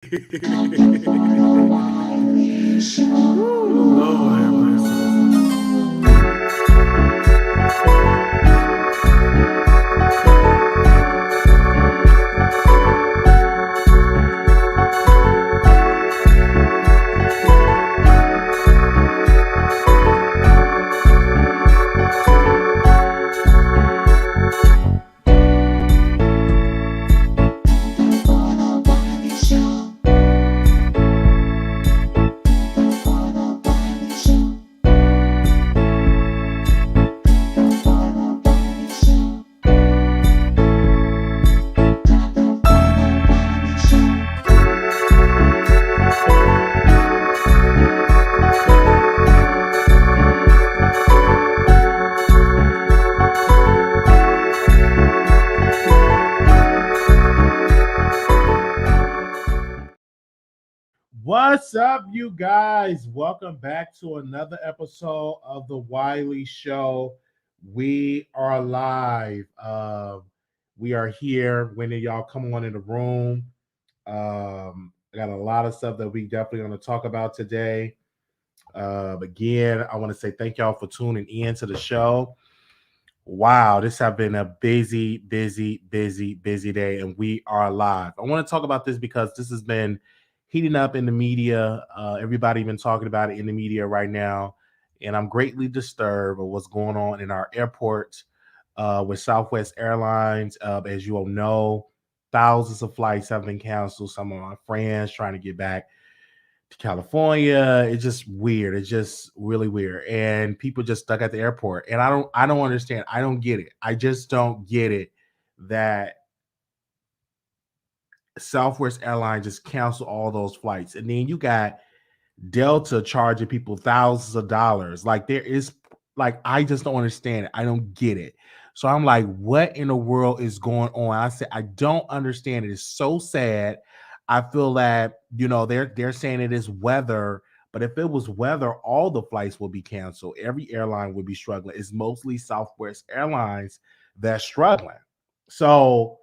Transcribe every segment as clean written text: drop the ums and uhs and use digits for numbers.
Lord have mercy. What's up, you guys? Welcome back to another episode of the Wiley Show. We are live. We are here. When y'all come on in the room, I got a lot of stuff that we definitely going to talk about today. Again, I want to say thank y'all for tuning in to the show. Wow, this has been a busy day, and we are live. I want to talk about this because this has been heating up in the media. Everybody been talking about it in the media right now, and I'm greatly disturbed of what's going on in our airports with Southwest Airlines. As you all know, thousands of flights have been canceled. Some of my friends trying to get back to California. It's just weird. It's just really weird. And people just stuck at the airport. And I don't understand. I don't get it. I just don't get it that Southwest Airlines just canceled all those flights. And then you got Delta charging people thousands of dollars. Like there is I just don't understand it. I don't get it. So I'm like, what in the world is going on? I said, I don't understand it. It's so sad. I feel that, they're saying it is weather, but if it was weather, all the flights will be canceled. Every airline would be struggling. It's mostly Southwest Airlines that's struggling. So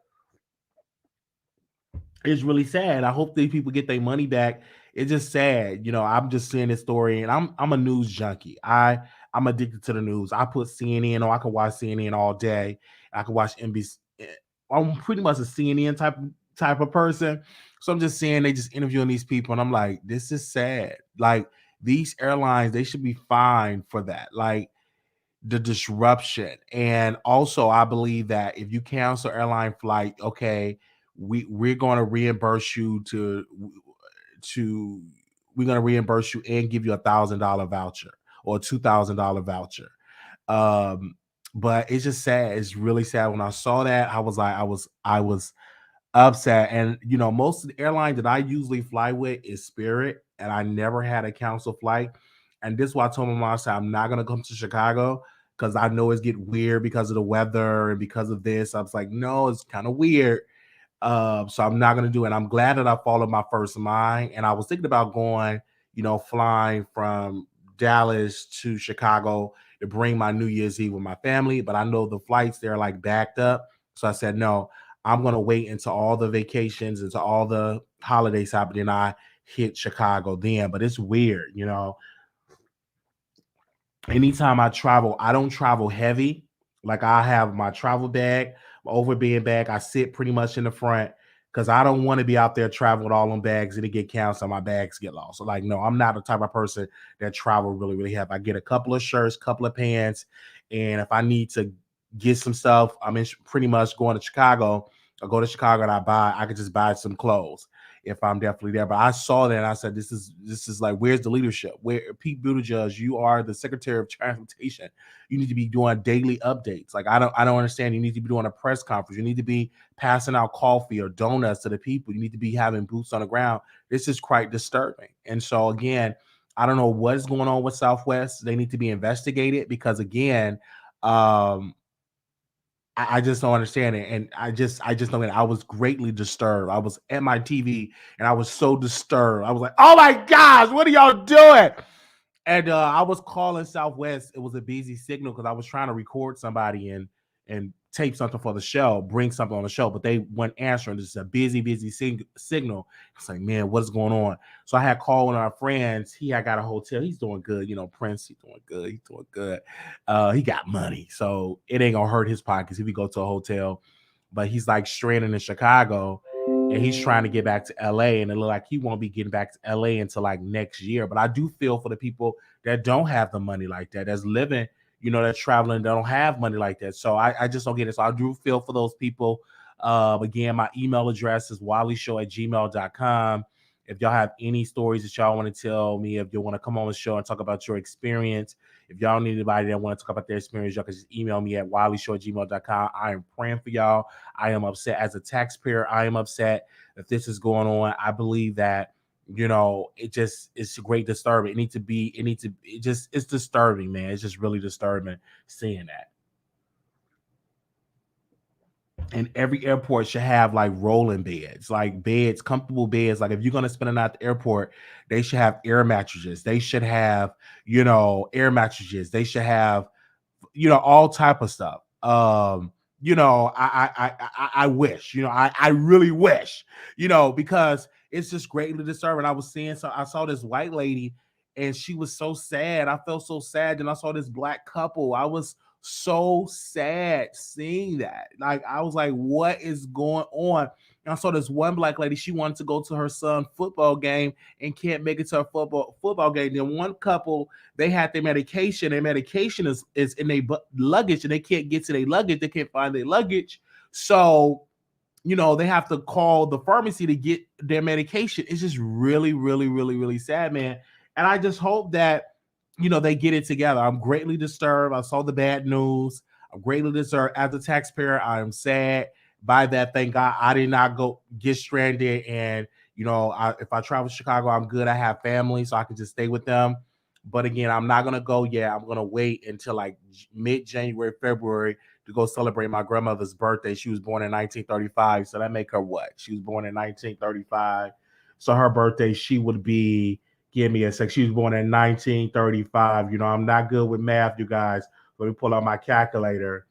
it's really sad. I hope these people get their money back. It's just sad. I'm just seeing this story and I'm a news junkie. I'm addicted to the news. I put CNN on. I can watch CNN all day. I can watch NBC. I'm pretty much a CNN type of person. So I'm just saying they just interviewing these people and I'm like, this is sad. Like these airlines, they should be fined for that. Like the disruption. And also, I believe that if you cancel airline flight, okay, we're going to reimburse you to we're going to reimburse you and give you $1,000 voucher or $2,000 voucher. Um, but it's just sad. It's really sad. When I saw that, I was like, I was upset. And most of the airlines that I usually fly with is Spirit, and I never had a cancel flight. And this is why I told my mom, I said, I'm not gonna come to Chicago because I know it's get weird because of the weather and because of this. I was like, no, it's kind of weird. So I'm not gonna do it. I'm glad that I followed my first mind. And I was thinking about going, flying from Dallas to Chicago to bring my New Year's Eve with my family. But I know the flights they're like backed up. So I said, no, I'm gonna wait until all the vacations, until all the holidays happen, and I hit Chicago then. But it's weird, anytime I travel, I don't travel heavy. Like I have my travel bag, my overbeing bag. I sit pretty much in the front because I don't want to be out there traveling with all them bags and it get canceled and my bags get lost. So like, no, I'm not the type of person that travel really heavy. I get a couple of shirts, couple of pants, and if I need to get some stuff, I'm pretty much going to Chicago. I go to Chicago and I could just buy some clothes if I'm definitely there. But I saw that and I said, this is like, where's the leadership? Where Pete Buttigieg, you are the Secretary of Transportation. You need to be doing daily updates. Like I don't understand. You need to be doing a press conference. You need to be passing out coffee or donuts to the people. You need to be having boots on the ground. This is quite disturbing. And so again, I don't know what is going on with Southwest. They need to be investigated because again, I just don't understand it. And I just know that I was greatly disturbed. I was at my TV and I was so disturbed. I was like, oh my gosh, what are y'all doing? And I was calling Southwest. It was a busy signal because I was trying to record somebody and tape something for the show, bring something on the show, but they weren't answering. This is a busy signal. It's like, man, what's going on? So I had called one of our friends. He had got a hotel. He's doing good. Prince, he's doing good. He's doing good. He got money. So it ain't gonna hurt his pockets if he go to a hotel. But he's like stranded in Chicago and he's trying to get back to LA. And it look like he won't be getting back to LA until like next year. But I do feel for the people that don't have the money like that, that's living, that's traveling, that don't have money like that. So I just don't get it. So I do feel for those people. Again, my email address is wileyshow@gmail.com. If y'all have any stories that y'all want to tell me, if you want to come on the show and talk about your experience, if y'all need anybody that want to talk about their experience, y'all can just email me at wileyshow@gmail.com. I am praying for y'all. I am upset as a taxpayer. I am upset that this is going on. I believe that, it's great disturbing. It's disturbing, man. It's just really disturbing seeing that. And every airport should have like rolling beds, like beds, comfortable beds. Like if you're gonna spend a night at the airport, they should have air mattresses. They should have, air mattresses. They should have, all type of stuff. I wish, I really wish, because it's just greatly disturbing. I saw this white lady and she was so sad. I felt so sad. Then I saw this black couple. I was so sad seeing that. Like I was like, what is going on? And I saw this one black lady. She wanted to go to her son's football game and can't make it to a football game. Then one couple, they had their medication. Their medication is in their luggage, and they can't get to their luggage. They can't find their luggage. So, they have to call the pharmacy to get their medication. It's just really, really, really, really sad, man. And I just hope that, they get it together. I'm greatly disturbed. I saw the bad news. I'm greatly disturbed. As a taxpayer, I am sad by that. Thank God I did not go get stranded. And, if I travel to Chicago, I'm good. I have family, so I can just stay with them. But again, I'm not going to go yet. I'm going to wait until like mid-January, February to go celebrate my grandmother's birthday. She was born in 1935. So that make her what? She was born in 1935. So her birthday, she would be, give me a sec. She was born in 1935. I'm not good with math, you guys. Let me pull out my calculator.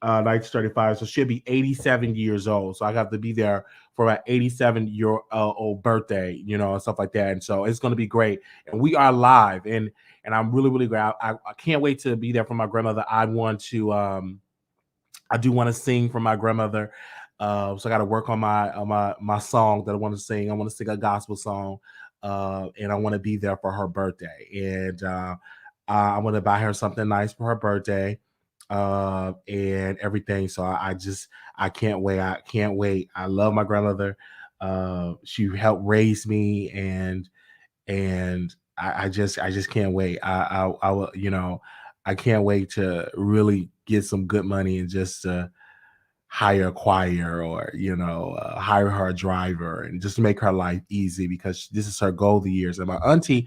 1935. So she'll be 87 years old. So I got to be there for an 87-year-old birthday, and stuff like that. And so it's going to be great. And we are live. And I'm really, really glad. I can't wait to be there for my grandmother. I do want to sing for my grandmother. So I got to work on my song that I want to sing. I want to sing a gospel song. And I want to be there for her birthday. And I want to buy her something nice for her birthday. And everything. So I can't wait. I can't wait. I love my grandmother. She helped raise me, and I just can't wait. I will, I can't wait to really get some good money and just hire a choir, or hire her a driver, and just make her life easy, because this is her golden years. And my auntie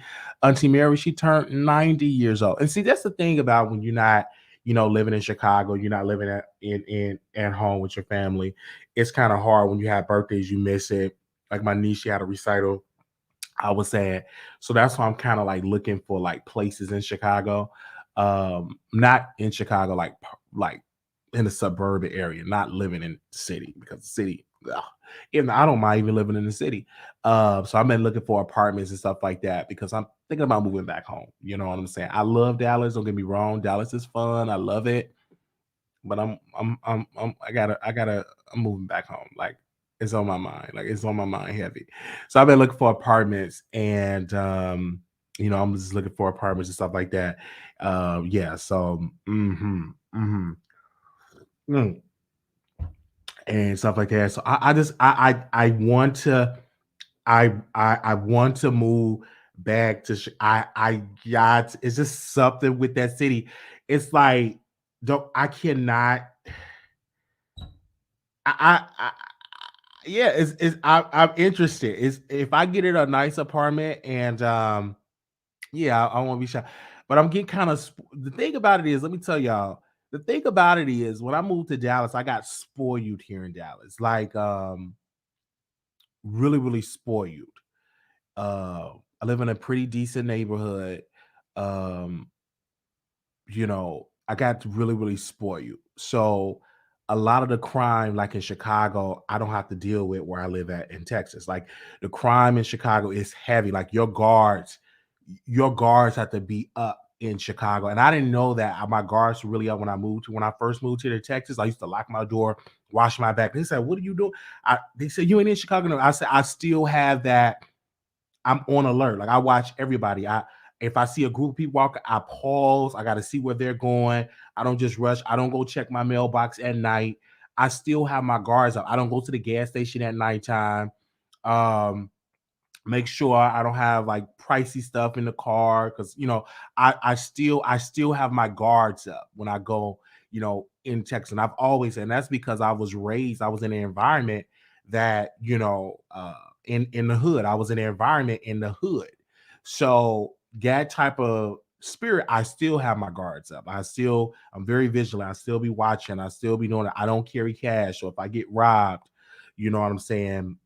Mary, she turned 90 years old. And see, that's the thing about when you're not living in Chicago, you're not living at home with your family. It's kind of hard when you have birthdays, you miss it. Like my niece, she had a recital. I was sad. So that's why I'm kind of like looking for like places in Chicago. Not in Chicago, like in the suburban area, not living in the city, because the city, even I don't mind even living in the city. So I've been looking for apartments and stuff like that, because I'm thinking about moving back home. You know what I'm saying? I love Dallas. Don't get me wrong. Dallas is fun. I love it. But I'm moving back home. Like it's on my mind. Like it's on my mind heavy. So I've been looking for apartments, and I'm just looking for apartments and stuff like that. Yeah. So mm, and stuff like that. So I want to I want to move back to I got, it's just something with that city. It's like, don't I cannot I yeah, I'm interested. Is if I get it a nice apartment, and yeah, I won't be shy. But I'm getting kind of, the thing about it is, let me tell y'all, the thing about it is when I moved to Dallas, I got spoiled here in Dallas. Like really, really spoiled. I live in a pretty decent neighborhood. Um, I got really, really spoiled. So a lot of the crime, like in Chicago, I don't have to deal with where I live at in Texas. Like the crime in Chicago is heavy. Like your guards have to be up in Chicago. And I didn't know that my guards were really up when I first moved here to Texas. I used to lock my door, wash my back. They said, "What are you doing?" They said, "You ain't in Chicago." No. I said, I still have that. I'm on alert. Like I watch everybody. If I see a group of people walking, I pause. I got to see where they're going. I don't just rush. I don't go check my mailbox at night. I still have my guards up. I don't go to the gas station at nighttime. Um, make sure I don't have like pricey stuff in the car because I still have my guards up when I go in Texas. And I've always and that's because I was in an environment that in the hood. I was in an environment in the hood. So that type of spirit, I still have my guards up. I'm very vigilant. I still be watching. I still be doing it. I don't carry cash. So if I get robbed, you know what I'm saying,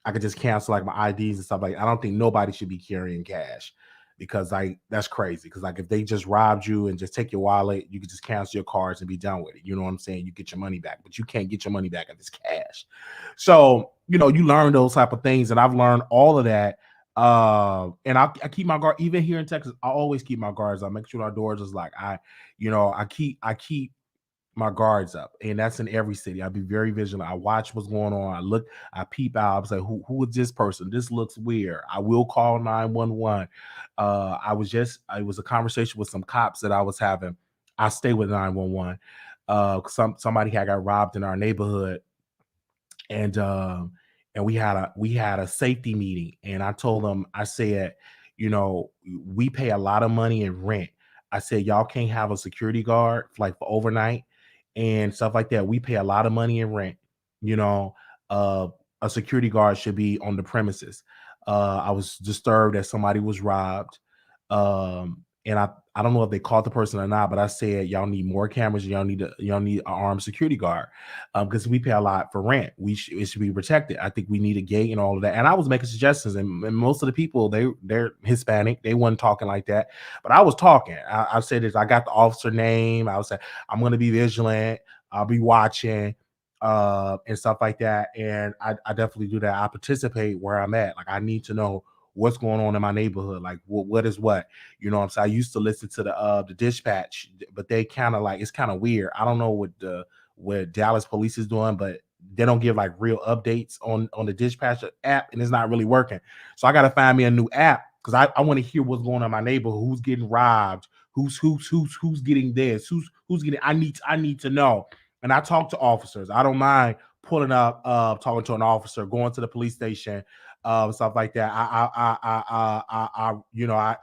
I could just cancel like my IDs and stuff like that. I don't think nobody should be carrying cash because like that's crazy. Because like if they just robbed you and just take your wallet, you could just cancel your cards and be done with it. You know what I'm saying? You get your money back, but you can't get your money back if it's cash. So you learn those type of things, and I've learned all of that. And I keep my guard even here in Texas. I always keep my guards. I make sure our doors is like I keep my guards up, and that's in every city. I'll be very vigilant. I watch what's going on. I peep out. I say, who is this person? This looks weird. I will call 911. It was a conversation with some cops that I was having. I stay with 911. Somebody had got robbed in our neighborhood, and we had a safety meeting, and I told them, I said, we pay a lot of money in rent. I said, y'all can't have a security guard like for overnight and stuff like that. We pay a lot of money in rent. You know, uh, a security guard should be on the premises. I was disturbed that somebody was robbed. And I don't know if they caught the person or not, but I said y'all need more cameras. Y'all need an armed security guard because we pay a lot for rent. It should be protected. I think we need a gate and all of that. And I was making suggestions, and most of the people they're Hispanic. They weren't talking like that, but I was talking. I said this. I got the officer name. I was saying I'm going to be vigilant. I'll be watching and stuff like that. And I definitely do that. I participate where I'm at. Like I need to know what's going on in my neighborhood. Like what is what. You know what I'm saying? I used to listen to the dispatch, but they kind of like it's kind of weird. I don't know what Dallas police is doing, but they don't give like real updates on the dispatch app, and it's not really working. So I gotta find me a new app because I want to hear what's going on in my neighborhood, who's getting robbed, who's getting this, who's getting I need to know. And I talk to officers. I don't mind pulling up, talking to an officer, going to the police station, stuff like that. I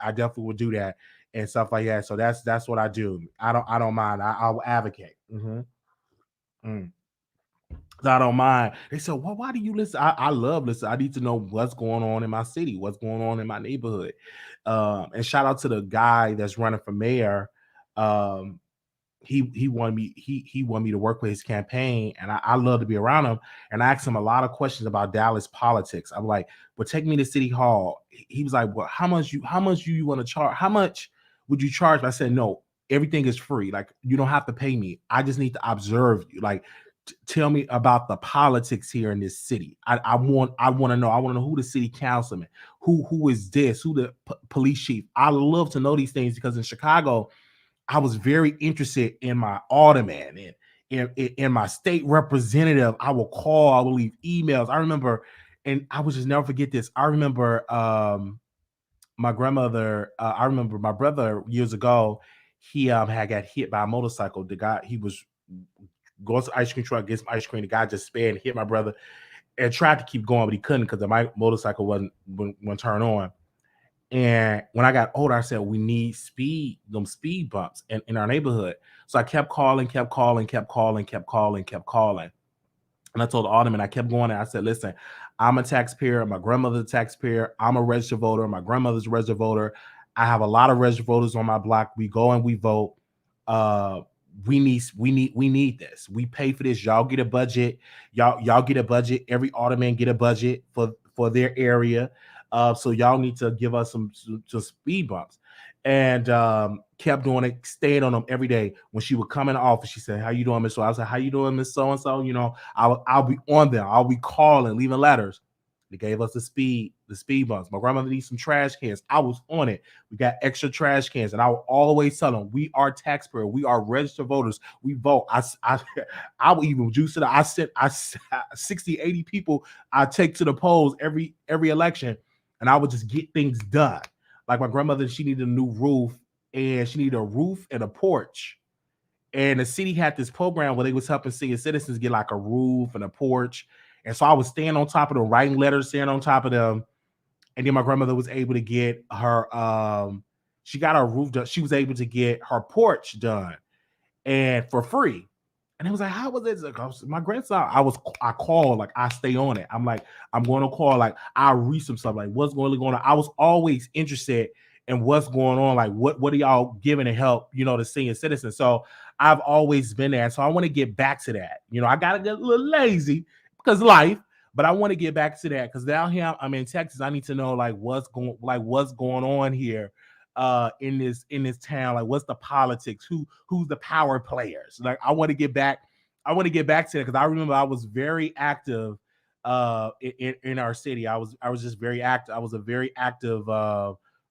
definitely would do that and stuff like that. So that's what I do. I don't mind. I'll advocate. Mm. I don't mind. They said, "Well, why do you listen?" I love listen. I need to know what's going on in my city, what's going on in my neighborhood. And shout out to the guy that's running for mayor. Um, he wanted me he wanted me to work with his campaign, and I love to be around him. And I asked him a lot of questions about Dallas politics. I'm like, well, take me to City Hall. He was like, well, how much do you want to charge? How much would you charge? I said, no, everything is free. Like you don't have to pay me. I just need to observe you. Like tell me about the politics here in this city. I want to know. I want to know who the city councilman, who is this, who the police chief. I love to know these things because in Chicago, I was very interested in my alderman and in my state representative. I will call, I will leave emails. I remember, and I would just never forget this. I remember my grandmother, I remember my brother years ago, he had got hit by a motorcycle. The guy, he was going to the ice cream truck, get some ice cream. The guy just sped and hit my brother and tried to keep going, but he couldn't because the motorcycle wouldn't turn on. And when I got older, I said, we need them speed bumps in our neighborhood. So I kept calling, kept calling, kept calling, kept calling, kept calling. And I told the alderman, I kept going, and I said, listen, I'm a taxpayer. My grandmother's a taxpayer. I'm a registered voter. My grandmother's a registered voter. I have a lot of registered voters on my block. We go and we vote. Uh, we need this. We pay for this. Y'all get a budget. Y'all get a budget. Every alderman get a budget for their area. So y'all need to give us some speed bumps. and kept doing it, stayed on them every day. When she would come in the office, she said, "How you doing, Miss So?" I was like, "How you doing, Miss So and So?" I'll be on there. I'll be calling, leaving letters. They gave us the speed bumps. My grandmother needs some trash cans. I was on it. We got extra trash cans, and I will always tell them, "We are taxpayers. We are registered voters. We vote." I will even juice it up. I 60, 80 people I take to the polls every election, and I would just get things done. Like my grandmother, she needed a new roof, and she needed a roof and a porch. And the city had this program where they was helping senior citizens get like a roof and a porch. And so I was staying on top of them, writing letters, staying on top of them. And then my grandmother was able to get her she got her roof done. She was able to get her porch done and for free. And it was like, how was it? Like, my grandson, I called, like I stay on it. I'm like, I'm going to call, like I read some stuff, like what's going on. I was always interested in what's going on, like what are y'all giving to help, the senior citizens. So I've always been there. So I want to get back to that. I gotta get a little lazy because life, but I want to get back to that because down here I'm in Texas. I need to know what's going on here in this town. Like what's the politics, who's the power players. Like I want to get back to that because I remember I was very active in our city. I was just very active. I was a very active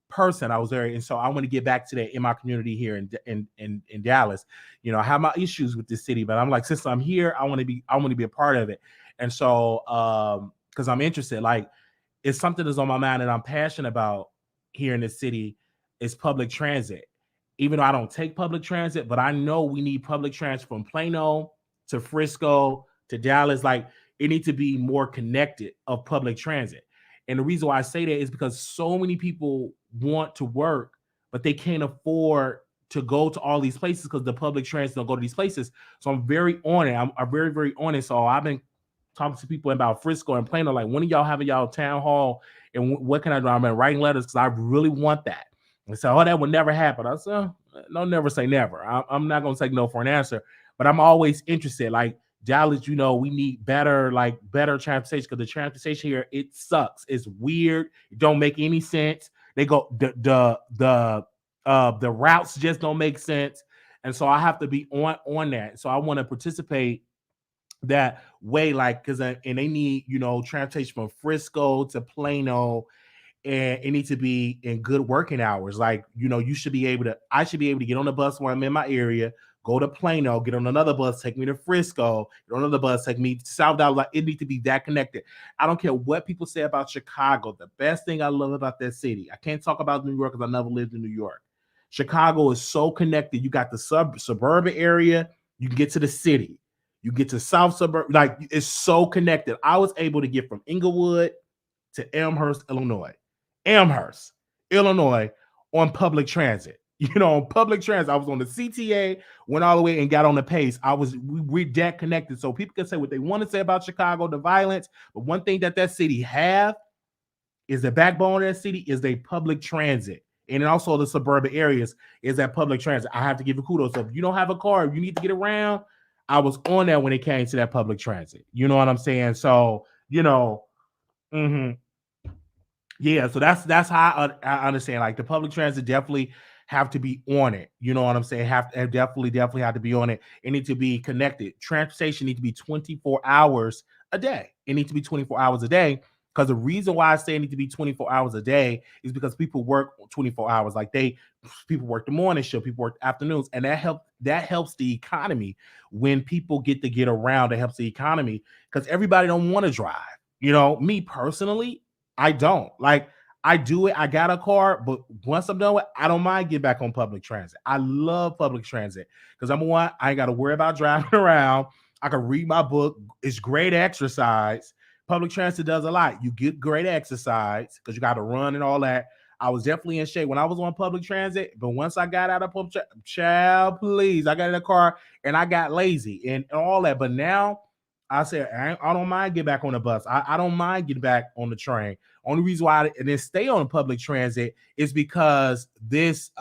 person. And so I want to get back to that in my community here in Dallas. I have my issues with this city, but I'm like, since I'm here, I want to be a part of it. And so because I'm interested, like it's something that's on my mind that I'm passionate about here in the city is public transit. Even though I don't take public transit, but I know we need public transit from Plano to Frisco to Dallas. Like it needs to be more connected of public transit. And the reason why I say that is because so many people want to work, but they can't afford to go to all these places because the public transit don't go to these places. So I'm very on it. I'm very, very on it. So I've been talking to people about Frisco and Plano, like when are y'all having y'all town hall and what can I do? I've been writing letters because I really want that. And so, oh, that would never happen. I said, no, never say never. I'm not going to take no for an answer, but I'm always interested. Like Dallas, we need better transportation because the transportation here, it sucks. It's weird. It don't make any sense. They go, the routes just don't make sense. And so I have to be on that. So I want to participate that way, like, because and they need, transportation from Frisco to Plano, and it needs to be in good working hours. Like, I should be able to get on the bus when I'm in my area, go to Plano, get on another bus, take me to Frisco, get on another bus, take me to South Dallas. Like, it needs to be that connected. I don't care what people say about Chicago. The best thing I love about that city, I can't talk about New York because I never lived in New York. Chicago is so connected. You got the suburban area, you can get to the city, you get to South suburb, like it's so connected. I was able to get from Inglewood to Amherst, Illinois, on public transit. On public transit, I was on the CTA, went all the way and got on the pace. We're that connected. So people can say what they want to say about Chicago, the violence, but one thing that city have is the backbone of that city is they public transit. And then also the suburban areas is that public transit. I have to give you kudos. So if you don't have a car, if you need to get around, I was on that when it came to that public transit. You know what I'm saying? So, mhm. Yeah, so that's how I understand. Like the public transit definitely have to be on it. You know what I'm saying? Definitely have to be on it. It needs to be connected. Transportation needs to be 24 hours a day. It needs to be 24 hours a day. Because the reason why I say it needs to be 24 hours a day is because people work 24 hours. Like people work the morning shift, people work the afternoons, and that helps the economy. When people get around, it helps the economy because everybody don't want to drive. Me personally, I don't. Like I do it. I got a car, but once I'm done with, I don't mind getting back on public transit. I love public transit because number one, I ain't got to worry about driving around. I can read my book. It's great exercise. Public transit does a lot. You get great exercise because you got to run and all that. I was definitely in shape when I was on public transit, but once I got out of public transit, child, please, I got in the car and I got lazy and all that. But now I said, I don't mind getting back on the bus. I don't mind getting back on the train. Only reason why I didn't stay on public transit is because Texas,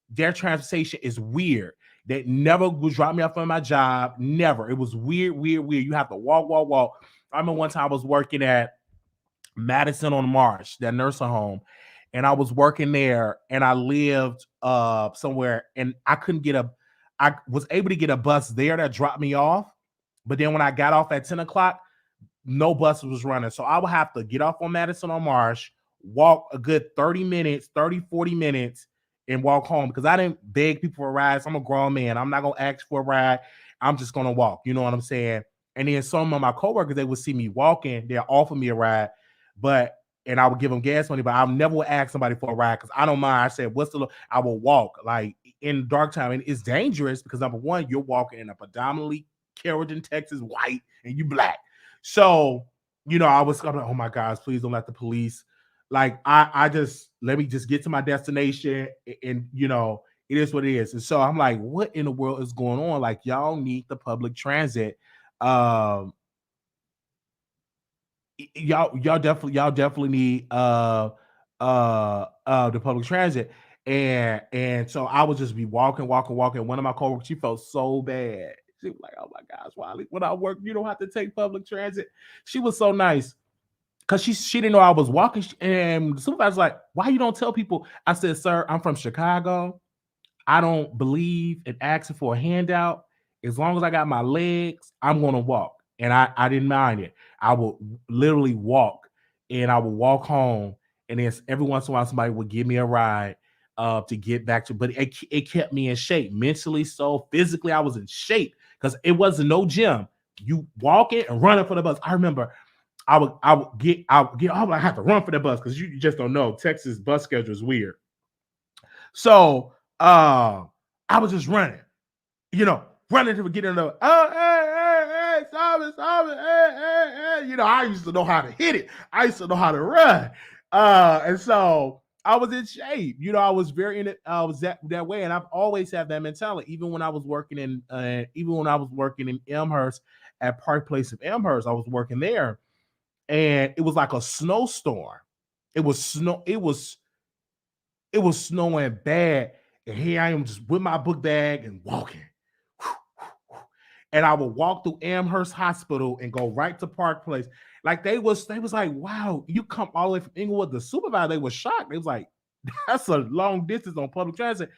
their transportation is weird. They never would drop me off on my job. Never. It was weird. You have to walk, walk, walk. I remember one time I was working at Madison on Marsh, that nursing home, and I was working there, and I lived somewhere, and I was able to get a bus there that dropped me off. But then when I got off at 10 o'clock, no bus was running. So I would have to get off on Madison on Marsh, walk a good 30 minutes, 30, 40 minutes, and walk home because I didn't beg people for rides. I'm a grown man. I'm not going to ask for a ride. I'm just going to walk. You know what I'm saying? And then some of my coworkers, they would see me walking, they'll offer me a ride, and I would give them gas money, but I never would ask somebody for a ride because I don't mind. I said, I will walk like in dark time. And it's dangerous because number one, you're walking in a predominantly Carrollton, Texas, white, and you black. So, I was like, oh my gosh, please don't let the police. Like, I just let me just get to my destination, and it is what it is. And so I'm like, what in the world is going on? Like, y'all need the public transit. Y'all definitely need the public transit. And so I would just be walking. One of my coworkers, she felt so bad. She was like, oh my gosh, Wiley, when I work, you don't have to take public transit. She was so nice because she didn't know I was walking. And the supervisor's like, why you don't tell people? I said, sir, I'm from Chicago. I don't believe in asking for a handout. As long as I got my legs, I'm going to walk. And I didn't mind it. I would literally walk, and I would walk home. And then every once in a while, somebody would give me a ride to get back to, but it kept me in shape mentally. So physically, I was in shape because it wasn't no gym. You walking and running for the bus. I remember I would I have to run for the bus because you just don't know. Texas bus schedule is weird. So I was just running, running to get in the hey, stop it, hey. I used to know how to hit it. I used to know how to run. And so I was in shape. I was very in it. I was that way, and I've always had that mentality. Even when I was working in Elmhurst at Park Place of Elmhurst, I was working there, and it was like a snowstorm. It was snowing bad, and here I am just with my book bag and walking. And I would walk through Amherst Hospital and go right to Park Place. Like they was like, wow, you come all the way from Inglewood. The supervisor, they was shocked. They was like, that's a long distance on public transit.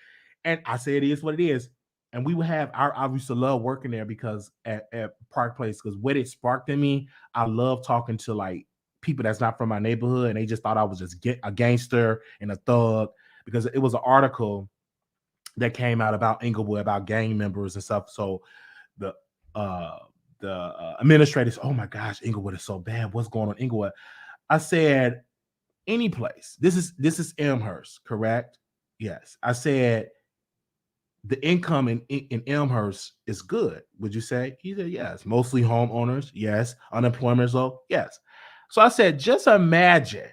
And I said, it is what it is. And we would have I used to love working there because at Park Place, because what it sparked in me, I love talking to like people that's not from my neighborhood, and they just thought I was just a gangster and a thug because it was an article that came out about Inglewood, about gang members and stuff. So the administrators, oh my gosh, Inglewood is so bad. What's going on in Inglewood? I said, any place. This is Elmhurst, correct? Yes. I said the income in Elmhurst is good. Would you say? He said, yes. Mostly homeowners. Yes. Unemployment is low. Yes. So I said, just imagine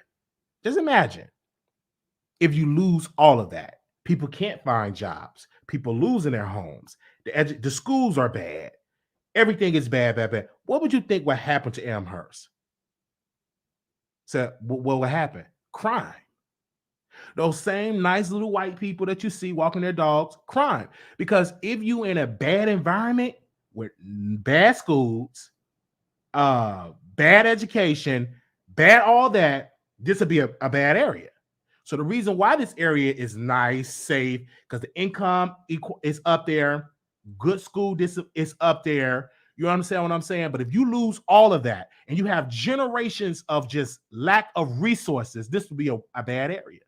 if you lose all of that. People can't find jobs. People losing their homes. The schools are bad. Everything is bad. What would you think would happen to Elmhurst? So what would happen? Crime. Those same nice little white people that you see walking their dogs, crime. Because if you in a bad environment with bad schools, bad education, bad all that, this would be a bad area. So the reason why this area is nice, safe, because the income is up there, good school is up there. You understand what I'm saying? But if you lose all of that and you have generations of just lack of resources, this would be a bad area.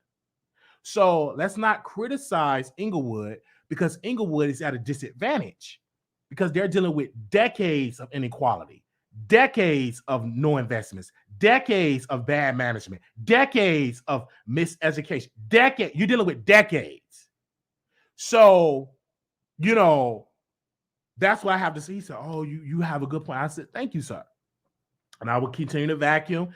So let's not criticize Inglewood because Inglewood is at a disadvantage because they're dealing with decades of inequality, decades of no investments, decades of bad management, decades of miseducation, you're dealing with decades. So, that's what I have to say. He said, oh, you have a good point. I said, thank you, sir. And I would continue to vacuum.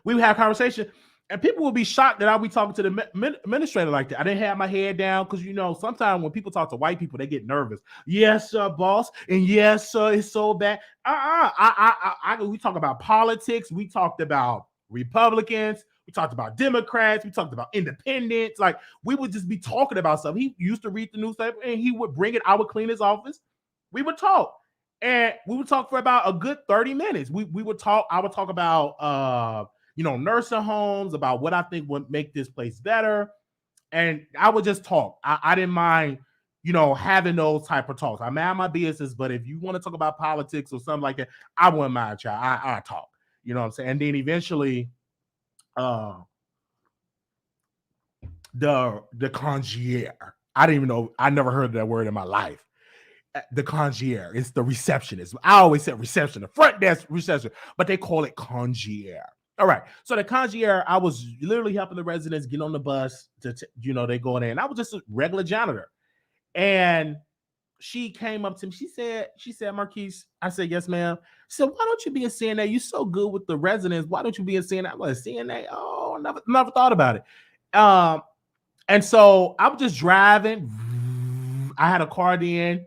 We would have conversation. And people would be shocked that I would be talking to the administrator like that. I didn't have my head down because, sometimes when people talk to white people, they get nervous. Yes, sir, boss. And yes, sir, it's so bad. We talk about politics. We talked about Republicans. We talked about Democrats. We talked about independents. Like, we would just be talking about stuff. He used to read the newspaper, and he would bring it. I would clean his office. We would talk. And we would talk for about a good 30 minutes. We would talk. I would talk about nursing homes, about what I think would make this place better. And I would just talk. I didn't mind, having those type of talks. I mind my business, but if you want to talk about politics or something like that, I wouldn't mind, child. I talk. You know what I'm saying? And then eventually, uh, the concierge. I didn't even know. I never heard that word in my life. The concierge. It's the receptionist. I always said reception, the front desk reception, but they call it concierge. All right. So the concierge, I was literally helping the residents get on the bus they go in there, and I was just a regular janitor. And she came up to me. She said, Marquise, I said, yes, ma'am. She said, why don't you be a CNA? You're so good with the residents. Why don't you be a CNA? I'm like, CNA? Oh, never thought about it. And so I was just driving. I had a car then,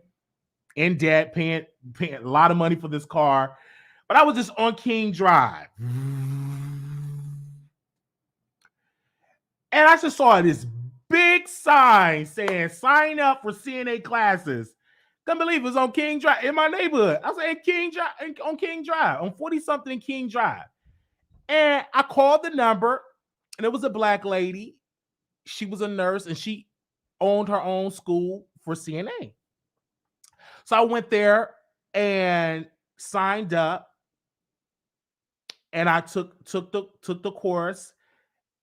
in debt, paying a lot of money for this car. But I was just on King Drive. And I just saw this big sign saying, sign up for CNA classes. Couldn't believe it was on King Drive in my neighborhood. I was like, King Drive, on King Drive, on 40-something King Drive. And I called the number, and it was a black lady. She was a nurse, and she owned her own school for CNA. So I went there and signed up, and I took the course,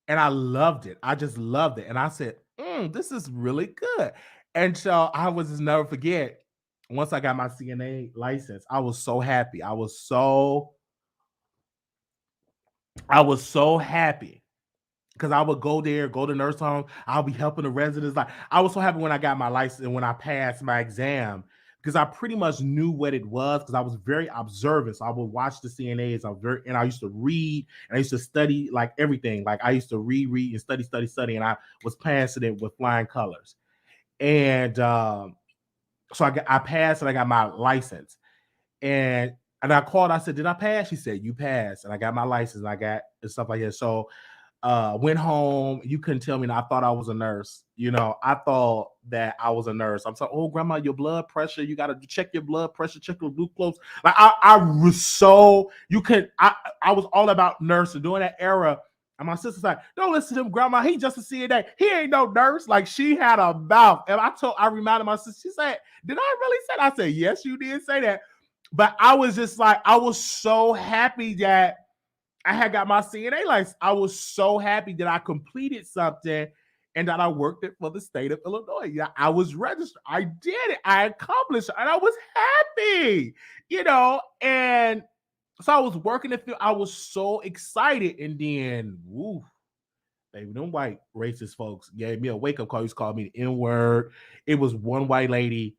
and I loved it. I just loved it. And I said, this is really good. And so I was just never forget, once I got my CNA license, I was so happy. I was so happy. Because I would go there, go to nurse home. I'll be helping the residents. Like, I was so happy when I got my license and when I passed my exam, because I pretty much knew what it was, because I was very observant. So I would watch the CNAs. And I used to read, and I used to study like everything. Like, I used to read and study, and I was passing it with flying colors. And so I passed, and I got my license. And I called. I said, "Did I pass?" She said, "You passed." And I got my license. And I got and stuff like that. So went home. You couldn't tell me. I thought I was a nurse. I thought that I was a nurse. I'm saying, "Oh, grandma, your blood pressure. You got to check your blood pressure, check your glucose." Like, I was so, I was all about nursing during that era. And my sister's like, "Don't listen to him, grandma. He just a CNA. He ain't no nurse." Like, she had a mouth. And I reminded my sister, she said, "Did I really say that?" I said, "Yes, you did say that." But I was just like, I was so happy that I had got my CNA license. I was so happy that I completed something and that I worked it for the state of Illinois. Yeah, I was registered. I did it. I accomplished it, and I was happy, and so I was working the field. I was so excited. And then, woo, baby, them white racist folks gave me a wake-up call. He called me the N-word. It was one white lady,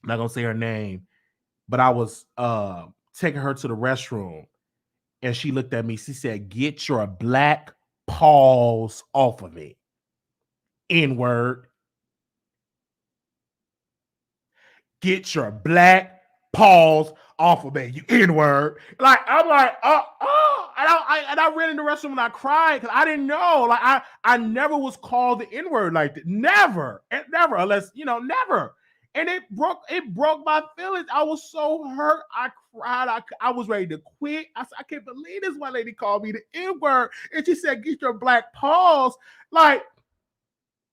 I'm not gonna say her name, but I was taking her to the restroom, and she looked at me. She said, "Get your black paws off of me." N-word. Get your black paws off of me, you N-word. Like, I'm like, and I ran in the restroom and I cried because I didn't know. Like, I never was called the N-word like that. Never, unless, never. And it broke my feelings. I was so hurt. I cried. I was ready to quit. I said, I can't believe this one lady called me the N-word. And she said, "Get your black paws." Like,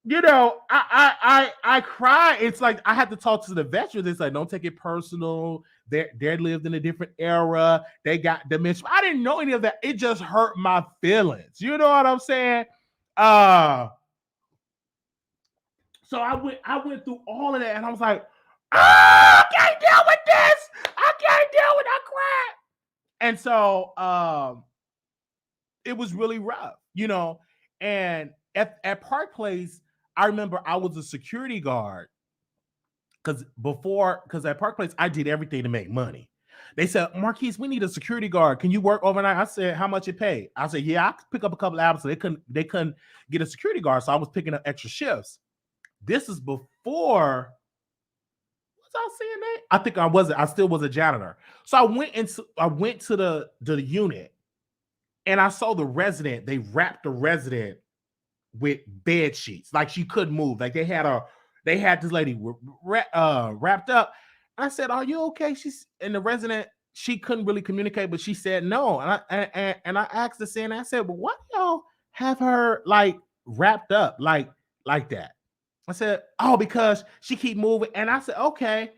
I cry. It's like I had to talk to the veterans. It's like, don't take it personal. They lived in a different era. They got dementia. I didn't know any of that. It just hurt my feelings. You know what I'm saying? So I went through all of that, and I was like, I can't deal with this. I can't deal with that crap. And so it was really rough, And at Park Place, I remember I was a security guard because at Park Place, I did everything to make money. They said, "Marquise, we need a security guard. Can you work overnight?" I said, "How much it pay?" I said, "Yeah, I could pick up a couple of hours." So they couldn't get a security guard, so I was picking up extra shifts. This is before, was I saying that? I think I wasn't. I still was a janitor. So I went to the unit, and I saw the resident. They wrapped the resident with bed sheets, like she couldn't move. Like they had this lady wrapped up. I said, "Are you okay?" And the resident she couldn't really communicate, but she said no. And I asked the CNA, I said, well, why do y'all have her like wrapped up like that? I said, oh, because she keep moving. And I said, okay.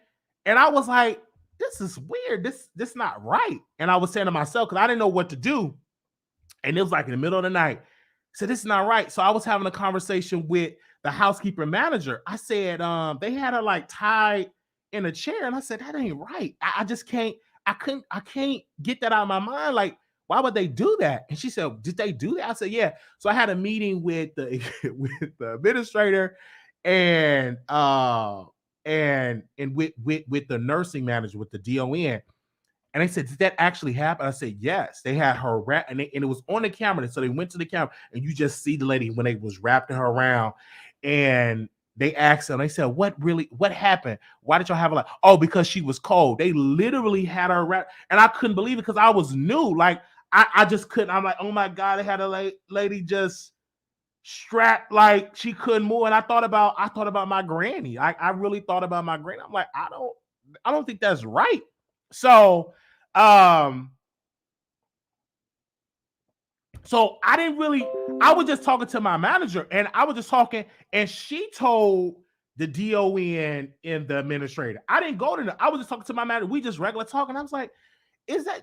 And I was like, this is weird. This not right. And I was saying to myself, because I didn't know what to do. And it was like in the middle of the night. So this is not right. So I was having a conversation with the housekeeper manager. I said, they had her like tied in a chair. And I said, that ain't right. I just can't, I can't get that out of my mind. Like, why would they do that? And she said, did they do that? I said, yeah. So I had a meeting with the with the administrator and with the nursing manager, with the DON. And they said, did that actually happen? I said, yes. They had her wrap, and it was on the camera. So they went to the camera, and you just see the lady when they was wrapping her around. And they asked her, and they said, what happened? Why did y'all have her like, oh, because she was cold. They literally had her wrapped. And I couldn't believe it because I was new. Like, I just couldn't. I'm like, oh my God, they had a lady just strapped like she couldn't move. And I thought about my granny. I really thought about my granny. I'm like, I don't think that's right. So um, so I was just talking to my manager, and I was just talking, and she told the DON and the administrator. I didn't go to I was just talking to my manager. We just regular talking. I was like, is that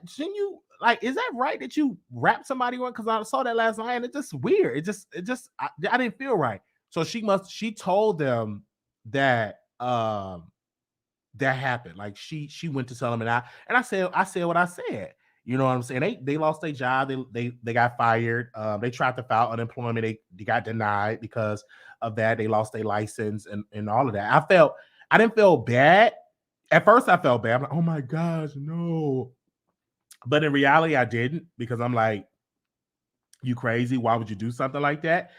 is that right that you wrap somebody on? Because I saw that last night, and it's just weird. I didn't feel right. So she told them that that happened. Like she went to tell them, and I said what I said. You know what I'm saying? They lost their job. They got fired. They tried to file unemployment. They got denied because of that. They lost their license and all of that. I didn't feel bad. At first I felt bad. I'm like, oh my gosh, no. But in reality, I didn't, because I'm like, you crazy? Why would you do something like that?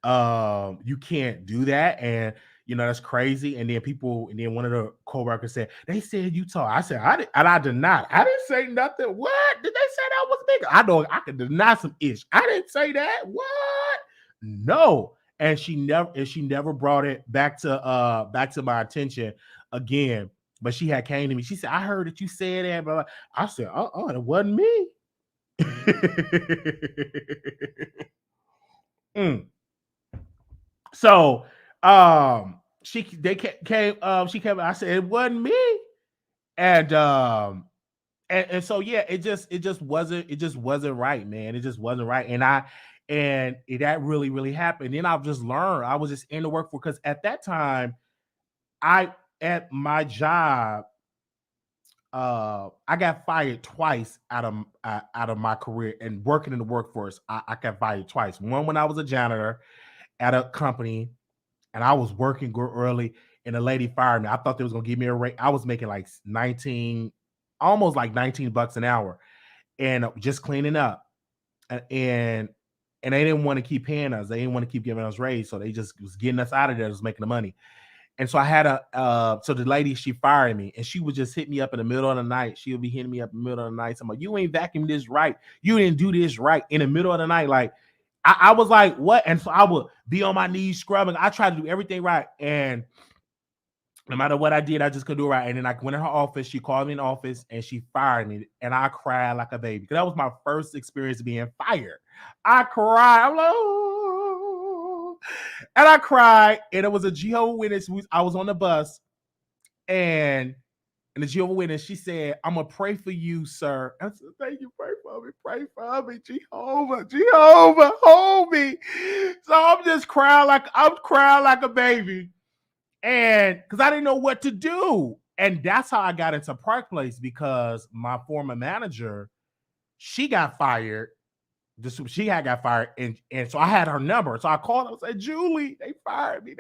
You can't do that. And that's crazy. And then one of the coworkers said, they said you told. I said, I did not. I didn't say nothing. What? Did they say that was big? I know I could deny some ish. I didn't say that. What? No. And she never brought it back to my attention again. But she had came to me. She said, I heard that you said that, but I said, it wasn't me. Mm. So she came, I said, it wasn't me. And so yeah, it just wasn't right, man. It just wasn't right. That really, really happened. Then I've just learned. I was just in the workforce, because at that time, I at my job, I got fired twice out of my career and working in the workforce. I got fired twice. One when I was a janitor at a company, and I was working early, and a lady fired me. I thought they was gonna give me a rate. I was making like 19, almost like $19 an hour, and just cleaning up, and they didn't want to keep paying us. They didn't want to keep giving us raise, so they just was getting us out of there, just making the money. And so I had so the lady, she fired me, and she would just hit me up in the middle of the night. She would be hitting me up in the middle of the night. I'm like, you ain't vacuumed this right. You didn't do this right, in the middle of the night. Like, I was like, what? And so I would be on my knees scrubbing. I tried to do everything right. And no matter what I did, I just couldn't do it right. And then I went in her office. She called me in the office, and she fired me. And I cried like a baby, because that was my first experience being fired. I cried. I'm like, oh. And I cried. And it was a Jehovah's Witness. I was on the bus, and the Jehovah's Witness, she said, I'm gonna pray for you, sir. I said, thank you, pray for me, Jehovah, hold me. So I'm crying like a baby. And because I didn't know what to do. And that's how I got into Park Place, because my former manager, she got fired. She had got fired, and so I had her number. So I called her and said, Julie, they fired me.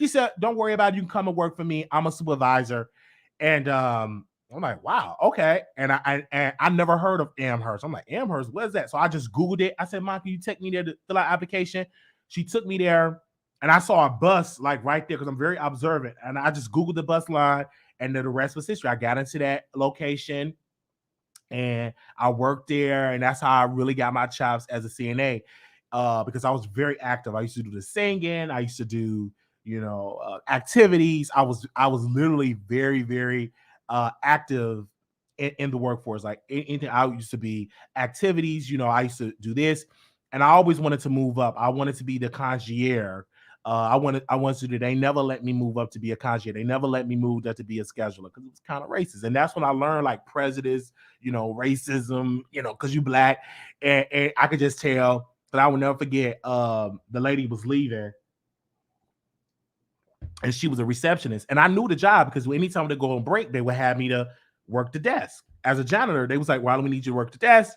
She said, don't worry about it. You can come and work for me. I'm a supervisor. And I'm like, wow, okay. And I never heard of Amherst. I'm like, Amherst, what is that? So I just Googled it. I said, Mom, can you take me there to fill out application? She took me there, and I saw a bus like right there, because I'm very observant. And I just Googled the bus line, and then the rest was history. I got into that location, and I worked there, and that's how I really got my chops as a CNA, because I was very active. I used to do the singing. I used to do, activities. I was literally very, very active in the workforce. Like anything, I used to be activities. I used to do this, and I always wanted to move up. I wanted to be the concierge. I wanted to do. They never let me move up to be a concierge. They never let me move up to be a scheduler because it was kind of racist. And that's when I learned like prejudice, racism, because you black, and I could just tell. But I will never forget. The lady was leaving, and she was a receptionist, and I knew the job because anytime they go on break, they would have me to work the desk as a janitor. They was like, "Why do we need you to work the desk?"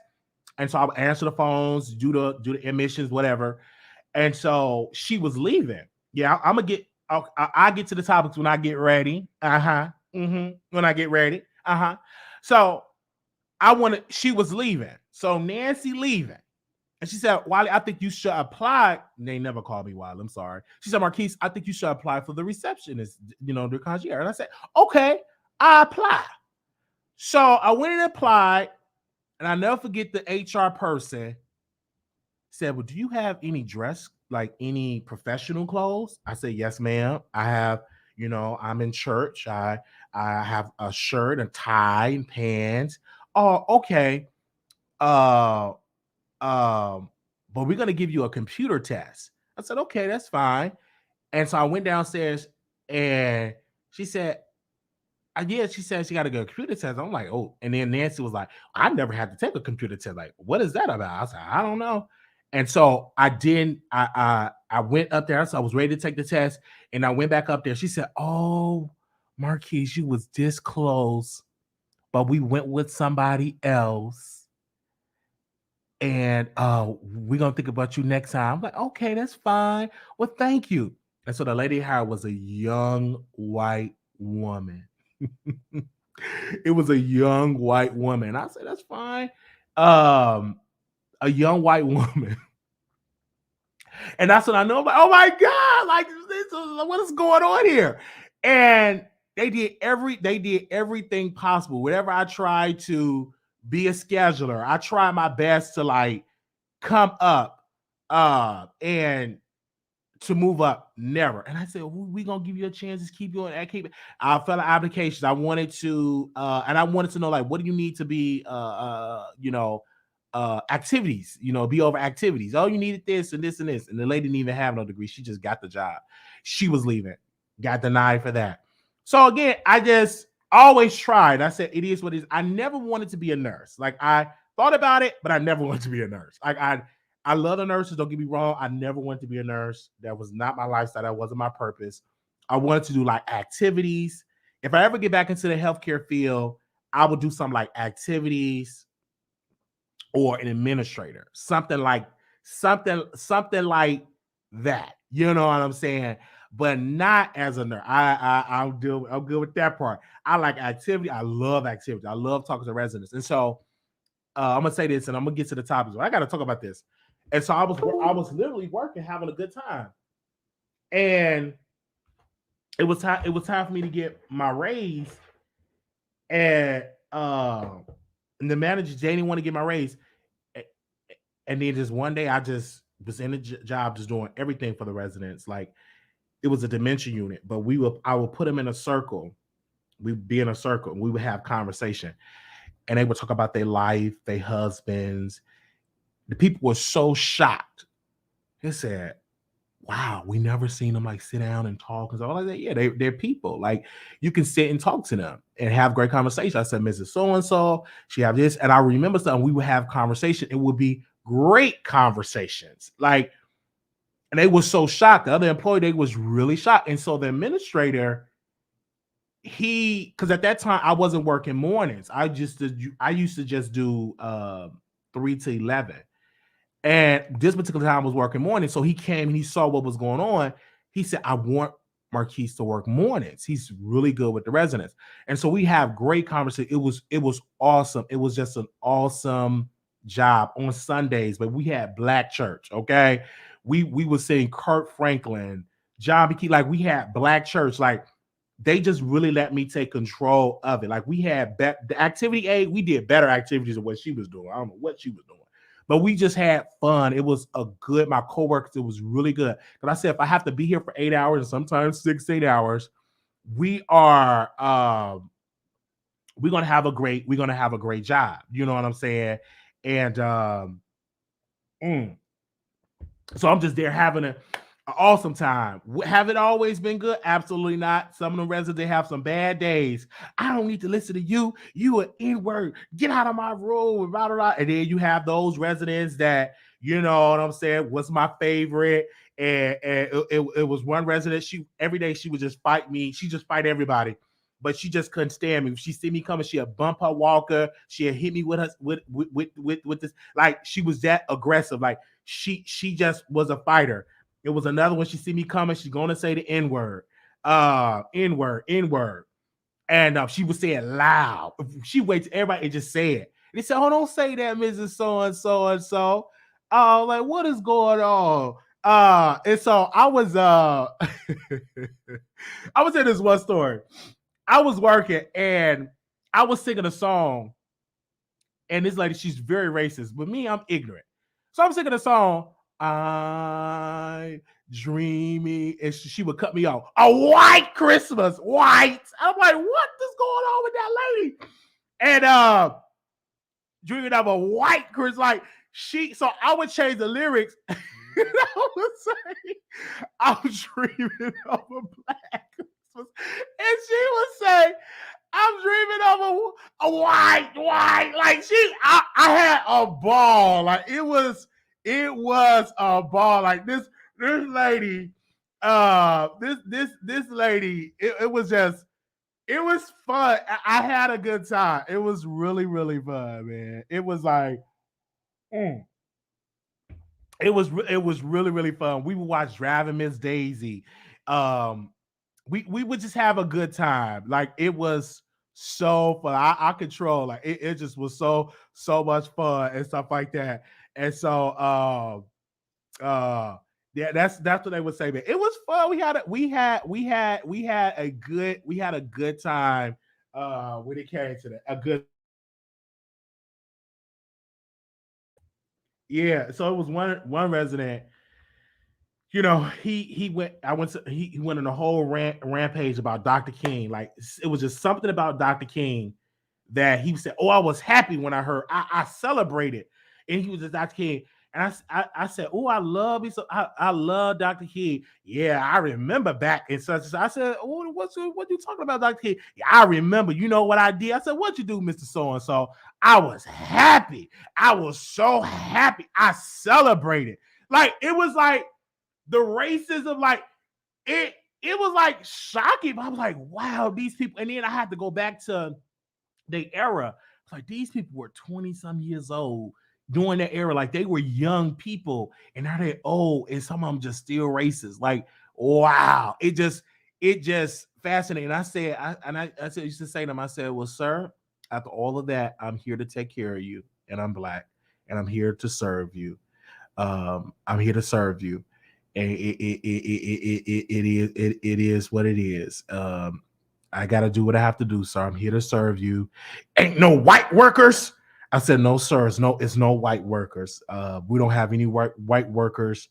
And so I would answer the phones, do the admissions, whatever. And so she was leaving. Yeah, I'm gonna get. I get to the topics when I get ready. When I get ready. So she was leaving. So Nancy leaving. And she said, Wiley, I think you should apply. They never called me Wiley. I'm sorry. She said, Marquise, I think you should apply for the receptionist, the concierge. And I said, okay, I apply. So I went and applied, and I never forget the HR person said, well, do you have any dress, like any professional clothes? I said, yes, ma'am. I have, I'm in church. I have a shirt, a tie, and pants. Oh, okay. But we're gonna give you a computer test. I said, okay, that's fine. And so I went downstairs, and she said, she said she got to go computer test. I'm like, oh, and then Nancy was like, I never had to take a computer test. Like, what is that about? I said, I don't know. And so I didn't. I went up there. So I was ready to take the test, and I went back up there. She said, oh, Marquise, you was this close, but we went with somebody else. And we're gonna think about you next time. I'm like, okay, that's fine. Well, thank you. And so the lady hired was a young white woman. It was a young white woman. I said, that's fine. A young white woman. And that's when I know, like, oh my God, like what is going on here? And they did everything possible. Whenever I tried to be a scheduler, I tried my best to like come up and to move up, never. And I said, we gonna give you a chance. Just keep going. I filled out applications. I wanted to, and I wanted to know, like, what do you need to be, activities, be over activities. Oh, you needed this and this and this. And the lady didn't even have no degree. She just got the job. She was leaving, got denied for that. So again, I just always tried. I said, it is what it is. I never wanted to be a nurse. Like I thought about it, but I never wanted to be a nurse. Like I love the nurses. Don't get me wrong. I never wanted to be a nurse. That was not my lifestyle. That wasn't my purpose. I wanted to do like activities. If I ever get back into the healthcare field, I would do some like activities or an administrator, something like that. You know what I'm saying? But not as a nurse. I'm good with that part. I like activity. I love activity. I love talking to residents. And so I'm gonna say this, and I'm gonna get to the topics. I got to talk about this. And so I was literally working, having a good time, and it was time for me to get my raise, and the manager Janie wanted to get my raise, and then just one day I just was in the job just doing everything for the residents. Like it was a dementia unit, but I would put them in a circle. We'd be in a circle, and we would have conversation, and they would talk about their life, their husbands. The people were so shocked. They said, wow, we never seen them like sit down and talk and all like that. Yeah, they're people. Like you can sit and talk to them and have great conversation. I said, Mrs. So-and-so, she have this. And I remember something, we would have conversation. It would be great conversations. Like, and they were so shocked. The other employee, they was really shocked. And so the administrator, because at that time I wasn't working mornings. I used to just do 3 to 11. And this particular time I was working mornings. So he came and he saw what was going on. He said, I want Marquise to work mornings. He's really good with the residents. And so we have great conversation. It was awesome. It was just an awesome job on Sundays, but we had black church. Okay. We were seeing Kirk Franklin, John B. Key, like we had black church. Like they just really let me take control of it. Like we had the activity aid, we did better activities than what she was doing. I don't know what she was doing. But we just had fun. It was my coworkers, it was really good. Because I said, if I have to be here for 8 hours and sometimes 6 to 8 hours, we are we're gonna have a great job. You know what I'm saying? And mm, so I'm just there having an awesome time. Have it always been good? Absolutely not. Some of the residents have some bad days. I don't need to listen to you. You an N-word. Get out of my room. Blah, blah, blah. And then you have those residents that, you know what I'm saying, was my favorite. And it was one resident. She every day she would just fight me. She just fight everybody. But she just couldn't stand me. If she see me coming, she'd bump her walker. She'd hit me with her with this. Like she was that aggressive. Like she just was a fighter. It was another one. She see me coming. She's gonna say the N word, N word, N word, and she would say it loud. She waits everybody and just say it. They said, "Oh, don't say that, Mrs. So and so and so." Like what is going on? And so I was I was in this one story. I was working and I was singing a song, and this lady, she's very racist, but me, I'm ignorant. So I'm singing a song, I dreamy, and she would cut me off. A white Christmas, white. I'm like, what is going on with that lady? And dreaming of a white Christmas, like so I would change the lyrics. And I would say, I'm dreaming of a black Christmas. And she would say, I'm dreaming of a white. Like I had a ball. Like it was a ball. Like this lady, this lady, it was just, it was fun. I had a good time. It was really, really fun, man. It was like, mm, it was really, really fun. We would watch Driving Miss Daisy. Um, we would just have a good time. Like it was so fun. I control, like it just was so much fun and stuff like that. And so yeah, that's what they would say. Man, it was fun. We had a good time when it came to that. A good, yeah. So it was one resident, you know, he went. I went to he went on a whole rampage about Dr. King. Like it was just something about Dr. King that he said, "Oh, I was happy when I heard. I celebrated." And he was just Dr. King, and I said, "Oh, I love me. So I love Dr. King. Yeah, I remember back in such and such." I said, "Oh, what you talking about, Dr. King?" Yeah, I remember. You know what I did? I said, "What you do, Mister So and So?" I was happy. I was so happy. I celebrated. Like it was like the racism, like it it was like shocking. I was like, wow, these people. And then I had to go back to the era. It's like these people were 20 some years old during that era. Like they were young people, and now they're old, and some of them just still racist. Like, wow, it just fascinating. I said, I said, I used to say to them, I said, well, sir, after all of that, I'm here to take care of you, and I'm black, and I'm here to serve you. I'm here to serve you, and it is what it is. I got to do what I have to do, sir. I'm here to serve you. Ain't no white workers. I said, no, sir. It's no white workers. We don't have any white workers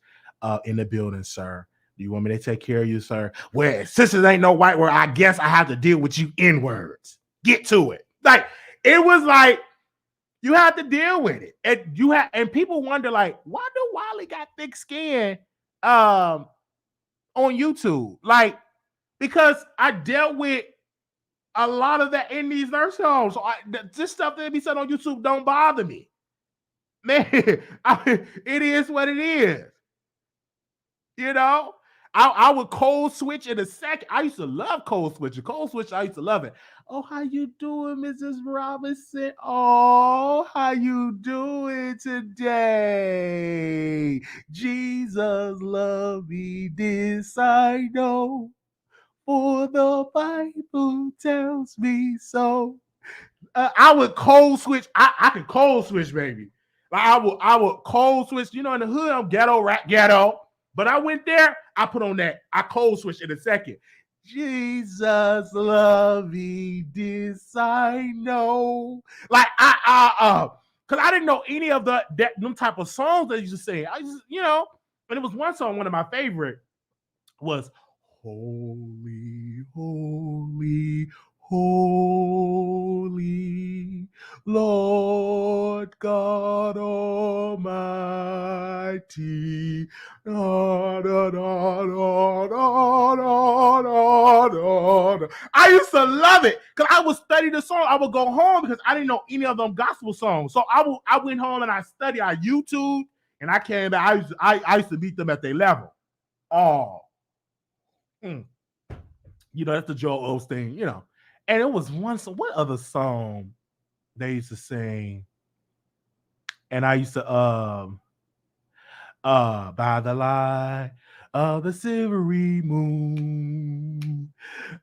in the building, sir. Do you want me to take care of you, sir? Well, since it ain't no white word, I guess I have to deal with you in words. Get to it. Like it was like you have to deal with it, and people wonder like, why do Wiley got thick skin um on YouTube? Like because I dealt with a lot of that in these nursing homes. So this stuff that be said on YouTube don't bother me, man. It is what it is. You know, I would code switch in a second. I used to love code switching. Code switch, I used to love it. Oh, how you doing, Mrs. Robinson? Oh, how you doing today? Jesus love me, this I know, for the Bible tells me so. I would cold switch. I could cold switch, baby. Like I would cold switch. You know, in the hood, I'm ghetto, rap ghetto. But I went there, I put on that. I cold switch in a second. Jesus love me, this I know. Like because I didn't know any of them type of songs that you just say. I just, you know, and it was one song, one of my favorite was Holy, Holy, Holy Lord God Almighty. Da, da, da, da, da, da, da, da, da. I used to love it because I would study the song. I would go home because I didn't know any of them gospel songs. So I went home and I studied. I YouTube and I came back. I used to meet them at their level. Oh, that's the Joel Osteen, And it was one song. What other song they used to sing? And I used to by the light of the silvery moon,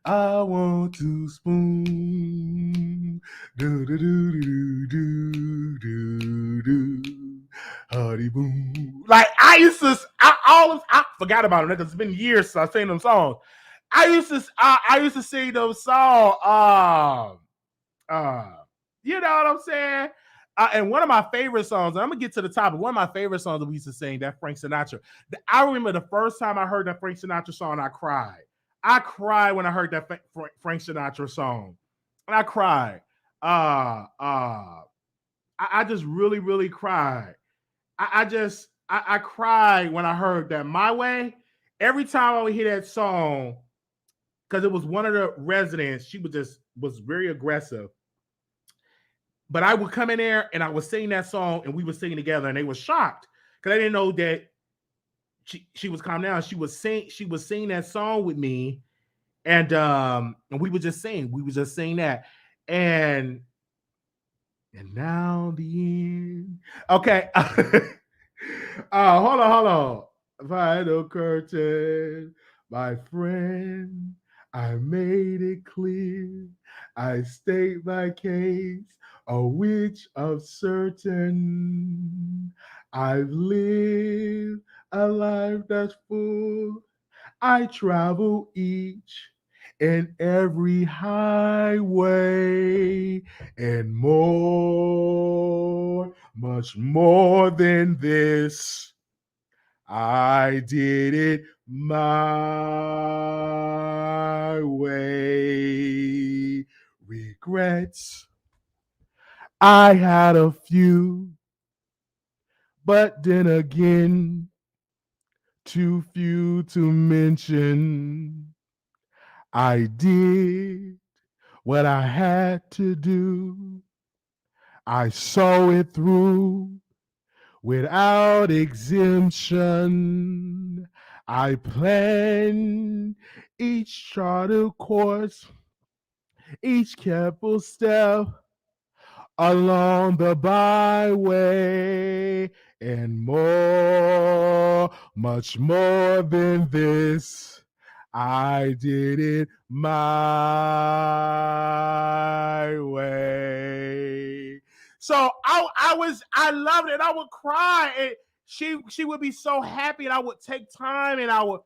I want to spoon. Do do do do do do do. Honey boom. Like I forgot about it because it's been years since I sang them songs. I used to sing those songs. You know what I'm saying? And one of my favorite songs, and I'm gonna get to the topic. One of my favorite songs that we used to sing, that Frank Sinatra. I remember the first time I heard that Frank Sinatra song, I cried. I cried when I heard that Frank Sinatra song, and I cried. I just really, really cried. I cried when I heard that My Way. Every time I would hear that song, because it was one of the residents, she was very aggressive. But I would come in there and I would sing that song and we would sing together and they were shocked because they didn't know that she was calm down. She was singing that song with me and we would just sing. We would just sing that. And now the end. Okay. Hold on. Final curtain, my friend. I made it clear. I state my case, a which of certain. I've lived a life that's full. I travel each and every highway and more, much more than this. I did it my way. Regrets, I had a few, but then again, too few to mention. I did what I had to do. I saw it through without exemption. I planned each charted course, each careful step along the byway, and more, much more than this. I did it my way. So I loved it. I would cry, and she would be so happy, and I would take time, and I would,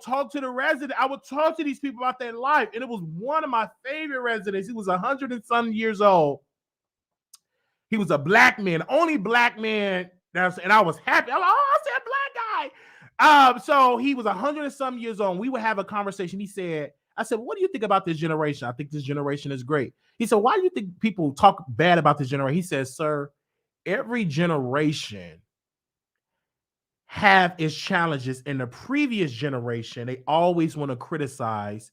talk to the resident. I would talk to these people about their life, and it was one of my favorite residents. He was 100 and some years old. He was a black man, only black man. And I was happy. I'm like, I said black guy. So he was 100 and some years old. We would have a conversation. I said, what do you think about this generation? I think this generation is great. He said, why do you think people talk bad about this generation? He says, sir, every generation have its challenges. In the previous generation, they always want to criticize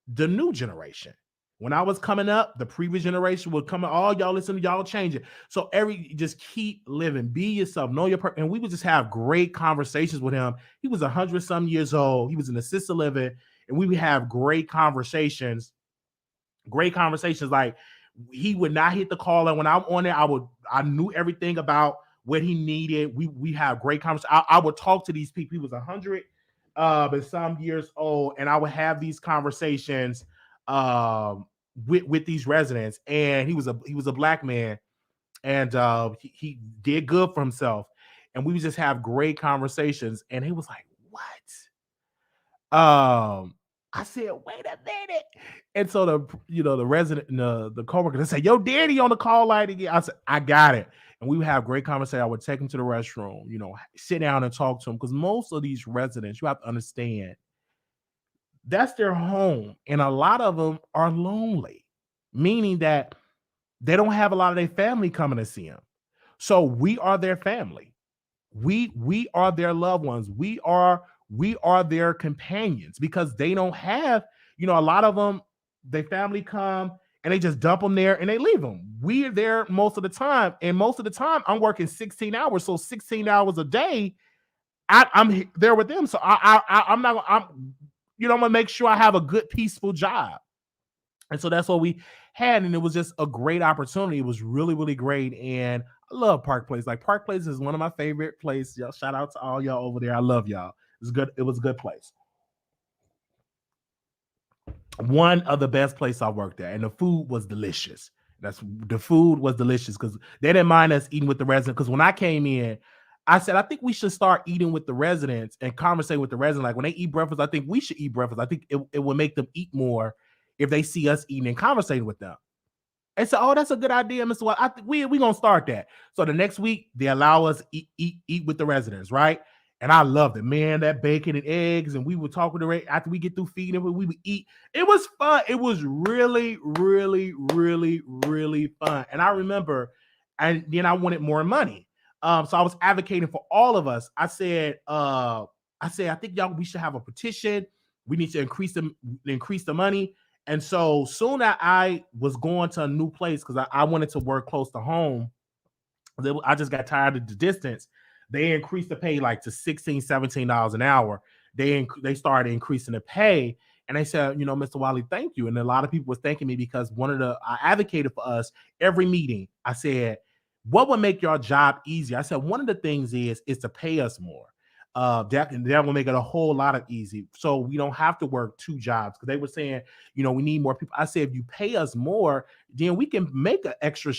the new generation. When I was coming up, the previous generation would come, y'all listen to y'all change it. So just keep living, be yourself, know your purpose. And we would just have great conversations with him. He was 100 some years old. He was in assisted living, and we would have great conversations. Like he would not hit the call. And when I'm on there, I knew everything about what he needed. We have great conversations. I would talk to these people. He was 100 and some years old, and I would have these conversations with these residents. And he was a black man, and he did good for himself, and we would just have great conversations. And he was like, what? I said, wait a minute. And so the resident, the coworker, they say, yo, daddy on the call line again. I said, I got it. And we would have great conversation. I would take him to the restroom, sit down and talk to him, because most of these residents, you have to understand, That's their home. And a lot of them are lonely, meaning that they don't have a lot of their family coming to see them. So we are their family. We are their loved ones. We are their companions because they don't have, a lot of them, their family come and they just dump them there and they leave them. We're there most of the time. And most of the time I'm working 16 hours. So 16 hours a day, I'm there with them. So I'm not, I'm gonna make sure I have a good, peaceful job. And so that's what we had. And it was just a great opportunity. It was really, really great. And I love Park Place. Like Park Place is one of my favorite places. Y'all, shout out to all y'all over there. I love y'all. It was good. It was a good place. One of the best places I worked at, and the food was delicious. The food was delicious because they didn't mind us eating with the residents. Because when I came in, I said I think we should start eating with the residents and conversate with the residents. Like when they eat breakfast, I think we should eat breakfast. I think it would make them eat more if they see us eating and conversating with them. And so, oh, that's a good idea, Mr. White. I think we gonna start that. So the next week they allow us eat with the residents, right? And I loved it, man. That bacon and eggs, and we would talk with the after we get through feeding, we would eat. It was fun. It was really, really, really, really fun. And I remember, and then I wanted more money. So I was advocating for all of us. I think y'all we should have a petition. We need to increase the money. And so soon as I was going to a new place because I wanted to work close to home, I just got tired of the distance. They increased the pay like to $16, $17 an hour. They started increasing the pay. And they said, Mr. Wiley, thank you. And a lot of people was thanking me because I advocated for us every meeting. I said, what would make your job easier? I said, one of the things is to pay us more. That will make it a whole lot of easy. So we don't have to work two jobs because they were saying, we need more people. I said, if you pay us more, then we can make an extra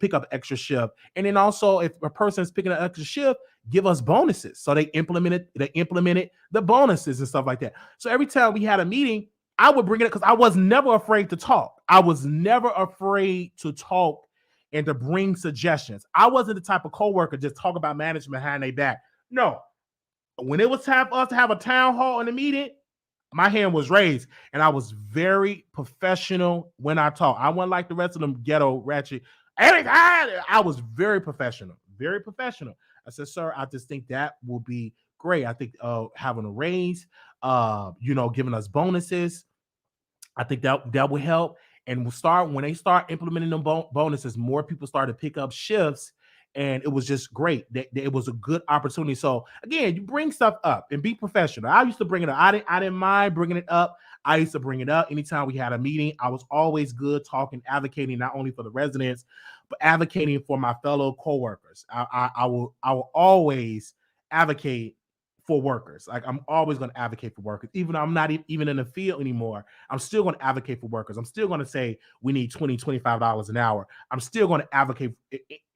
pick up extra shift. And then also if a person's picking an extra shift, give us bonuses. So they implemented the bonuses and stuff like that. So every time we had a meeting, I would bring it up because I was never afraid to talk. I was never afraid to talk and to bring suggestions. I wasn't the type of coworker just talk about management behind their back. No, when it was time for us to have a town hall in a meeting, my hand was raised and I was very professional when I talk. I wasn't like the rest of them ghetto ratchet. I was very professional, very professional. I said, sir, I just think that will be great. I think having a raise, giving us bonuses, I think that will help. And when they start implementing them bonuses, more people start to pick up shifts. And it was just great. It was a good opportunity. So again, you bring stuff up and be professional. I used to bring it up. I didn't mind bringing it up. I used to bring it up anytime we had a meeting. I was always good talking, advocating not only for the residents, but advocating for my fellow coworkers. I will always advocate for workers. Like I'm always going to advocate for workers, even though I'm not even in the field anymore. I'm still going to advocate for workers. I'm still going to say we need $20, $25 an hour. I'm still going to advocate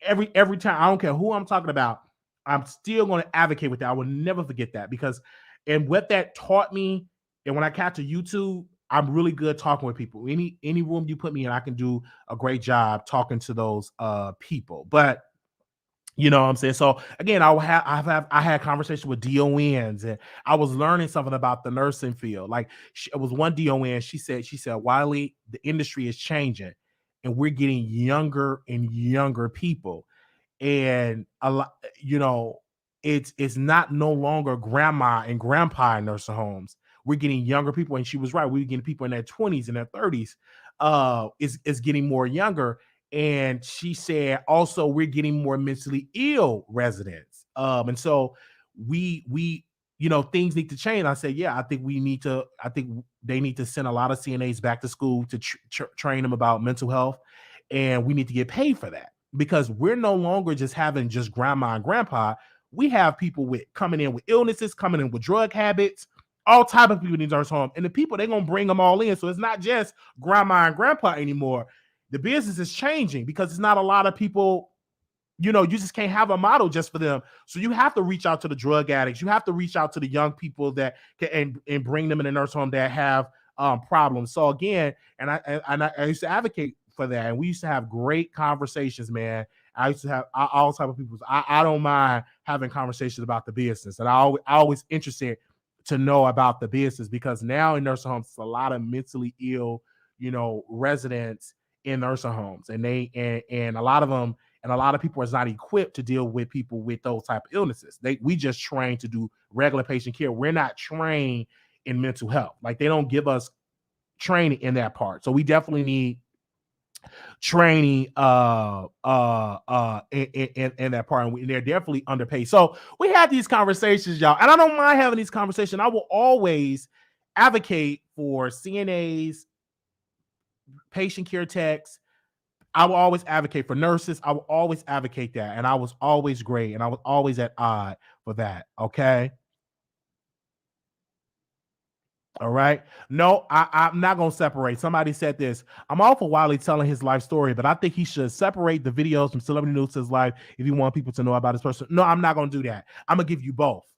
every time. I don't care who I'm talking about. I'm still going to advocate with that. I will never forget that because, and what that taught me, and when I catch a YouTube, I'm really good talking with people. Any room you put me in, I can do a great job talking to those people. But you know what I'm saying? So again, I had conversations with DONs and I was learning something about the nursing field. Like it was one DON, she said, Wiley, the industry is changing and we're getting younger and younger people. And a lot, it's not no longer grandma and grandpa in nursing homes. We're getting younger people, and she was right. We're getting people in their 20s and their 30s. Is getting more younger. And she said also we're getting more mentally ill residents. And so we things need to change. I said, yeah, I think they need to send a lot of CNAs back to school to train them about mental health, and we need to get paid for that because we're no longer just having just grandma and grandpa. We have people coming in with illnesses, coming in with drug habits, all type of people in these nursing home, and the people they're gonna bring them all in. So it's not just grandma and grandpa anymore. The business is changing because it's not a lot of people. You just can't have a model just for them. So you have to reach out to the drug addicts. You have to reach out to the young people that can and bring them in a nursing home that have problems. So again, and I used to advocate for that, and we used to have great conversations, man. I used to have all type of people. I don't mind having conversations about the business, and I always interested to know about the business, because now in nursing homes, it's a lot of mentally ill, residents in nursing homes, and and a lot of them, and a lot of people are not equipped to deal with people with those type of illnesses. We just train to do regular patient care. We're not trained in mental health. Like, they don't give us training in that part. So we definitely need training in that part, and they're definitely underpaid. So we have these conversations, y'all, and I don't mind having these conversations. I will always advocate for CNAs, patient care techs. I will always advocate for nurses. I will always advocate that, and I was always great, and I was always at odd for that. Okay. All right. No, I'm not going to separate. Somebody said this. I'm all for Wiley telling his life story, but I think he should separate the videos from celebrity news to his life if you want people to know about his person. No, I'm not going to do that. I'm going to give you both.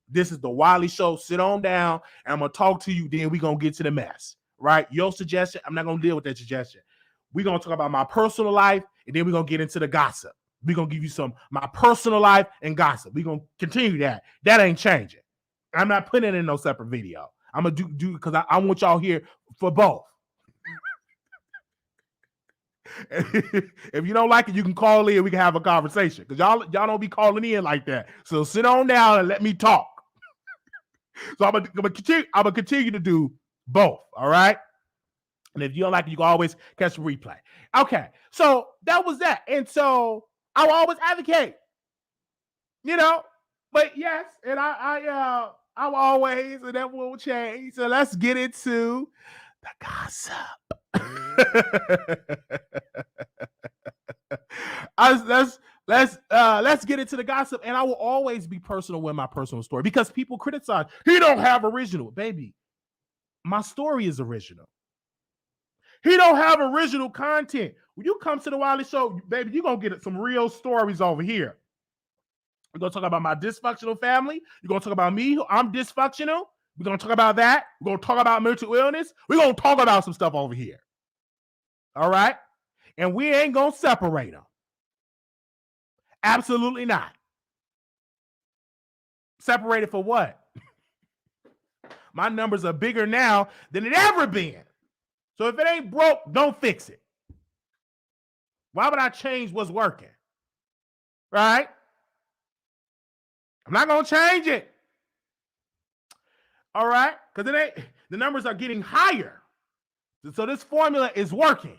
This is the Wiley Show. Sit on down, and I'm going to talk to you. Then we're going to get to the mess. Right? Your suggestion, I'm not going to deal with that suggestion. We're going to talk about my personal life, and then we're going to get into the gossip. We're going to give you some my personal life and gossip. We're going to continue that. That ain't changing. I'm not putting it in no separate video. I'm gonna do because I want y'all here for both. If you don't like it, you can call in. We can have a conversation, because y'all don't be calling in like that. So sit on down and let me talk. So I'm gonna continue to do both. All right. And if you don't like it, you can always catch the replay. Okay. So that was that. And so I will always advocate. But yes, and I'm always, and that will change. So let's get into the gossip. Let's get into the gossip, and I will always be personal with my personal story, because people criticize, he don't have original. Baby, my story is original. He don't have original content. When you come to the Wiley Show, baby, you're going to get some real stories over here. We're going to talk about my dysfunctional family. You're going to talk about me. I'm dysfunctional. We're going to talk about that. We're going to talk about mental illness. We're going to talk about some stuff over here. All right? And we ain't going to separate them. Absolutely not. Separated for what? My numbers are bigger now than it ever been. So if it ain't broke, don't fix it. Why would I change what's working? Right? I'm not going to change it. All right? Because the numbers are getting higher. So this formula is working.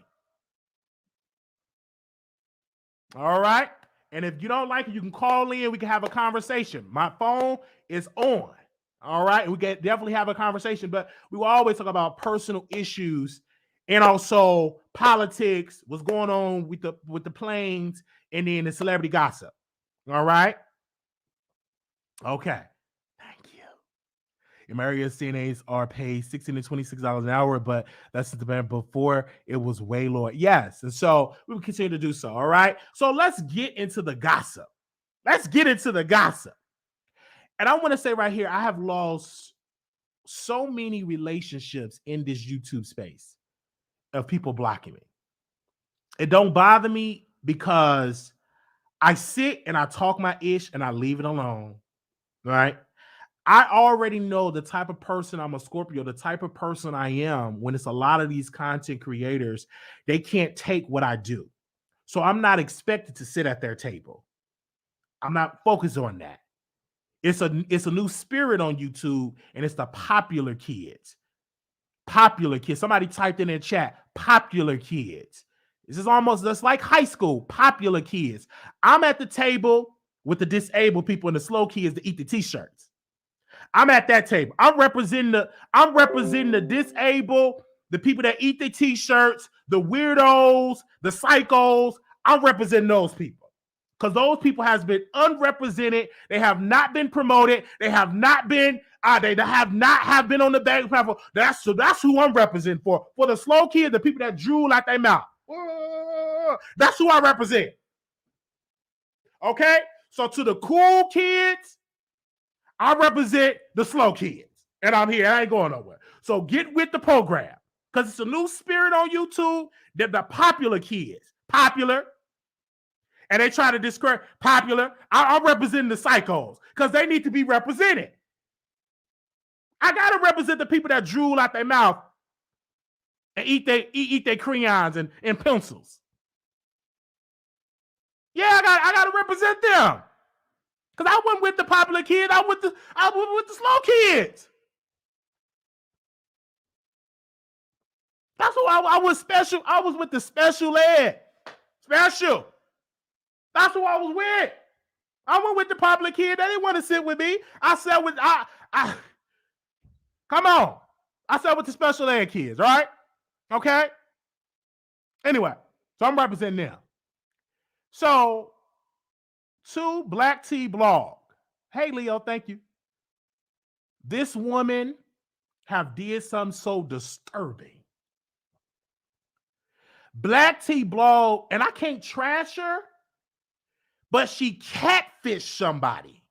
All right? And if you don't like it, you can call in. We can have a conversation. My phone is on. All right? And we can definitely have a conversation. But we will always talk about personal issues and also politics, what's going on with the planes, and then the celebrity gossip. All right? Okay. Thank you. American CNAs are paid $16 to $26 an hour, but that's the demand. Before it was way lower. Yes. And so we will continue to do so. All right. So let's get into the gossip. And I want to say right here, I have lost so many relationships in this YouTube space of people blocking me. It don't bother me, because I sit and I talk my ish and I leave it alone. Right? I already know the type of person I'm a Scorpio, the type of person I am. When it's a lot of these content creators, they can't take what I do. So I'm not expected to sit at their table. I'm not focused on that. It's a new spirit on YouTube, and it's the popular kids. Popular kids. Somebody typed in the chat, popular kids. This is almost just like high school, popular kids. I'm at the table with the disabled people and the slow kids that eat the t-shirts. I'm at that table. I'm representing the disabled, the people that eat the t-shirts, the weirdos, the psychos. I'm representing those people, because those people has been unrepresented. They have not been promoted. They have not been have been on the back platform. That's who I'm representing for the slow kids, the people that drool out their mouth. That's who I represent. Okay? So to the cool kids, I represent the slow kids. And I'm here. I ain't going nowhere. So get with the program, because it's a new spirit on YouTube. They're the popular kids. Popular. And they try to discredit popular. I'm representing the psychos, because they need to be represented. I gotta represent the people that drool out their mouth and eat their crayons and pencils. Yeah, I gotta represent them. Cause I wasn't with the popular kids, I was with the slow kids. That's why I was special. I was with the special ed. Special. That's who I was with. I went with the popular kid. They didn't want to sit with me. I sat with come on. I sat with the special ed kids, right? Okay. Anyway, so I'm representing them. So, to Black Tea Blog. Hey, Leo, thank you. This woman have did something so disturbing. Black Tea Blog, and I can't trash her, but she catfished somebody.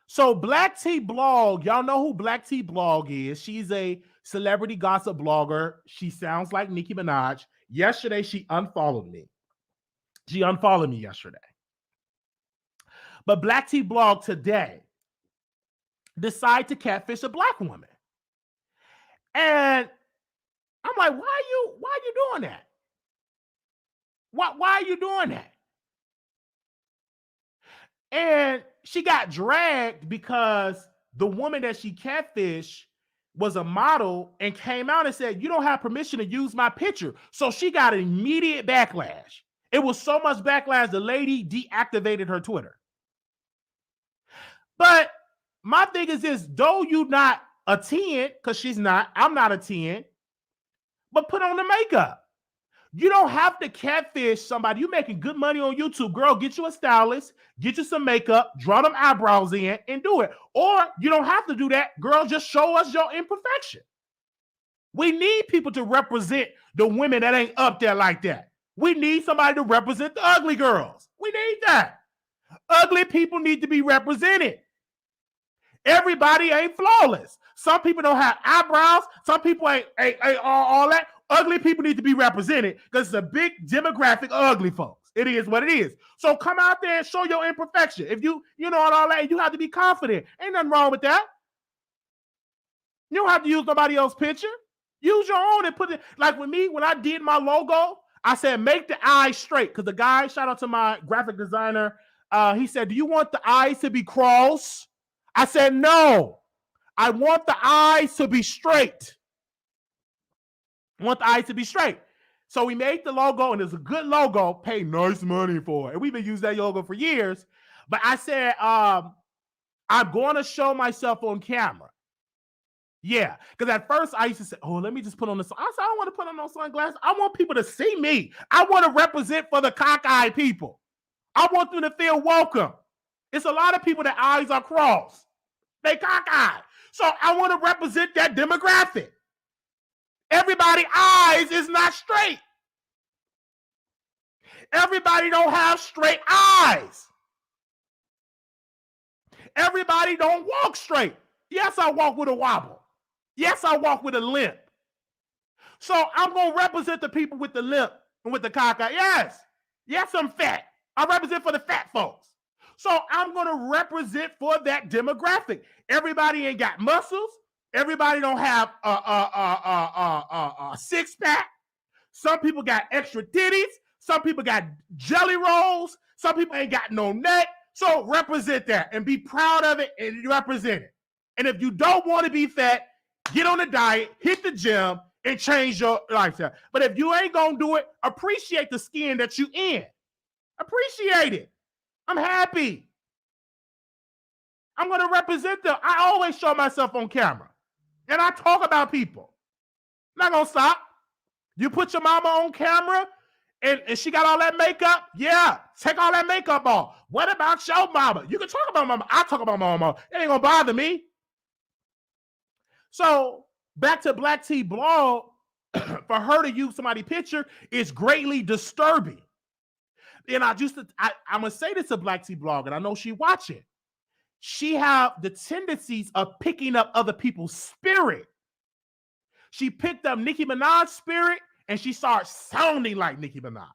So Black Tea Blog, y'all know who Black Tea Blog is. She's a celebrity gossip blogger. She sounds like Nicki Minaj. Yesterday, she unfollowed me. She unfollowed me yesterday. But Black Tea Blog today decided to catfish a black woman. And I'm like, why are you doing that? Why are you doing that? And she got dragged because the woman that she catfished was a model and came out and said, you don't have permission to use my picture. So she got an immediate backlash. It was so much backlash, the lady deactivated her Twitter. But my thing is this, though you not a 10, because she's not, I'm not a 10, but put on the makeup. You don't have to catfish somebody. You're making good money on YouTube. Girl, get you a stylist, get you some makeup, draw them eyebrows in, and do it. Or you don't have to do that. Girl, just show us your imperfection. We need people to represent the women that ain't up there like that. We need somebody to represent the ugly girls. We need that. Ugly people need to be represented. Everybody ain't flawless. Some people don't have eyebrows. Some people ain't all that. Ugly people need to be represented because it's a big demographic of ugly folks. It is what it is. So come out there and show your imperfection. If you know all that, you have to be confident. Ain't nothing wrong with that. You don't have to use nobody else's picture. Use your own and put it. Like with me, when I did my logo, I said, make the eyes straight. Because the guy, shout out to my graphic designer, he said, do you want the eyes to be cross? I said, no. I want the eyes to be straight. I want the eyes to be straight. So we made the logo, and it's a good logo, pay nice money for it. And we've been using that logo for years. But I said, I'm going to show myself on camera. Yeah, because at first I used to say, oh, let me just put on the, I said, I don't want to put on no sunglasses. I want people to see me. I want to represent for the cockeyed people. I want them to feel welcome. It's a lot of people that eyes are crossed. They cockeyed. So I want to represent that demographic. Everybody's eyes is not straight. Everybody don't have straight eyes. Everybody don't walk straight. Yes, I walk with a wobble. Yes, I walk with a limp. So I'm going to represent the people with the limp and with the cockeye. Yes, I'm fat. I represent for the fat folks. So I'm going to represent for that demographic. Everybody ain't got muscles. Everybody don't have a six-pack. Some people got extra titties. Some people got jelly rolls. Some people ain't got no neck. So represent that and be proud of it and represent it. And if you don't want to be fat, get on a diet, hit the gym, and change your lifestyle. But if you ain't going to do it, appreciate the skin that you in. Appreciate it. I'm happy. I'm going to represent them. I always show myself on camera. And I talk about people. I'm not going to stop. You put your mama on camera and she got all that makeup? Yeah, take all that makeup off. What about your mama? You can talk about mama. I talk about my mama. It ain't going to bother me. So back to Black Tea Blog, for her to use somebody's picture is greatly disturbing. And I'm going to say this to Black Tea Blog, and I know she watching. She have the tendencies of picking up other people's spirit. She picked up Nicki Minaj's spirit, and she started sounding like Nicki Minaj.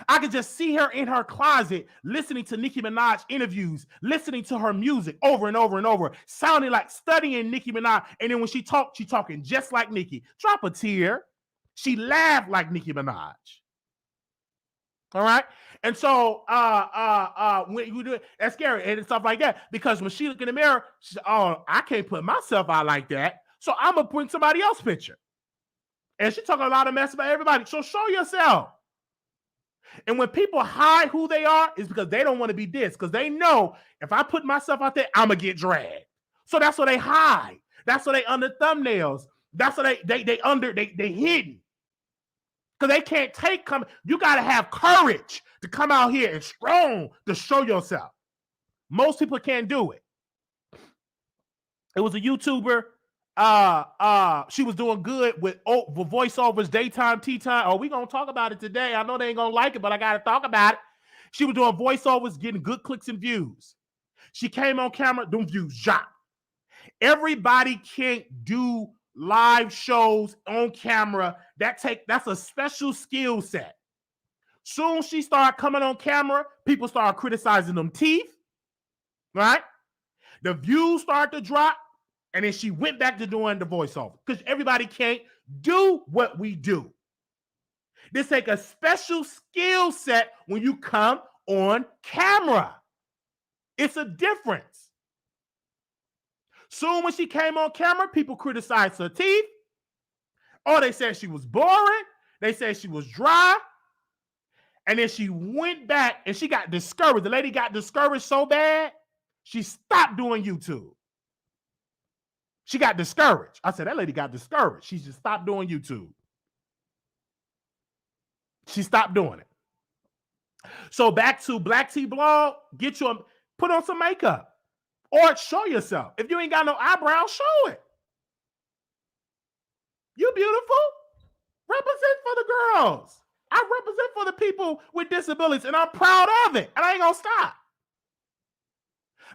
I could just see her in her closet listening to Nicki Minaj interviews, listening to her music over and over and over, sounding like studying Nicki Minaj. And then when she talked, she talking just like Nicki. Drop a tear. She laughed like Nicki Minaj. All right. And so when you do it, that's scary and stuff like that. Because when she look in the mirror, she's, oh, I can't put myself out like that. So I'm gonna bring somebody else's picture. And she talking a lot of mess about everybody. So show yourself. And when people hide who they are, it's because they don't want to be dissed. Because they know if I put myself out there, I'm gonna get dragged. So that's what they hide. That's what they under thumbnails. That's what they hidden. Because they can't take coming. You got to have courage to come out here and strong to show yourself. Most people can't do it. It was a YouTuber. She was doing good with voiceovers, daytime, tea time. Oh, we gonna talk about it today. I know they ain't gonna like it, but I gotta talk about it. She was doing voiceovers, getting good clicks and views. She came on camera, them views dropped. Everybody can't do live shows on camera. That's a special skill set. Soon she started coming on camera, people started criticizing them teeth, right? The views started to drop, and then she went back to doing the voiceover because everybody can't do what we do. This take a special skill set when you come on camera. It's a difference. Soon when she came on camera, people criticized her teeth. Oh, they said she was boring. They said she was dry. And then she went back and she got discouraged. The lady got discouraged so bad, she stopped doing YouTube. She got discouraged. I said, that lady got discouraged. She just stopped doing YouTube. She stopped doing it. So back to Black Tea Blog, put on some makeup. Or show yourself. If you ain't got no eyebrows, show it. You beautiful. Represent for the girls. I represent for the people with disabilities, and I'm proud of it. And I ain't gonna stop.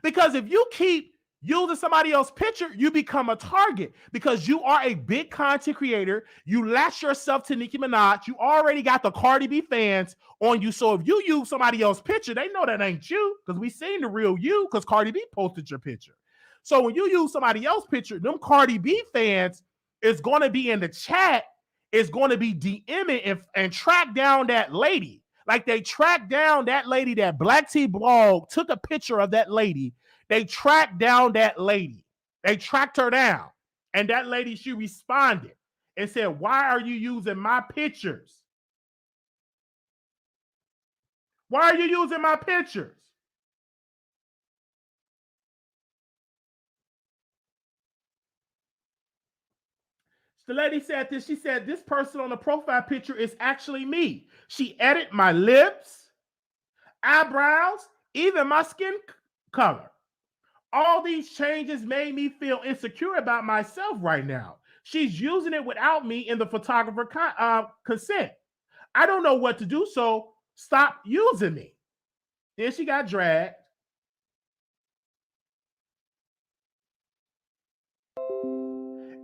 Because if you keep using somebody else's picture, you become a target. Because you are a big content creator. You latch yourself to Nicki Minaj. You already got the Cardi B fans on you. So if you use somebody else's picture, they know that ain't you. Because we seen the real you because Cardi B posted your picture. So when you use somebody else's picture, them Cardi B fans is going to be in the chat, is going to be DMing and track down that lady. Like they tracked down that lady, that Black Tea Blog took a picture of that lady. They tracked down that lady. They tracked her down. And that lady, she responded and said, why are you using my pictures? Why are you using my pictures? The lady said this. She said, this person on the profile picture is actually me. She edited my lips, eyebrows, even my skin color. All these changes made me feel insecure about myself right now. She's using it without me in the photographer consent. I don't know what to do, so stop using me. Then she got dragged.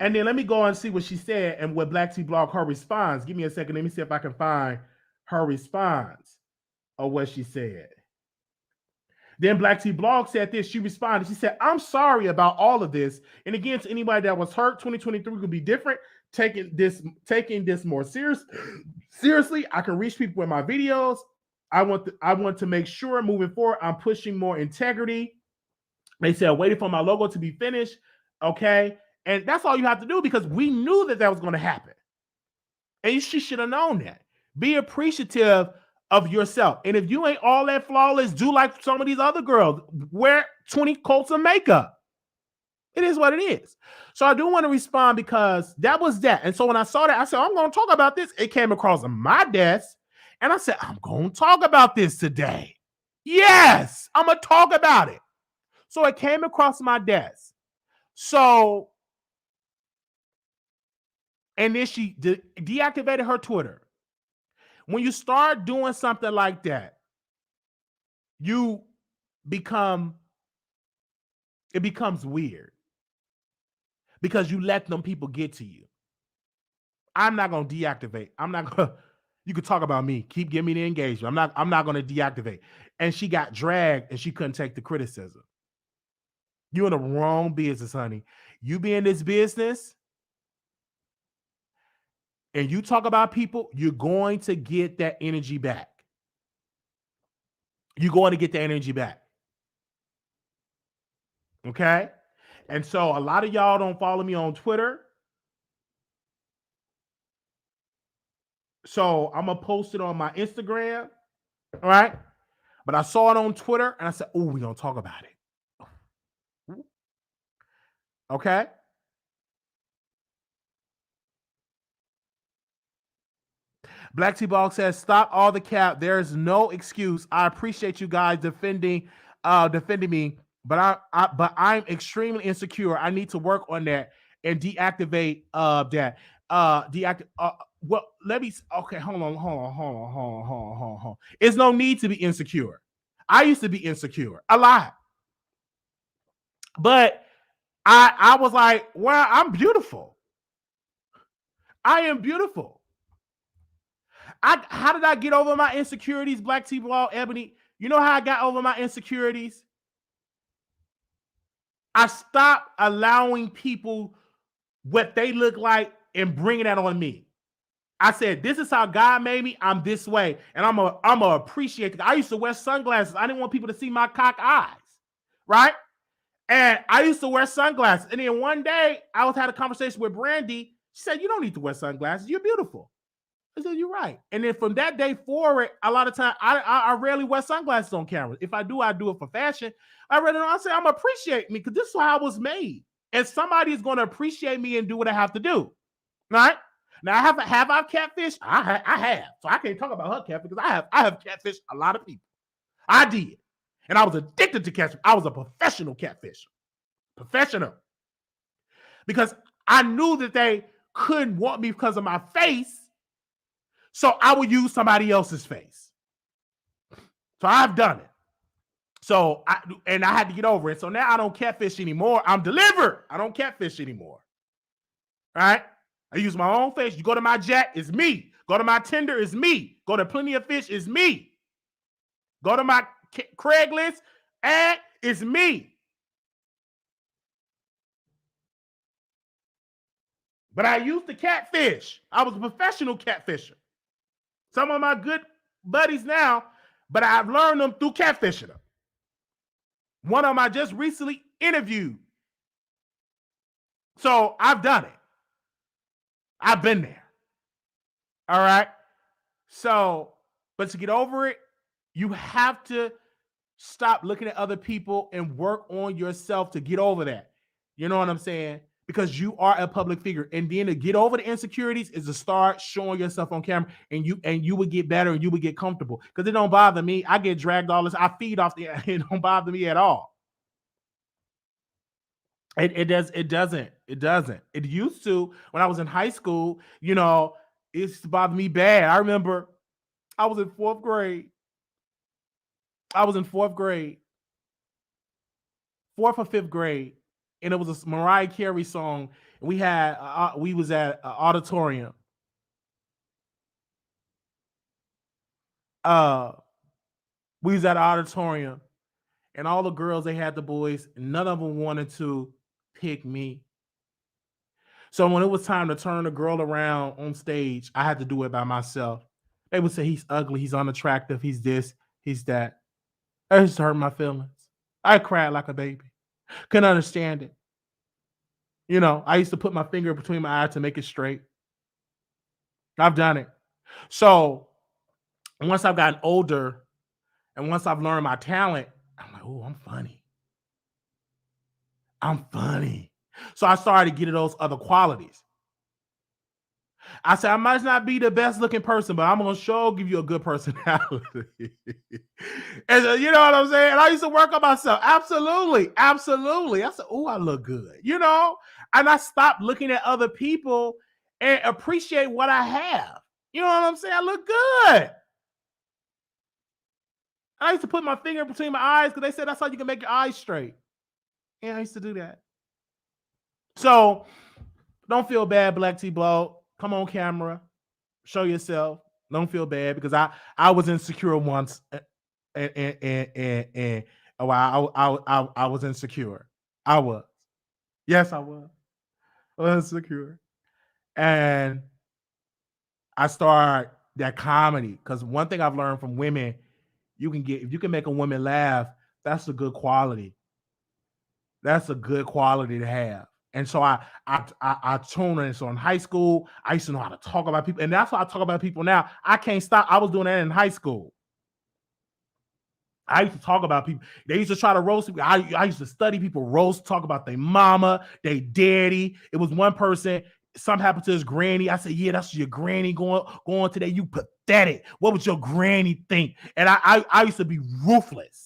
And then let me go and see what she said and what Black Tea Blog, her response. Give me a second. Let me see if I can find her response of what she said. Then Black Tea Blog said this. She responded. She said, I'm sorry about all of this. And again, to anybody that was hurt, 2023 could be different. Taking this more seriously. I can reach people with my videos. I want to make sure moving forward, I'm pushing more integrity. They said, waiting for my logo to be finished. Okay. And that's all you have to do because we knew that was going to happen. And she should have known that. Be appreciative of yourself. And if you ain't all that flawless, do like some of these other girls. Wear 20 coats of makeup. It is what it is. So I do want to respond because that was that. And so when I saw that, I said, I'm going to talk about this. It came across my desk. And I said, I'm going to talk about this today. Yes, I'm going to talk about it. So it came across my desk. So, and then she deactivated her Twitter. When you start doing something like that, it becomes weird because you let them people get to you. I'm not going to deactivate. I'm not going to, You could talk about me. Keep giving me the engagement. I'm not going to deactivate. And she got dragged and she couldn't take the criticism. You're in the wrong business, honey. You be in this business and you talk about people, you're going to get that energy back. You're going to get the energy back. Okay? And so a lot of y'all don't follow me on Twitter. So I'm going to post it on my Instagram. All right? But I saw it on Twitter and I said, oh, we're going to talk about it. Okay? Black T-Ball says, stop all the cap. There's no excuse. I appreciate you guys defending me, but I'm extremely insecure. I need to work on that and deactivate that. Well, let me okay, hold on. There's no need to be insecure. I used to be insecure a lot. But I was like, well, I'm beautiful. I am beautiful. How did I get over my insecurities, Black T-Ball, Ebony? You know how I got over my insecurities? I stopped allowing people what they look like and bringing that on me. I said, this is how God made me. I'm this way. And I'm going to appreciate it. I used to wear sunglasses. I didn't want people to see my cock eyes. Right? And I used to wear sunglasses. And then one day I had a conversation with Brandy. She said, you don't need to wear sunglasses. You're beautiful. I said, you're right. And then from that day forward, a lot of time, I rarely wear sunglasses on camera. If I do it for fashion. I say, I'm appreciate me because this is how I was made. And somebody is going to appreciate me and do what I have to do. Right? Now, have I catfished? I have. So I can't talk about her catfish because I have catfished a lot of people. I did. And I was addicted to catfish. I was a professional catfisher. Professional. Because I knew that they couldn't want me because of my face. So I would use somebody else's face. So I've done it. So I had to get over it. So now I don't catfish anymore. I'm delivered. I don't catfish anymore. All right? I use my own face. You go to my Jack, it's me. Go to my Tinder, it's me. Go to Plenty of Fish, it's me. Go to my Craigslist, and it's me. But I used to catfish. I was a professional catfisher. Some of my good buddies now, but I've learned them through catfishing them. One of them I just recently interviewed. So I've done it. I've been there. All right. So, but to get over it, you have to stop looking at other people and work on yourself to get over that. You know what I'm saying? Because you are a public figure. And then to get over the insecurities is to start showing yourself on camera, and you would get better and you would get comfortable. Because it don't bother me. I get dragged all this. I feed off it don't bother me at all. It doesn't. It used to when I was in high school, you know, it used to bother me bad. I remember I was in fourth grade. Fourth or fifth grade, and it was a Mariah Carey song. And we was at an auditorium. We was at an auditorium, and all the girls, they had the boys, and none of them wanted to pick me. So when it was time to turn the girl around on stage, I had to do it by myself. They would say he's ugly, he's unattractive, he's this, he's that. That just hurt my feelings. I cried like a baby. Couldn't understand it. You know, I used to put my finger between my eyes to make it straight. I've done it. So once I've gotten older and once I've learned my talent, I'm like, oh, I'm funny. So I started getting those other qualities. I said, I might not be the best looking person, but I'm going to sure give you a good personality. And you know what I'm saying? And I used to work on myself. Absolutely. I said, oh, I look good, you know? And I stopped looking at other people and appreciate what I have. You know what I'm saying? I look good. I used to put my finger between my eyes because they said that's how you can make your eyes straight. Yeah, I used to do that. So don't feel bad, Black T-Ball. Come on camera. Show yourself. Don't feel bad because I was insecure once, and I was insecure. I was. Yes, I was. I was insecure. And I started that comedy because one thing I've learned from women, you can get if you can make a woman laugh, that's a good quality. That's a good quality to have. And so I tuned in. So in high school, I used to know how to talk about people, and that's how I talk about people now. I can't stop. I was doing that in high school. I used to talk about people. They used to try to roast me. I used to study people roast, talk about their mama, their daddy. It was one person, something happened to his granny. I said, yeah, that's your granny going today. You pathetic. What would your granny think? And I used to be ruthless.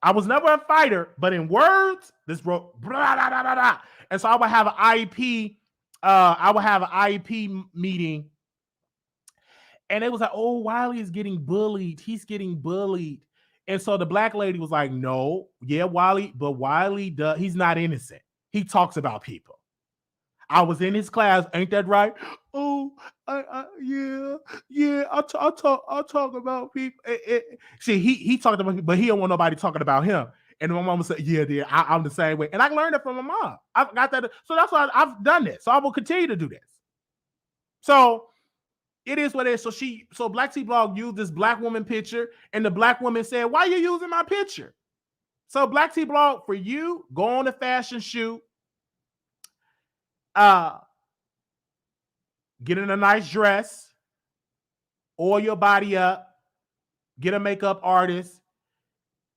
I was never a fighter, but in words, this bro, blah, blah, blah, blah, blah. And so I would have an IEP. I would have an IEP meeting, and it was like, "Oh, Wiley is getting bullied. He's getting bullied." And so the black lady was like, "No, yeah, Wiley, but Wiley does. He's not innocent. He talks about people." I was in his class. Ain't that right? Oh, yeah, yeah. I talk about people. See, he talked about people, but he don't want nobody talking about him. And my mama said, "Yeah, dear, I'm the same way." And I learned it from my mom. I got that. So that's why I've done this. So I will continue to do this. So it is what it is. So Black T Blog used this black woman picture, and the black woman said, "Why are you using my picture?" So Black T Blog, for you, go on a fashion shoot. Get in a nice dress, oil your body up, get a makeup artist,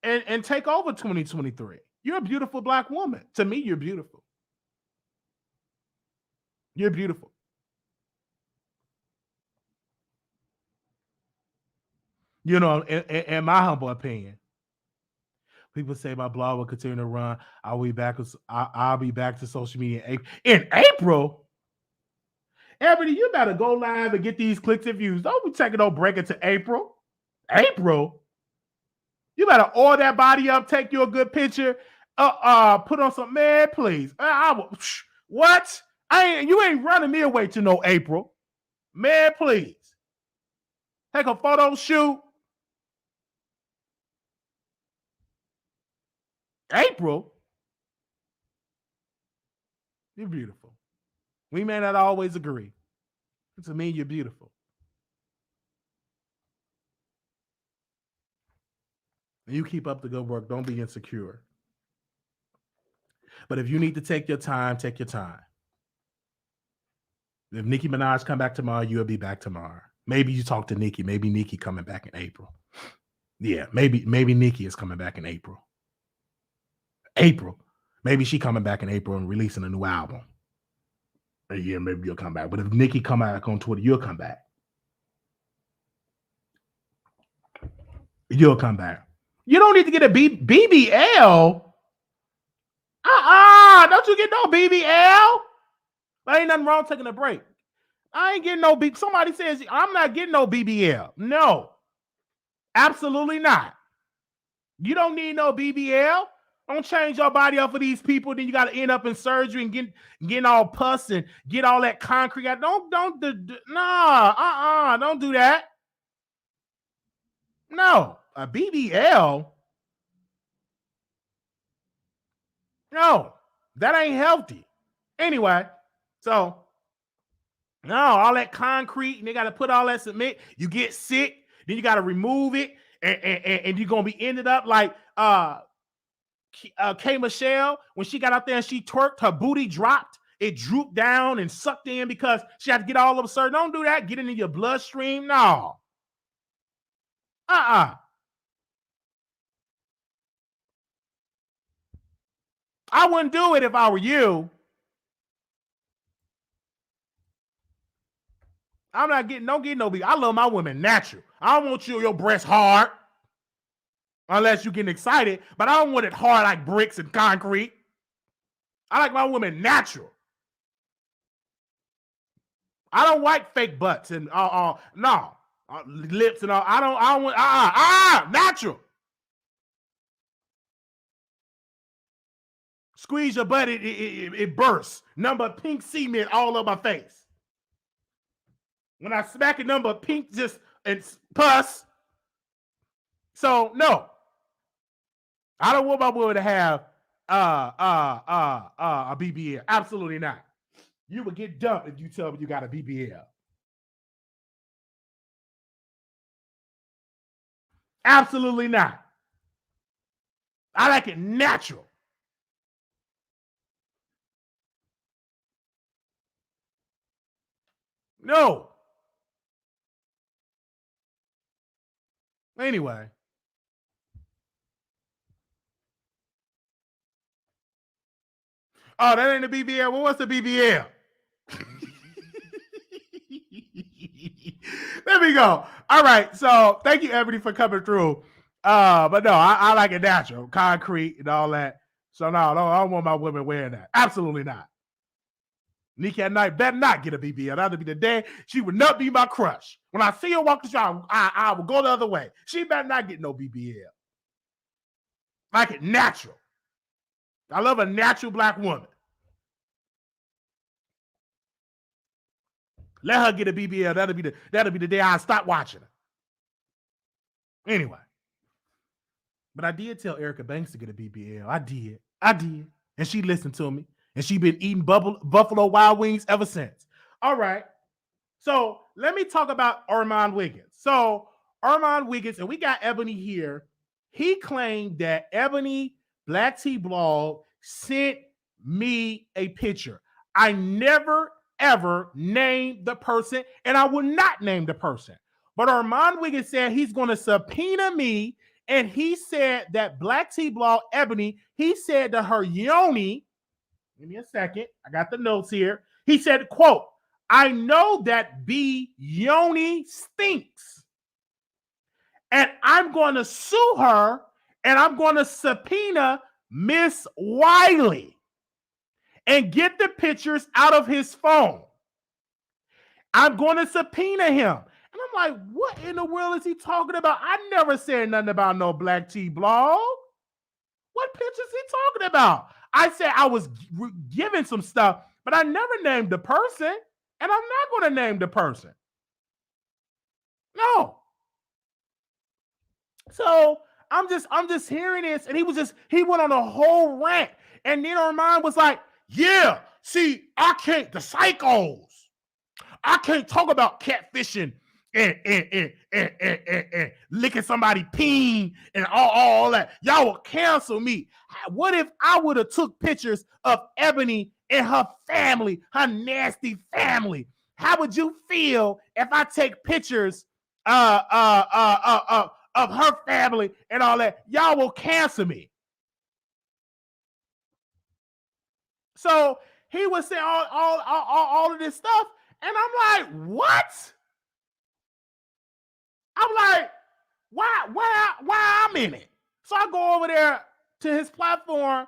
and take over 2023. You're a beautiful black woman. To me, you're beautiful. You're beautiful. You know, in my humble opinion. People say my blog will continue to run. I'll be back. I'll be back to social media in April. Ebony, you better go live and get these clicks and views. Don't be taking no break into April. April. You better oil that body up, take you a good picture, put on some, man, please. What? You ain't running me away to no April. Man, please. Take a photo shoot. April. You're beautiful. We may not always agree. But to me, you're beautiful. And you keep up the good work. Don't be insecure. But if you need to take your time, take your time. If Nicki Minaj come back tomorrow, you'll be back tomorrow. Maybe you talk to Nicki. Maybe Nicki coming back in April. Yeah, maybe Nicki is coming back in April. April. Maybe she coming back in April and releasing a new album. Yeah, maybe you'll come back. But if Nicki come back on Twitter, you'll come back. You'll come back. You don't need to get a BBL. Don't you get no BBL? There ain't nothing wrong taking a break. I ain't getting no BBL. Somebody says I'm not getting no BBL. No, absolutely not. You don't need no BBL. Don't change your body up for these people. Then you got to end up in surgery and getting all pus and get all that concrete out. Don't do that. No, a BBL. No, that ain't healthy. Anyway, so no, all that concrete, and they got to put all that cement. You get sick, then you got to remove it, and you're gonna be ended up like K Michelle when she got out there and she twerked, her booty dropped, it drooped down and sucked in because she had to get all of a sudden. Don't do that. Get into your bloodstream. No. I wouldn't do it if I were you. I'm not getting, don't get no big. I love my women natural. I don't want your breast hard unless you're getting excited, but I don't want it hard like bricks and concrete. I like my women natural. I don't like fake butts and lips and all. I don't want natural. Squeeze your butt, it bursts. Number pink cement all over my face. When I smack a number, pink just and pus. So no, I don't want my woman to have a BBL. Absolutely not. You would get dumped if you tell me you got a BBL. Absolutely not. I like it natural. No. Anyway. Oh, that ain't a BBL. Well, what's a BBL? There we go. All right. So thank you, Ebony, for coming through. But no, I like it natural, concrete and all that. So no, I don't want my women wearing that. Absolutely not. Nikki at night better not get a BBL. That'll be the day she would not be my crush. When I see her walk the street, I will go the other way. She better not get no BBL. Like it natural. I love a natural black woman. Let her get a BBL. That'll be the day I stop watching her. Anyway. But I did tell Erica Banks to get a BBL. I did. And she listened to me. And she been eating Buffalo Wild Wings ever since. All right. So let me talk about Armon Wiggins. So Armon Wiggins, and we got Ebony here. He claimed that Ebony Black Tea Blog sent me a picture. I never, ever named the person, and I will not name the person. But Armon Wiggins said he's going to subpoena me, and he said that Black Tea Blog Ebony, he said to her yoni, give me a second, I got the notes here. He said, quote, I know that B yoni stinks, and I'm going to sue her, and I'm going to subpoena Miss Wiley and get the pictures out of his phone. I'm going to subpoena him. And I'm like, what in the world is he talking about? I never said nothing about no Black Tea Blog. What pictures he talking about? I said I was given some stuff, but I never named the person, and I'm not going to name the person. No. So I'm just hearing this, and he went on a whole rant, and then Armon was like, yeah, see, I can't, the psychos, I can't talk about catfishing and licking somebody peen and all that. Y'all will cancel me. What if I would have took pictures of Ebony and her family, her nasty family? How would you feel if I take pictures of her family and all that? Y'all will cancel me. So he was saying all of this stuff, and I'm like, what? I'm like, why I'm in it? So I go over there to his platform,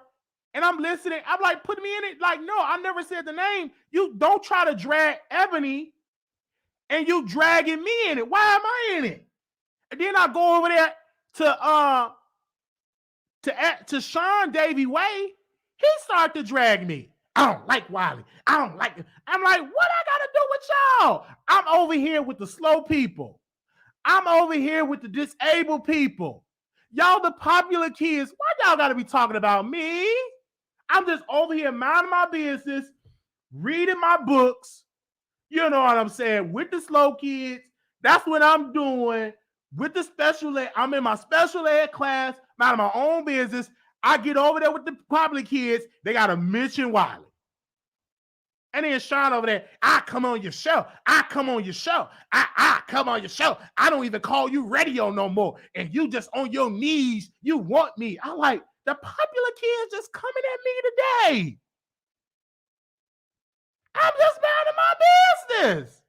and I'm listening. I'm like, put me in it. Like, no, I never said the name. You don't try to drag Ebony, and you dragging me in it. Why am I in it? And then I go over there to Sean Davy Way. He started to drag me. I don't like Wiley. I don't like it. I'm like, what I gotta do with y'all? I'm over here with the slow people. I'm over here with the disabled people. Y'all the popular kids. Why y'all gotta be talking about me? I'm just over here minding my business, reading my books. You know what I'm saying? With the slow kids. That's what I'm doing. With the special ed. I'm in my special ed class, minding my own business. I get over there with the popular kids. They gotta mention Wiley. And then Sean over there, I come on your show. I come on your show. I come on your show. I don't even call you radio no more. And you just on your knees. You want me. I like, the popular kids just coming at me today. I'm just minding my business.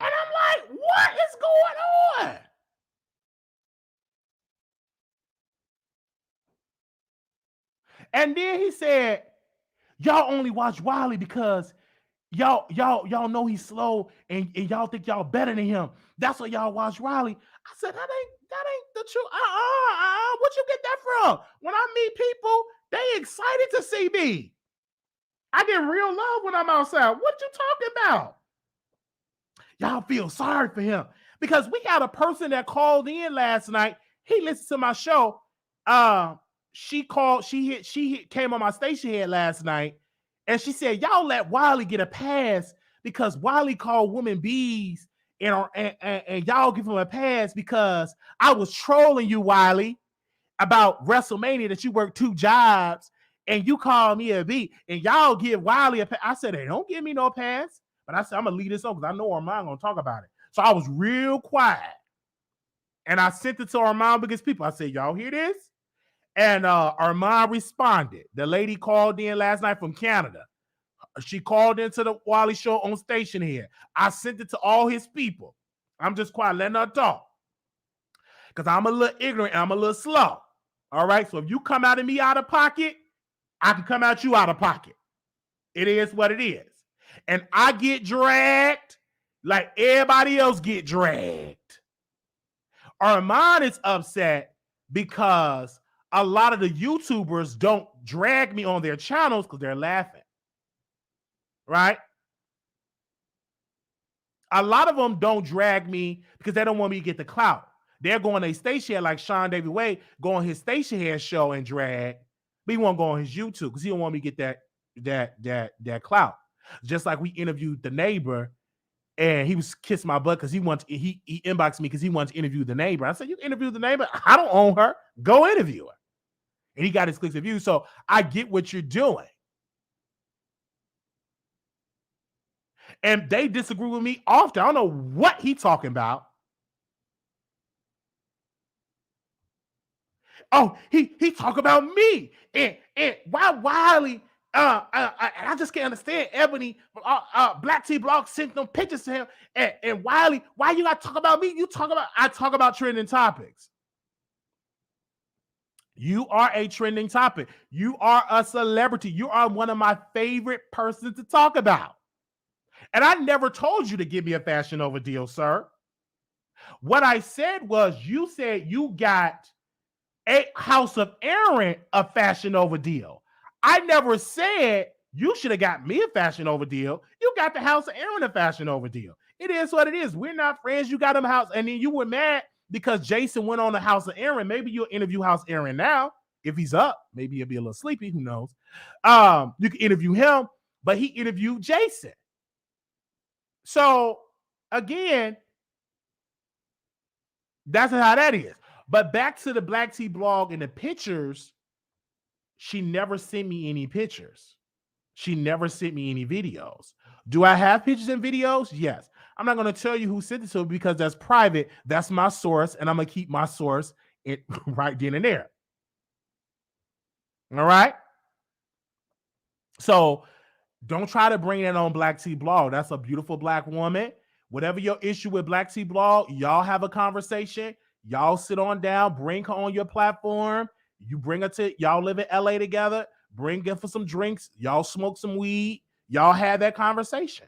And I'm like, what is going on? And then he said, y'all only watch Wiley because y'all know he's slow and y'all think y'all better than him. That's why y'all watch Wiley. I said, that ain't the truth. Where'd you get that from? When I meet people, they excited to see me. I get real love when I'm outside. What you talking about? Y'all feel sorry for him because we had a person that called in last night. He listened to my show. Uh, she called. Came on my station here last night, and she said, "Y'all let Wiley get a pass because Wiley called women bees, and y'all give him a pass because I was trolling you, Wiley, about WrestleMania that you worked 2 jobs." And you call me a B, and y'all give Wiley a pass. I said, they don't give me no pass. But I said, I'm going to leave this on because I know Armon going to talk about it. So I was real quiet. And I sent it to Armon Wiggins people. I said, y'all hear this? And Armon responded. The lady called in last night from Canada. She called into the Wiley Show on station here. I sent it to all his people. I'm just quiet, letting her talk. Because I'm a little ignorant and I'm a little slow. All right? So if you come out of me out of pocket, I can come out you out of pocket. It is what it is. And I get dragged like everybody else get dragged. Armon is upset because a lot of the YouTubers don't drag me on their channels because they're laughing. Right? A lot of them don't drag me because they don't want me to get the clout. They're going to a station head like Sean David Wade, go on his station head show and drag, but he won't go on his YouTube because he don't want me to get that clout. Just like we interviewed the neighbor, and he was kissing my butt because he inboxed me because he wants to interview the neighbor. I said, you interview the neighbor? I don't own her. Go interview her. And he got his clicks and views. So I get what you're doing. And they disagree with me often. I don't know what he talking about. Oh, he talk about me and why Wiley. I just can't understand Ebony. Black T Blog sent them pictures to him and Wiley. Why you gotta talk about me? I talk about trending topics. You are a trending topic. You are a celebrity. You are one of my favorite persons to talk about. And I never told you to give me a Fashion Nova deal, sir. What I said was, you said you got a House of Aaron a Fashion Nova deal. I never said you should have got me a Fashion Nova deal. You got the House of Aaron a Fashion Nova deal. It is what it is. We're not friends. You got him a house, and then you were mad because Jason went on the House of Aaron. Maybe you'll interview House Aaron now if he's up. Maybe he'll be a little sleepy. Who knows? You can interview him, but he interviewed Jason. So again, that's how that is. But back to the Black T Blog and the pictures, she never sent me any pictures. She never sent me any videos. Do I have pictures and videos? Yes. I'm not going to tell you who sent it to me because that's private. That's my source, and I'm going to keep my source right then and there. All right? So don't try to bring that on Black T Blog. That's a beautiful black woman. Whatever your issue with Black T Blog, y'all have a conversation. Y'all sit on down, bring her on your platform. You bring her to, y'all live in LA together, bring her for some drinks. Y'all smoke some weed. Y'all have that conversation.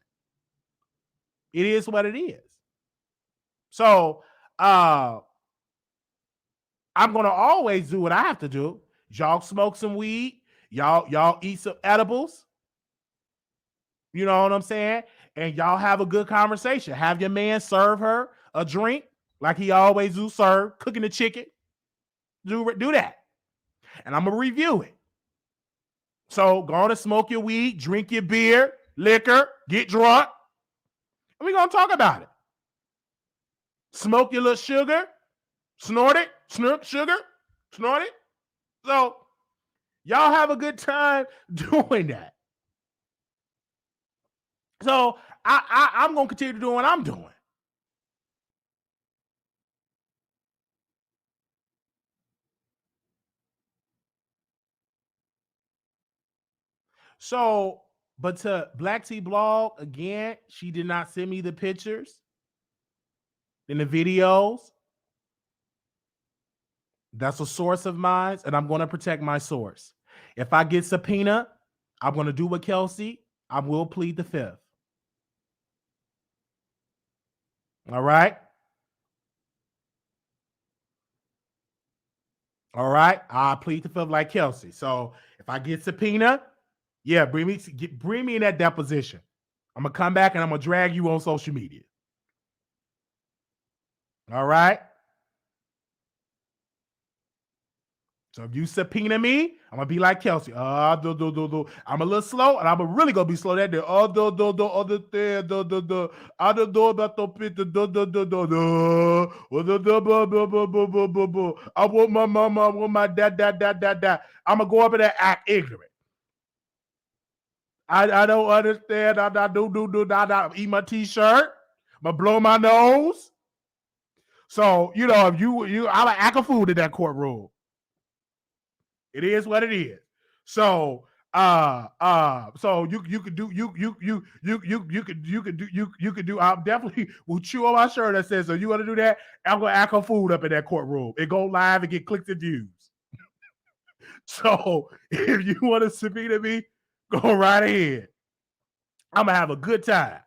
It is what it is. So I'm going to always do what I have to do. Y'all smoke some weed. Y'all eat some edibles. You know what I'm saying? And y'all have a good conversation. Have your man serve her a drink like he always do, serve, cooking the chicken. Do that. And I'm going to review it. So go on and smoke your weed, drink your beer, liquor, get drunk. And we're going to talk about it. Smoke your little sugar, snort it, snort sugar, snort it. So y'all have a good time doing that. So I'm going to continue to do what I'm doing. So, but to Black T Blog, again, she did not send me the pictures and the videos. That's a source of mine, and I'm going to protect my source. If I get subpoena, I'm going to do what Kelsey. I will plead the fifth. All right? All right? I plead the fifth like Kelsey. So if I get subpoena, Yeah, bring me in that deposition. I'm gonna come back and I'm gonna drag you on social media. All right. So if you subpoena me, I'm gonna be like Kelsey. I'm a little slow, and I'm really gonna be slow that day. I don't know about the pit. I want my mama. I want my dad. I'm gonna go up and act ignorant. I don't understand. I eat my t-shirt. I'm gonna blow my nose. So if I'm gonna act a fool in that courtroom. It is what it is. So so you could do you could do. I'm definitely will chew on my shirt that says, so you want to do that? I'm gonna act a fool up in that courtroom. It go live and get clicks and views. So if you want to subpoena me, go right ahead. I'm gonna have a good time.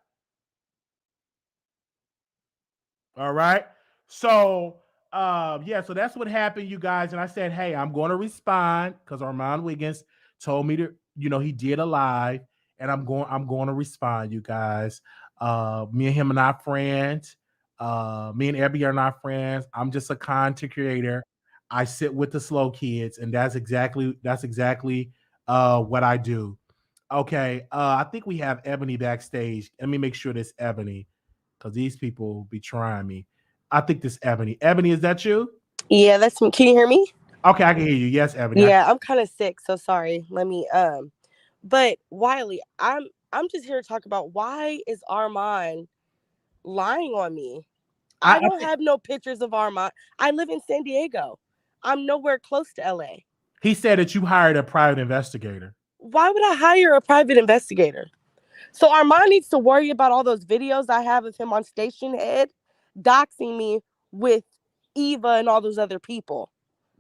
All right. So so that's what happened, you guys. And I said, hey, I'm going to respond because Armon Wiggins told me to, he did a live, and I'm going to respond, you guys. Me and him are not friends. Me and Abby are not friends. I'm just a content creator. I sit with the slow kids, and that's exactly what I do. Okay. I think we have Ebony backstage. Let me make sure this Ebony, because these people be trying me. I think this Ebony. Ebony, is that you? Yeah, that's me. Can you hear me? Okay, I can hear you. Yes, Ebony. Yeah, I'm kind of sick, so sorry. Let me but Wiley, I'm just here to talk about why is Armon lying on me? I don't have no pictures of Armon. I live in San Diego. I'm nowhere close to LA. He said that you hired a private investigator. Why would I hire a private investigator? So Armon needs to worry about all those videos I have of him on Station Head doxing me with Eva and all those other people.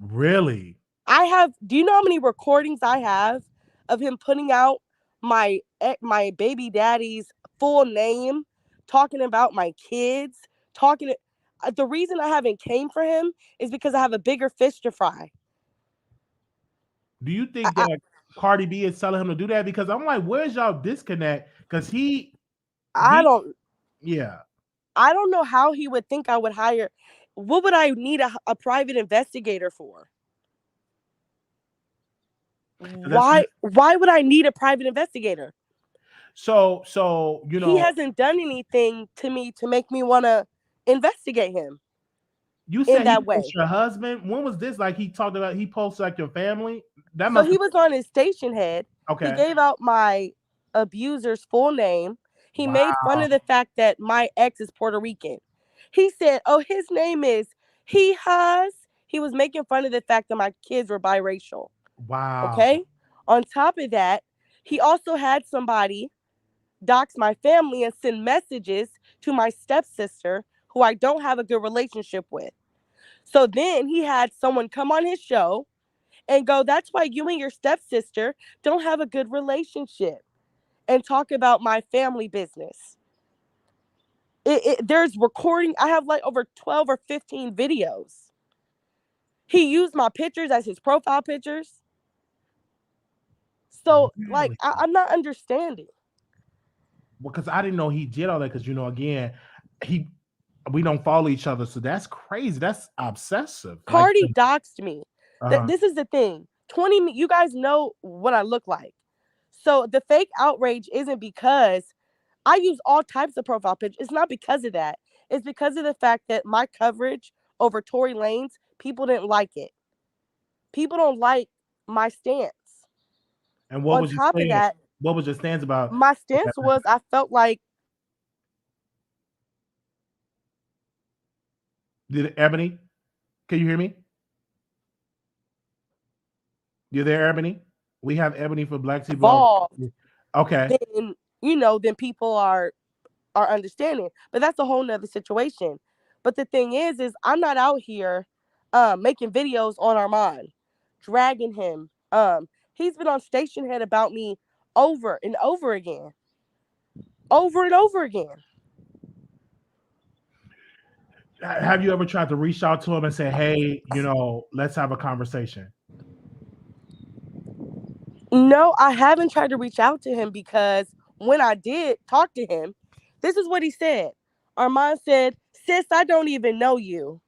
Really? Do you know how many recordings I have of him putting out my baby daddy's full name, talking about my kids, the reason I haven't came for him is because I have a bigger fish to fry. Do you think that Cardi B is telling him to do that? Because I'm like, where's y'all disconnect? Because I don't know how he would think I would hire. What would I need a private investigator for? Why would I need a private investigator? So he hasn't done anything to me to make me want to investigate him. You said that way. Your husband? When was this? Like he talked about, he posted like your family? So he was on his Station Head. Okay. He gave out my abuser's full name. He made fun of the fact that my ex is Puerto Rican. He said, oh, his name is He Has. He was making fun of the fact that my kids were biracial. Wow. Okay. On top of that, he also had somebody dox my family and send messages to my stepsister, who I don't have a good relationship with. So then he had someone come on his show and go, that's why you and your stepsister don't have a good relationship, and talk about my family business. There's recording. I have like over 12 or 15 videos. He used my pictures as his profile pictures. So like, I'm not understanding. Well, because I didn't know he did all that. Because again, we don't follow each other, so that's crazy. That's obsessive. Cardi doxed me. This is the thing. You guys know what I look like. So the fake outrage isn't because I use all types of profile pictures. It's not because of that. It's because of the fact that my coverage over Tory Lanez, people didn't like it. People don't like my stance. And what was your stance? Of that, what was your stance about? My stance was, I felt like. Did Ebony? Can you hear me? You there, Ebony? We have Ebony for Black TV. Okay. Then people are understanding. But that's a whole nother situation. But the thing is I'm not out here making videos on Armon, dragging him. He's been on Station Head about me over and over again. Over and over again. Have you ever tried to reach out to him and say, hey, let's have a conversation? No, I haven't tried to reach out to him because when I did talk to him, this is what he said. Armon said, "Sis, I don't even know you."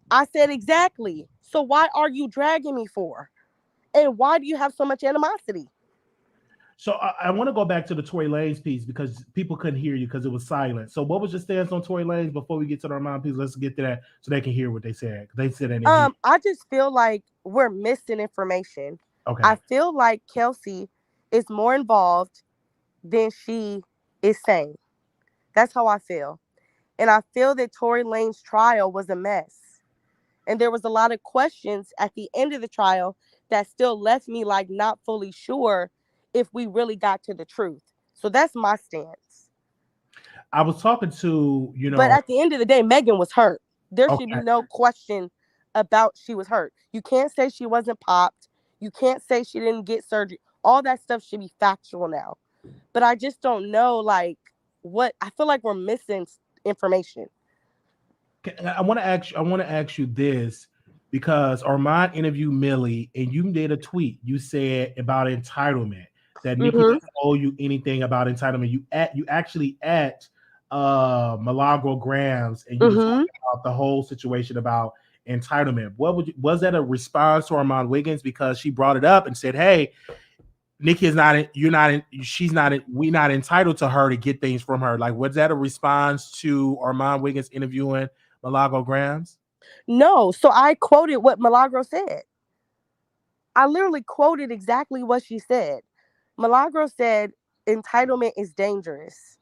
I said, "Exactly. So why are you dragging me for? And why do you have so much animosity?" So I want to go back to the Tory Lanez piece because people couldn't hear you because it was silent. So what was your stance on Tory Lanez before we get to the Armon piece? Let's get to that so they can hear what they said. They said they didn't hear. I just feel like we're missing information. Okay. I feel like Kelsey is more involved than she is saying. That's how I feel. And I feel that Tory Lane's trial was a mess. And there was a lot of questions at the end of the trial that still left me like not fully sure if we really got to the truth. So that's my stance. I was talking to, But at the end of the day, Megan was hurt. There should Okay. be no question about she was hurt. You can't say she wasn't popped. You can't say she didn't get surgery. All that stuff should be factual now. But I just don't know, like, what I feel like we're missing information. I want to ask you this because Armon interviewed Millie and you did a tweet. You said about entitlement that Nikki doesn't owe you anything about entitlement. You actually at Milagro Grams and you were talking about the whole situation about entitlement. Was that a response to Armon Wiggins because she brought it up and said, "Hey, Nikki is not, we're not entitled to her to get things from her." Like, was that a response to Armon Wiggins interviewing Milagro Grams? No. So I quoted what Milagro said. I literally quoted exactly what she said. Milagro said, "Entitlement is dangerous."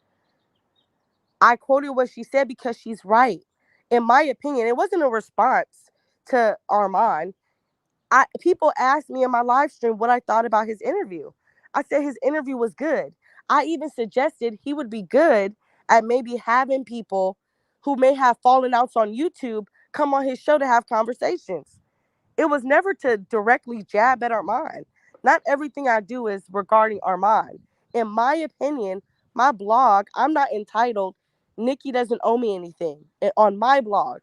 I quoted what she said because she's right. In my opinion, it wasn't a response to Armon. People asked me in my live stream what I thought about his interview. I said his interview was good. I even suggested he would be good at maybe having people who may have fallen outs on YouTube come on his show to have conversations. It was never to directly jab at Armon. Not everything I do is regarding Armon. In my opinion, my blog, I'm not entitled. Nikki doesn't owe me anything. On my blog.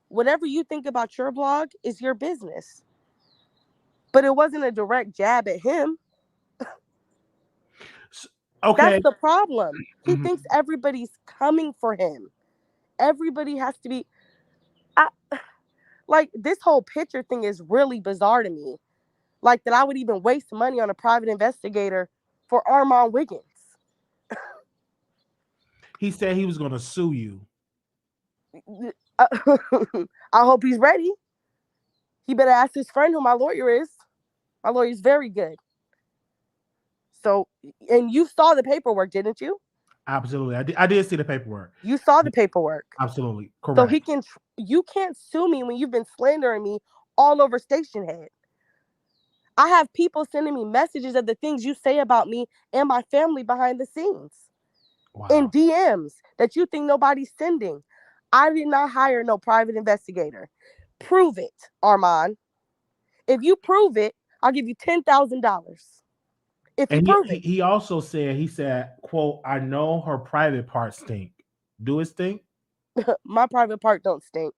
Whatever you think about your blog is your business. But it wasn't a direct jab at him. Okay. That's the problem. He thinks everybody's coming for him. Everybody has to be... like, this whole picture thing is really bizarre to me. Like, that I would even waste money on a private investigator for Armon Wiggins. He said he was going to sue you. I hope he's ready. He better ask his friend who my lawyer is. My lawyer is very good. So, and you saw the paperwork, didn't you? Absolutely. I did see the paperwork. You saw the paperwork. Absolutely. Correct. So you can't sue me when you've been slandering me all over Station Head. I have people sending me messages of the things you say about me and my family behind the scenes. Wow. In DMs that you think nobody's sending. I did not hire no private investigator. Prove it, Armon. If you prove it, I'll give you $10,000. If you prove it. He also said, quote, "I know her private parts stink." Do it stink? My private part don't stink.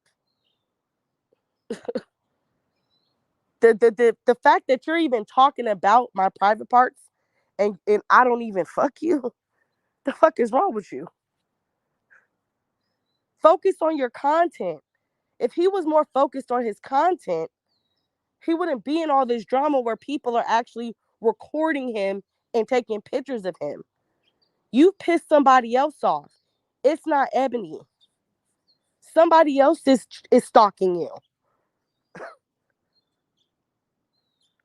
The fact that you're even talking about my private parts and I don't even fuck you, the fuck is wrong with you? Focus on your content. If he was more focused on his content, he wouldn't be in all this drama where people are actually recording him and taking pictures of him. You pissed somebody else off. It's not Ebony. Somebody else is stalking you.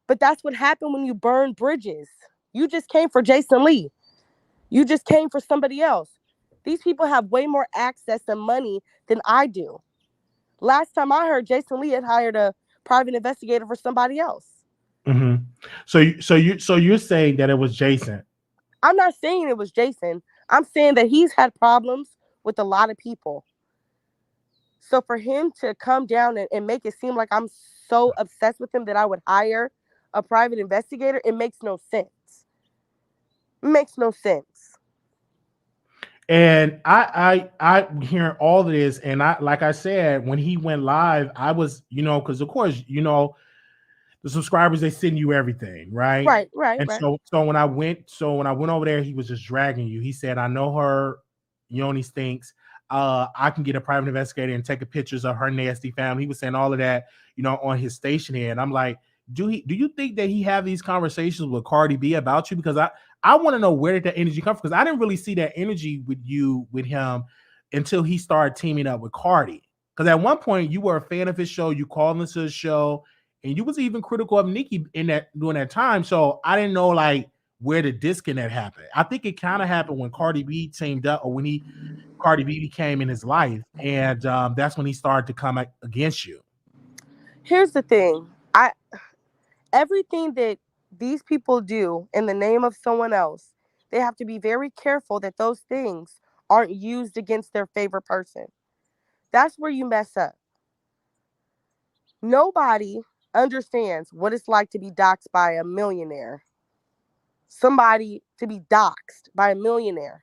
But that's what happened when you burn bridges. You just came for Jason Lee. You just came for somebody else. These people have way more access and money than I do. Last time I heard, Jason Lee had hired a private investigator for somebody else. Mm-hmm. So you're saying that it was Jason? I'm not saying it was Jason. I'm saying that he's had problems with a lot of people. So for him to come down and make it seem like I'm so obsessed with him that I would hire a private investigator, it makes no sense. It makes no sense. And I hearing all of this, and like I said, when he went live, I was, because of course, the subscribers, they send you everything, right? Right, right, And right. when I went over there, he was just dragging you. He said, "I know her, Yoni stinks. I can get a private investigator and take a pictures of her nasty family." He was saying all of that, on his station here, and I'm like, do you think that he have these conversations with Cardi B about you? Because I want to know, where did that energy come from? Because I didn't really see that energy with him until he started teaming up with Cardi. Because at one point you were a fan of his show, you called into his show, and you was even critical of Nicki in that during that time. So I didn't know like where the disconnect happened. I think it kind of happened when Cardi B teamed up, or when Cardi B became in his life, and that's when he started to come against you. Here's the thing. Everything that these people do in the name of someone else, they have to be very careful that those things aren't used against their favorite person. That's where you mess up. Nobody understands what it's like to be doxxed by a millionaire. Somebody to be doxxed by a millionaire.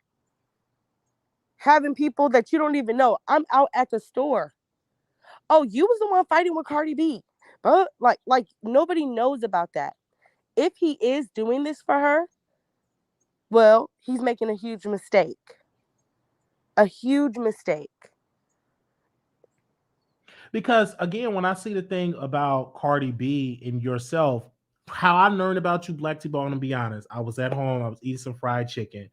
Having people that you don't even know. I'm out at the store. Oh, you was the one fighting with Cardi B. But like nobody knows about that. If he is doing this for her, well, he's making a huge mistake. A huge mistake. Because again, when I see the thing about Cardi B and yourself, how I learned about you, Black T-Bone, to be honest, I was at home, I was eating some fried chicken,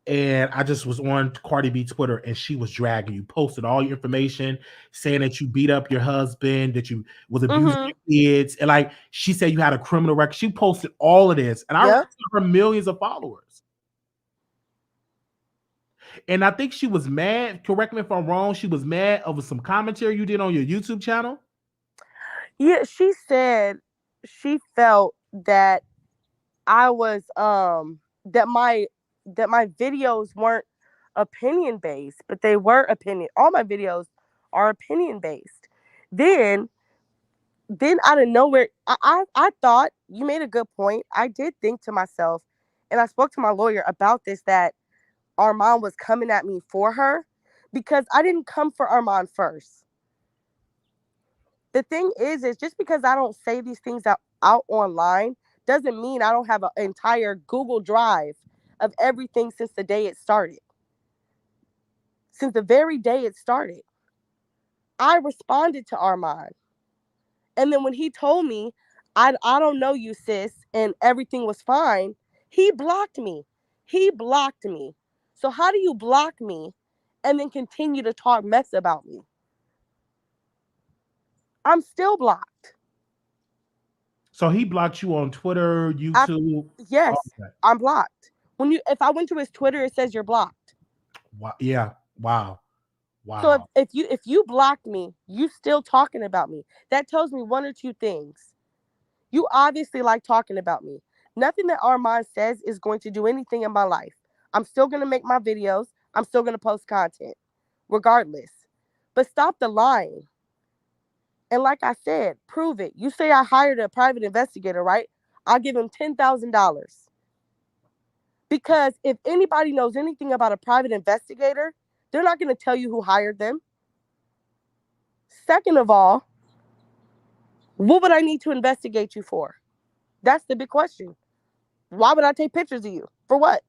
and I just was on Cardi B Twitter, and she was dragging you, posted all your information, saying that you beat up your husband, that you was abusing Mm-hmm. your kids, and like she said, you had a criminal record. She posted all of this, and I Yep. her millions of followers. And I think she was mad. Correct me if I'm wrong. She was mad over some commentary you did on your YouTube channel. Yeah, she said she felt that I was that my videos weren't opinion based, but they were opinion. All my videos are opinion based. Then then out of nowhere, I thought you made a good point. I did think to myself, and I spoke to my lawyer about this, that Armon was coming at me for her, because I didn't come for Armon first. The thing is just because I don't say these things out online doesn't mean I don't have an entire Google Drive of everything since the day it started. Since the very day it started, I responded to Armon. And then when he told me, I don't know you, sis, and everything was fine, he blocked me. He blocked me. So how do you block me and then continue to talk mess about me? I'm still blocked. So he blocked you on Twitter, YouTube. Yes, Okay. I'm blocked. If I went to his Twitter, it says you're blocked. Wow. Yeah. Wow. So Wow. if you blocked me, you still talking about me. That tells me one or two things. You obviously like talking about me. Nothing that Armon says is going to do anything in my life. I'm still going to make my videos. I'm still going to post content, regardless. But stop the lying. And like I said, prove it. You say I hired a private investigator, right? I'll give him $10,000. Because if anybody knows anything about a private investigator, they're not going to tell you who hired them. Second of all, what would I need to investigate you for? That's the big question. Why would I take pictures of you? For what?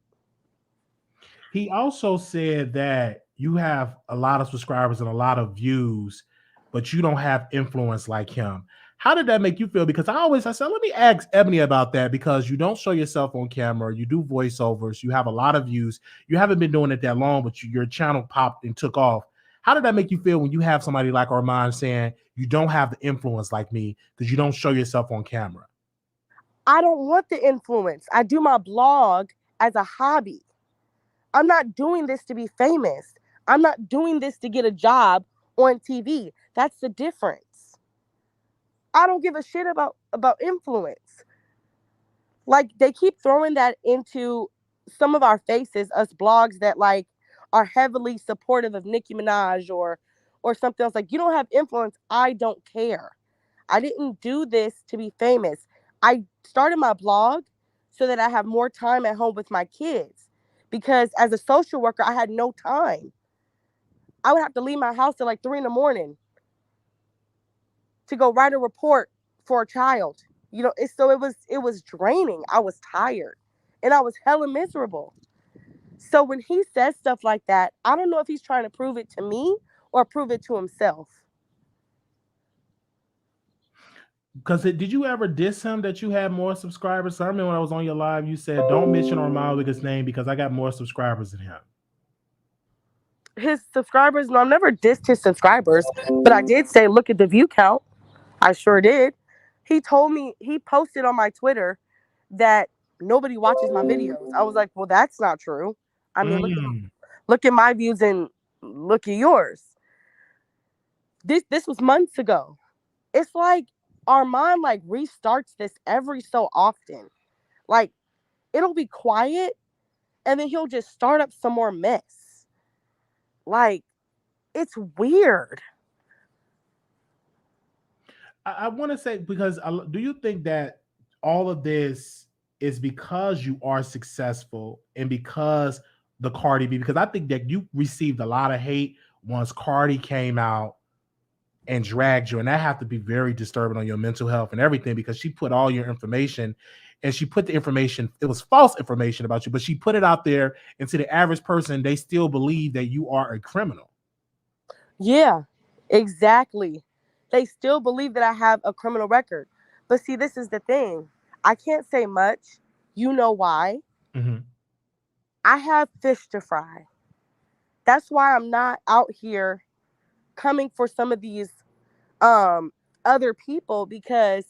He also said that you have a lot of subscribers and a lot of views, but you don't have influence like him. How did that make you feel? Because I said, let me ask Ebony about that, because you don't show yourself on camera. You do voiceovers. You have a lot of views. You haven't been doing it that long, but your channel popped and took off. How did that make you feel when you have somebody like Armon saying you don't have the influence like me because you don't show yourself on camera? I don't want the influence. I do my blog as a hobby. I'm not doing this to be famous. I'm not doing this to get a job on TV. That's the difference. I don't give a shit about influence. Like, they keep throwing that into some of our faces, us blogs that like are heavily supportive of Nicki Minaj or something else. Like, you don't have influence. I don't care. I didn't do this to be famous. I started my blog so that I have more time at home with my kids. Because as a social worker, I had no time. I would have to leave my house at like 3 in the morning to go write a report for a child. So it was draining. I was tired and I was hella miserable. So when he says stuff like that, I don't know if he's trying to prove it to me or prove it to himself. Because did you ever diss him that you had more subscribers? So I remember when I was on your live, you said, "Don't mention Armon Wiggins' name because I got more subscribers than him." His subscribers, no, I've never dissed his subscribers, but I did say, look at the view count. I sure did. He told me, he posted on my Twitter that nobody watches my videos. I was like, well, that's not true. I mean, Mm. look at my views and look at yours. This was months ago. It's like Armon like restarts this every so often. Like it'll be quiet and then he'll just start up some more mess. Like it's weird. I want to say, because do you think that all of this is because you are successful and because the Cardi B? Because I think that you received a lot of hate once Cardi came out and dragged you, and that have to be very disturbing on your mental health and everything, because she put all your information, and she put the information, it was false information about you, but she put it out there, and to the average person, they still believe that you are a criminal. Yeah, exactly. They still believe that I have a criminal record. But see, this is the thing. I can't say much. You know why? Mm-hmm. I have fish to fry. That's why I'm not out here coming for some of these um other people, because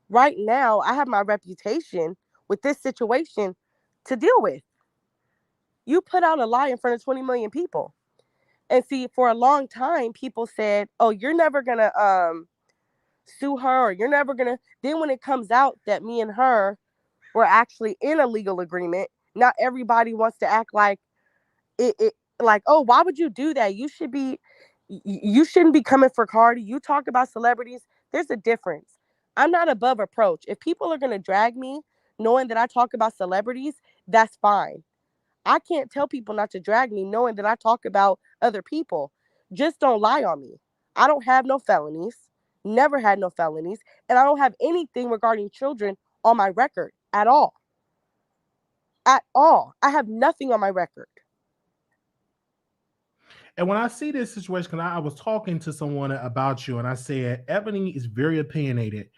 right now I have my reputation with this situation to deal with. You put out a lie in front of 20 million people. And see, for a long time people said, "Oh, you're never going to sue her, or you're never going to." Then when it comes out that me and her were actually in a legal agreement, not everybody wants to act like it like, "Oh, why would you do that? You shouldn't be coming for Cardi. You talk about celebrities." There's a difference. I'm not above reproach. If people are going to drag me knowing that I talk about celebrities, that's fine. I can't tell people not to drag me knowing that I talk about other people. Just don't lie on me. I don't have no felonies, never had no felonies, and I don't have anything regarding children on my record at all. At all. I have nothing on my record. And when I see this situation, because I was talking to someone about you, and I said Ebony is very opinionated,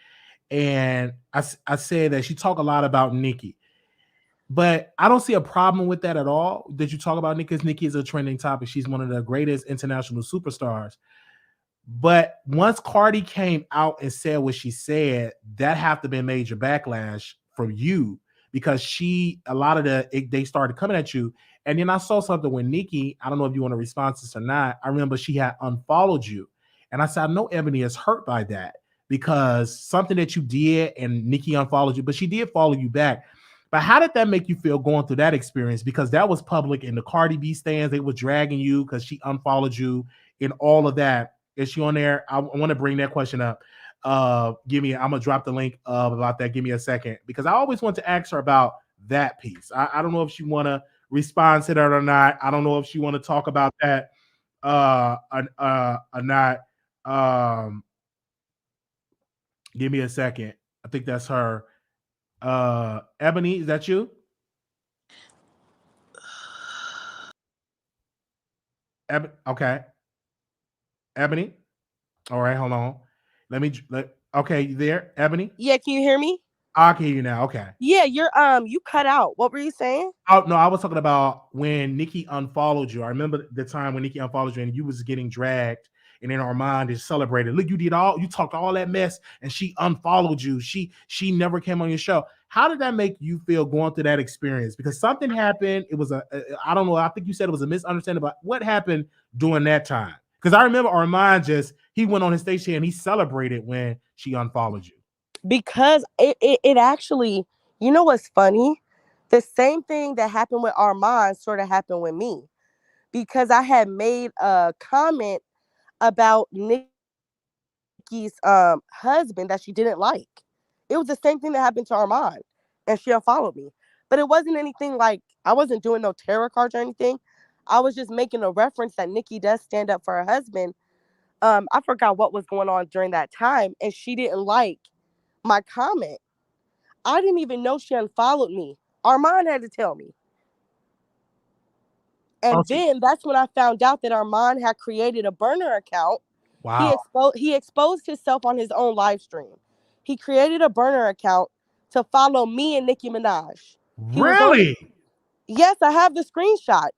and I said that she talk a lot about Nikki, but I don't see a problem with that at all. That you talk about Nikki, because Nikki is a trending topic. She's one of the greatest international superstars. But once Cardi came out and said what she said, that have to be a major backlash from you, because a lot of they started coming at you. And then I saw something with Nikki. I don't know if you want to respond to this or not. I remember she had unfollowed you. And I said, I know Ebony is hurt by that, because something that you did and Nikki unfollowed you, but she did follow you back. But how did that make you feel going through that experience? Because that was public in the Cardi B stands. They were dragging you because she unfollowed you and all of that. Is she on there? I want to bring that question up. I'm gonna drop the link about that. Give me a second, because I always want to ask her about that piece. I don't know if she want to respond to that or not. I don't know if she want to talk about that or not. Give me a second. I think that's her. Ebony, is that you? Okay. Ebony. All right, hold on. Okay, you there, Ebony? Yeah, can you hear me? I can hear you now. Okay. Yeah, you cut out. What were you saying? Oh no, I was talking about when Nikki unfollowed you. I remember the time when Nikki unfollowed you and you was getting dragged, and then Armon is celebrated. Look, you talked all that mess, and she unfollowed you. She never came on your show. How did that make you feel going through that experience? Because something happened. It was I don't know. I think you said it was a misunderstanding, but what happened during that time? Because I remember Armon he went on his stage here and he celebrated when she unfollowed you. Because it actually, you know what's funny? The same thing that happened with Armand sort of happened with me, because I had made a comment about Nikki's husband that she didn't like. It was the same thing that happened to Armand, and she unfollowed me. But it wasn't anything like, I wasn't doing no tarot cards or anything. I was just making a reference that Nikki does stand up for her husband. I forgot what was going on during that time, and she didn't like my comment. I didn't even know she unfollowed me. Armon had to tell me. Oh, And then that's when I found out that Armon had created a burner account. wow. He exposed himself on his own live stream. He created a burner account to follow me and Nicki Minaj. He was only Really? Yes, I have the screenshot.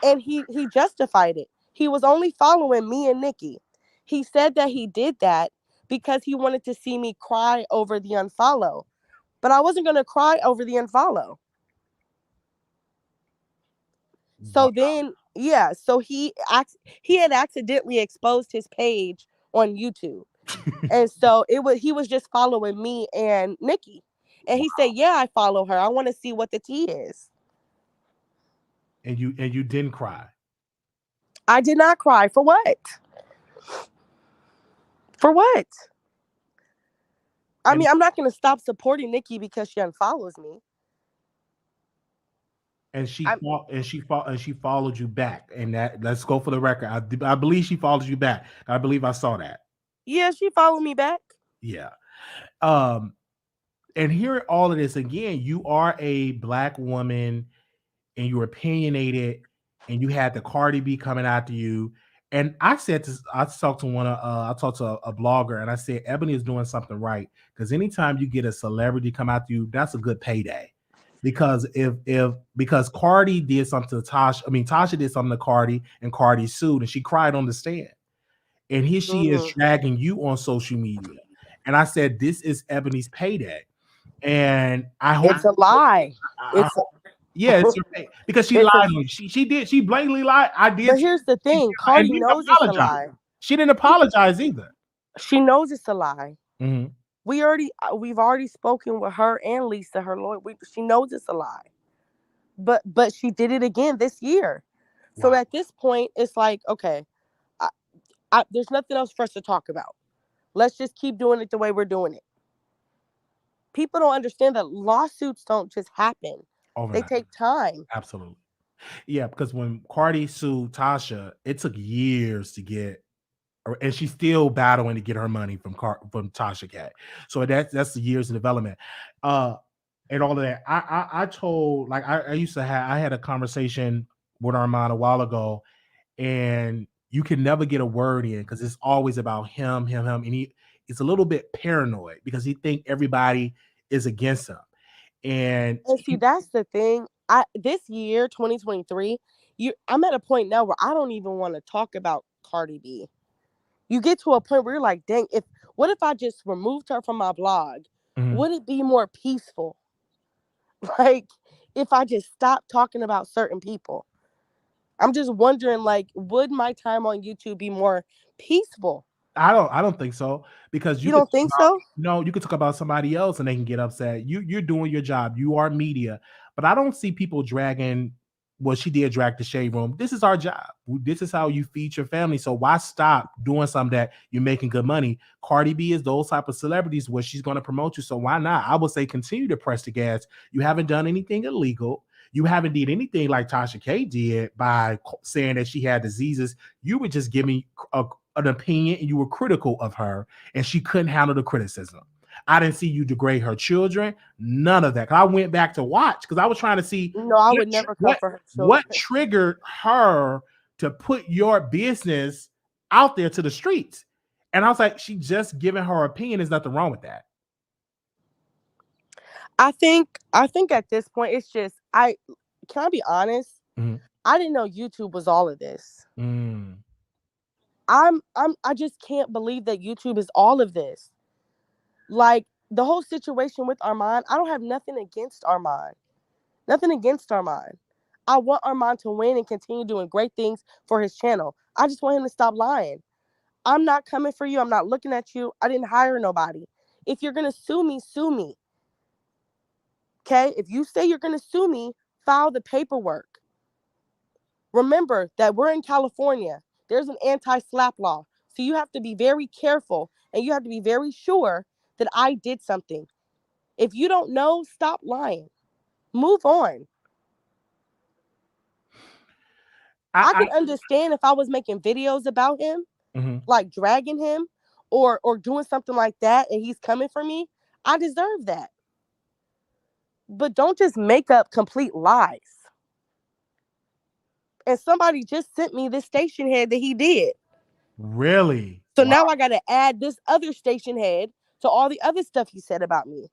And he justified it. He was only following me and Nicki. He said that he did that because he wanted to see me cry over the unfollow. But I wasn't gonna cry over the unfollow. So then, yeah, so he had accidentally exposed his page on YouTube. And so he was just following me and Nikki. And he said, "Yeah, I follow her. I want to see what the tea is." And you didn't cry. I did not cry. For what? For what? I mean, I'm not going to stop supporting Nikki because she unfollows me. And she followed you back. And that, let's go for the record. I believe she followed you back. I believe I saw that. Yeah, she followed me back. Yeah. And hearing all of this again, you are a Black woman and you're opinionated and you had the Cardi B coming after you. And I said this, I talked to a blogger and I said, Ebony is doing something right. Because anytime you get a celebrity come after you, that's a good payday. Because because Cardi did something to Tasha did something to Cardi and Cardi sued and she cried on the stand. And here she is dragging you on social media. And I said, this is Ebony's payday. And I hope it's a lie. It's because she lied on you. She blatantly lied. I did. But here's the thing, Cardi knows it's a lie. She didn't apologize either. She knows it's a lie. Mm-hmm. We've already spoken with her and Lisa, her lawyer. She knows it's a lie. But she did it again this year. Wow. So at this point, it's like, okay, there's nothing else for us to talk about. Let's just keep doing it the way we're doing it. People don't understand that lawsuits don't just happen. Overnight. They take time. Absolutely. Yeah, because when Cardi sued Tasha, it took years to get, and she's still battling to get her money from Tasha Cat. So that's the years of development. And all of that. I told, like, I used to have, I had a conversation with Armon a while ago, and you can never get a word in because it's always about him. And he's a little bit paranoid because he thinks everybody is against him. And see, that's the thing. This year, 2023, I'm at a point now where I don't even want to talk about Cardi B. You get to a point where you're like, dang, what if I just removed her from my blog? Mm-hmm. Would it be more peaceful? Like, if I just stopped talking about certain people? I'm just wondering, like, would my time on YouTube be more peaceful? I don't think so, because you don't think so? No, you could talk about somebody else and they can get upset. You're doing your job. You are media, but I don't see people dragging. Well, she did drag the shade room. This is our job. This is how you feed your family. So why stop doing something that you're making good money? Cardi B is those type of celebrities where she's going to promote you. So why not? I would say continue to press the gas. You haven't done anything illegal. You haven't did anything like Tasha K did by saying that she had diseases. You were just giving an opinion and you were critical of her and she couldn't handle the criticism. I didn't see you degrade her children. None of that. I went back to watch because I was trying to see. No, I would never come for her children. What triggered her to put your business out there to the streets? And I was like, she just giving her opinion. There's nothing wrong with that. I think at this point, it's just, can I be honest? Mm-hmm. I didn't know YouTube was all of this. Mm. I just can't believe that YouTube is all of this. Like, the whole situation with Armon, I don't have nothing against Armon. Nothing against Armon. I want Armon to win and continue doing great things for his channel. I just want him to stop lying. I'm not coming for you. I'm not looking at you. I didn't hire nobody. If you're going to sue me, sue me. Okay? If you say you're going to sue me, file the paperwork. Remember that we're in California. There's an anti-slap law. So you have to be very careful and you have to be very sure that I did something. If you don't know, stop lying. Move on. I could understand if I was making videos about him, mm-hmm. like dragging him or doing something like that, and he's coming for me. I deserve that. But don't just make up complete lies. And somebody just sent me this station head that he did. Really? So Wow. now I got to add this other station head to all the other stuff he said about me.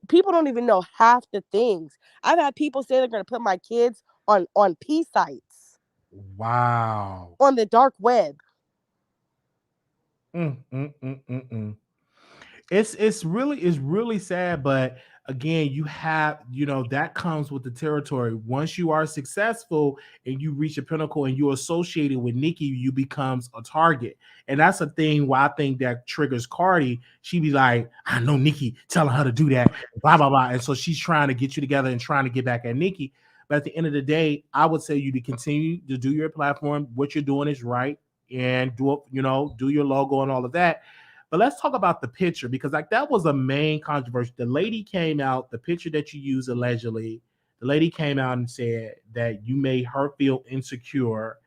People don't even know half the things. I've had people say they're going to put my kids on P sites. Wow. On the dark web. It's really sad, but again, you have, that comes with the territory. Once you are successful and you reach a pinnacle and you're associated with Nikki, you becomes a target. And that's a thing why I think that triggers Cardi. She be like, I know Nikki telling her to do that, blah, blah, blah. And so she's trying to get you together and trying to get back at Nikki. But at the end of the day, I would say you to continue to do your platform. What you're doing is right, and do your logo and all of that. But let's talk about the picture, because like that was a main controversy. The lady came out, the picture that you used allegedly, the lady came out and said that you made her feel insecure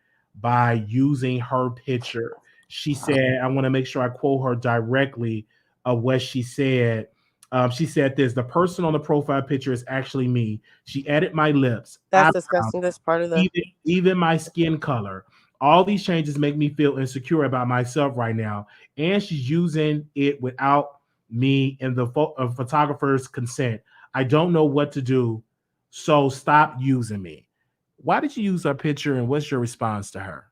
by using her picture. She said, I want to make sure I quote her directly of what she said. She said this: the person on the profile picture is actually me. She added my lips. That's disgusting. That's part of the even my skin color. All these changes make me feel insecure about myself right now. And she's using it without me and the photographer's consent. I don't know what to do. So stop using me. Why did you use her picture, and what's your response to her?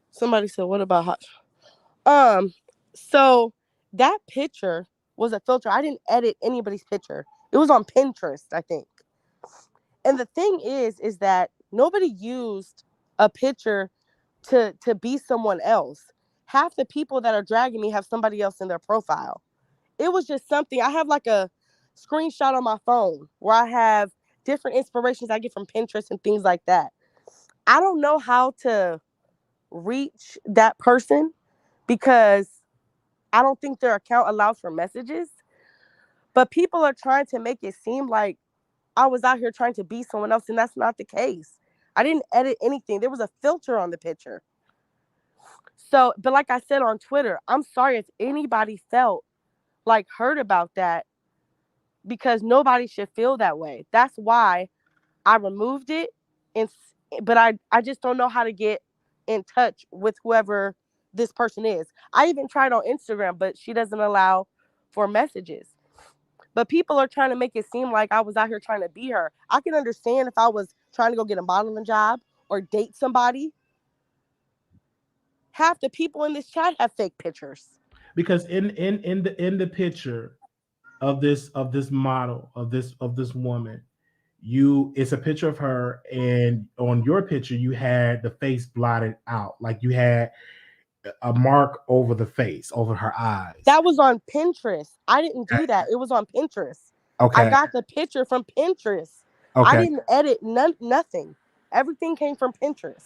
Somebody said, what about hot? So that picture was a filter. I didn't edit anybody's picture. It was on Pinterest, I think. And the thing is that nobody used a picture to be someone else. Half the people that are dragging me have somebody else in their profile. It was just something. I have like a screenshot on my phone where I have different inspirations I get from Pinterest and things like that. I don't know how to reach that person because I don't think their account allows for messages. But people are trying to make it seem like I was out here trying to be someone else, and that's not the case. I didn't edit anything. There was a filter on the picture. So, but like I said on Twitter, I'm sorry if anybody felt like hurt about that, because nobody should feel that way. That's why I removed it. But I just don't know how to get in touch with whoever this person is. I even tried on Instagram, but she doesn't allow for messages. But people are trying to make it seem like I was out here trying to be her. I can understand if I was trying to go get a modeling job or date somebody. Half the people in this chat have fake pictures. Because in the picture of this model, of this woman, it's a picture of her, and on your picture you had the face blotted out, like you had a mark over the face, over her eyes. That was on Pinterest. I didn't do that. It was on Pinterest. Okay. I got the picture from Pinterest. Okay. I didn't edit nothing. Everything came from Pinterest.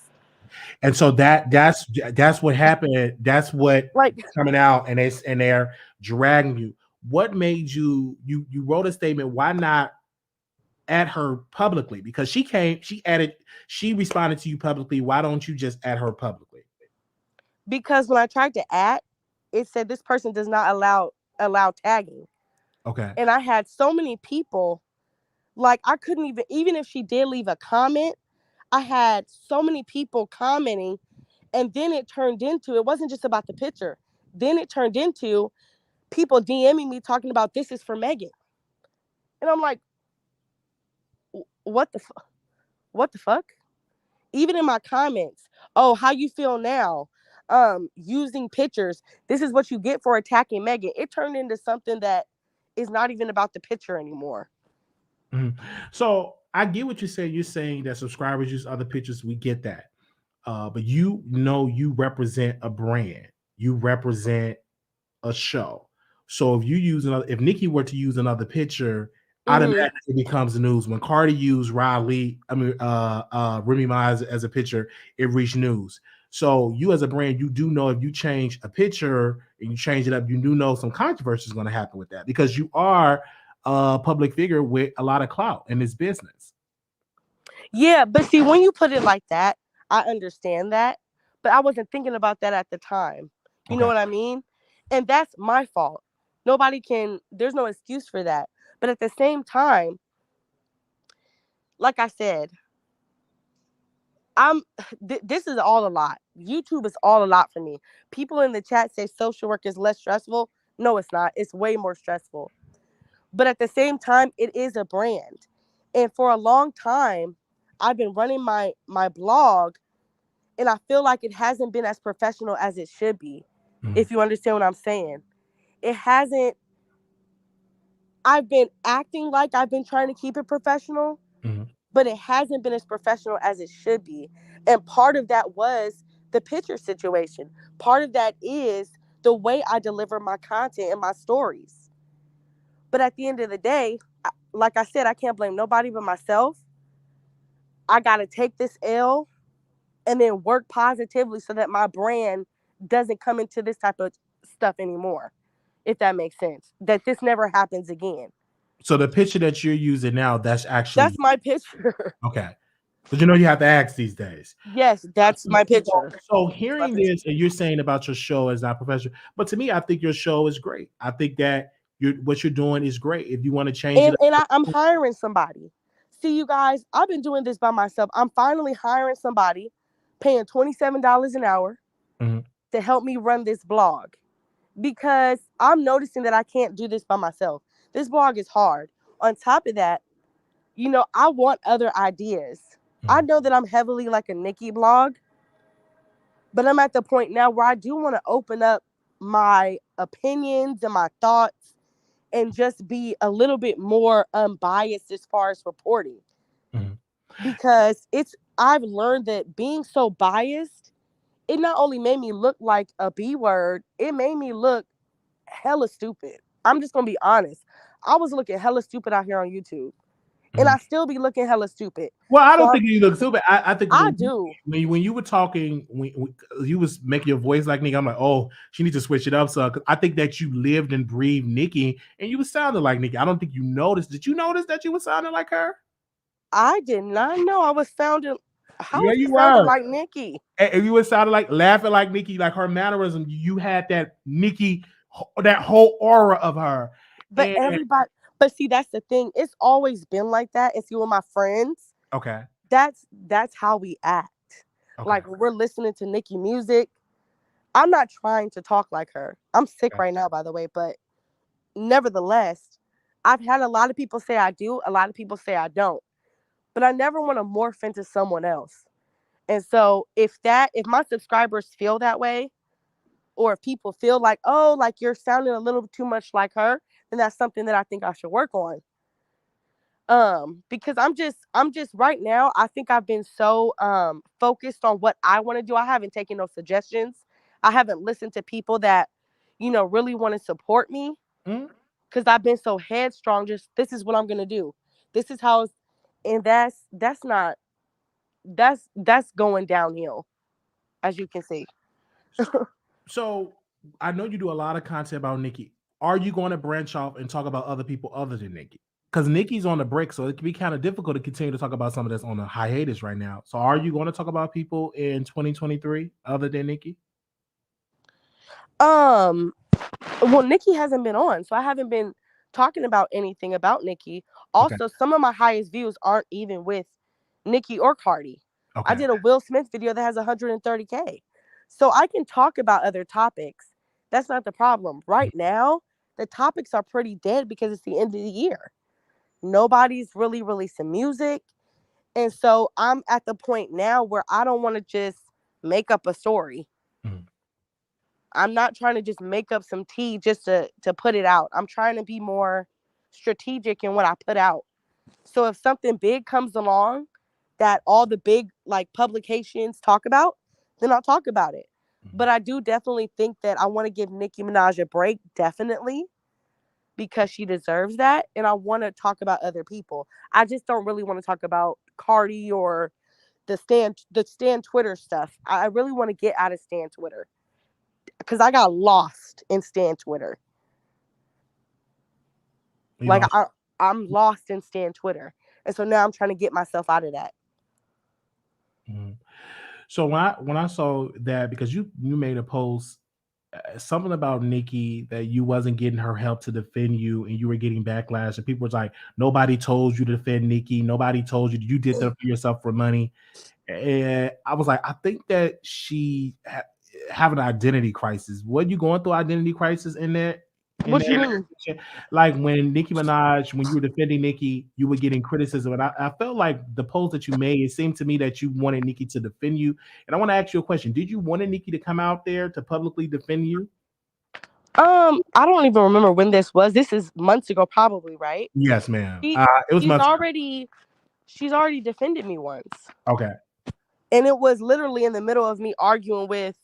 And so that's what happened. That's what coming out, and they're dragging you. What made you wrote a statement? Why not add her publicly? Because she responded to you publicly. Why don't you just add her publicly? Because when I tried to add, it said this person does not allow tagging. Okay. And I had so many people, like I couldn't even if she did leave a comment, I had so many people commenting, and then it turned into, it wasn't just about the picture. Then it turned into people DMing me talking about this is for Megan. And I'm like, what the fuck? Even in my comments, oh, how you feel now? Using pictures. This is what you get for attacking Megan. It turned into something that is not even about the picture anymore. Mm-hmm. So I get what you're saying. You're saying that subscribers use other pictures. We get that. But you represent a brand. You represent a show. So if Nikki were to use another picture, automatically it becomes the news. When Cardi used Remy Ma as a picture, it reached news. So you as a brand, you do know if you change a picture and you change it up, you do know some controversy is going to happen with that, because you are a public figure with a lot of clout in this business. Yeah, but see, when you put it like that, I understand that, but I wasn't thinking about that at the time. You know what I mean? And that's my fault. There's no excuse for that. But at the same time, like I said, this is all a lot. YouTube is all a lot for me. People in the chat say social work is less stressful. No, it's not. It's way more stressful. But at the same time, it is a brand. And for a long time, I've been running my blog, and I feel like it hasn't been as professional as it should be. If you understand what I'm saying. It hasn't I've been acting like I've been trying to keep it professional, but it hasn't been as professional as it should be. And part of that was the picture situation. Part of that is the way I deliver my content and my stories. But at the end of the day, like I said, I can't blame nobody but myself. I got to take this L and then work positively so that my brand doesn't come into this type of stuff anymore, if that makes sense. That this never happens again. So the picture that you're using now, that's my picture. Okay. But you have to ask these days. Yes, that's my picture. So hearing this, and you're saying about your show is not professional, but to me, I think your show is great. I think that what you're doing is great. If you want to change it, and I'm hiring somebody. See, you guys, I've been doing this by myself. I'm finally hiring somebody, paying $27 an hour to help me run this blog, because I'm noticing that I can't do this by myself. This blog is hard. On top of that, I want other ideas. I know that I'm heavily like a Nikki blog, but I'm at the point now where I do want to open up my opinions and my thoughts and just be a little bit more unbiased as far as reporting. Because I've learned that being so biased, it not only made me look like a B word, it made me look hella stupid. I'm just going to be honest. I was looking hella stupid out here on YouTube. And I still be looking hella stupid. Well, I don't think you look stupid. I think I do. When you were talking, when you was making your voice like Nikki, I'm like, oh, she needs to switch it up. So I think that you lived and breathed Nikki, and you were sounding like Nikki. I don't think you noticed. Did you notice that you were sounding like her? I did not know I was sounding. How yeah, was you sounding were like Nikki? And you were sounding like laughing like Nikki, like her mannerism. You had that Nikki, that whole aura of her. But everybody. But see, that's the thing. It's always been like that. And see, with my friends, okay, that's how we act. Okay. Like we're listening to Nikki music. I'm not trying to talk like her. I'm sick right now, by the way. But nevertheless, I've had a lot of people say I do. A lot of people say I don't. But I never want to morph into someone else. And so if my subscribers feel that way, or if people feel like, oh, like you're sounding a little too much like her, then that's something that I think I should work on. Because I'm just right now, I think I've been so focused on what I want to do. I haven't taken no suggestions. I haven't listened to people that, really want to support me. Because I've been so headstrong, just this is what I'm gonna do. This is how and that's going downhill, as you can see. So I know you do a lot of content about Nikki. Are you going to branch off and talk about other people other than Nikki? Because Nikki's on the break, so it can be kind of difficult to continue to talk about something that's on a hiatus right now. So are you going to talk about people in 2023 other than Nikki? Well, Nikki hasn't been on, so I haven't been talking about anything about Nikki. Also, some of my highest views aren't even with Nikki or Cardi. I did a Will Smith video that has 130K. So I can talk about other topics. That's not the problem. Right now, the topics are pretty dead because it's the end of the year. Nobody's really releasing music. And so I'm at the point now where I don't want to just make up a story. I'm not trying to just make up some tea just to put it out. I'm trying to be more strategic in what I put out. So if something big comes along that all the big publications talk about, then I'll talk about it. But I do definitely think that I want to give Nicki Minaj a break, definitely, because she deserves that. And I want to talk about other people. I just don't really want to talk about Cardi or the Stan Twitter stuff. I really want to get out of Stan Twitter because I got lost in Stan Twitter. I'm lost in Stan Twitter. And so now I'm trying to get myself out of that. So when I saw that, because you made a post something about Nikki that you wasn't getting her help to defend you, and you were getting backlash, and people was like, nobody told you to defend Nikki, nobody told you did that for yourself for money. And I was like, I think that she have an identity crisis. What you going through identity crisis in that? In What that you mean? situation? Like when Nicki Minaj, when you were defending Nicki, you were getting criticism, and I felt like the post that you made, it seemed to me that you wanted Nicki to defend you. And I want to ask you a question: did you want Nicki to come out there to publicly defend you? I don't even remember when this was. This is months ago, probably, right? Yes, ma'am. She, It was she's months. already defended me once, Okay. and it was literally in the middle of me arguing with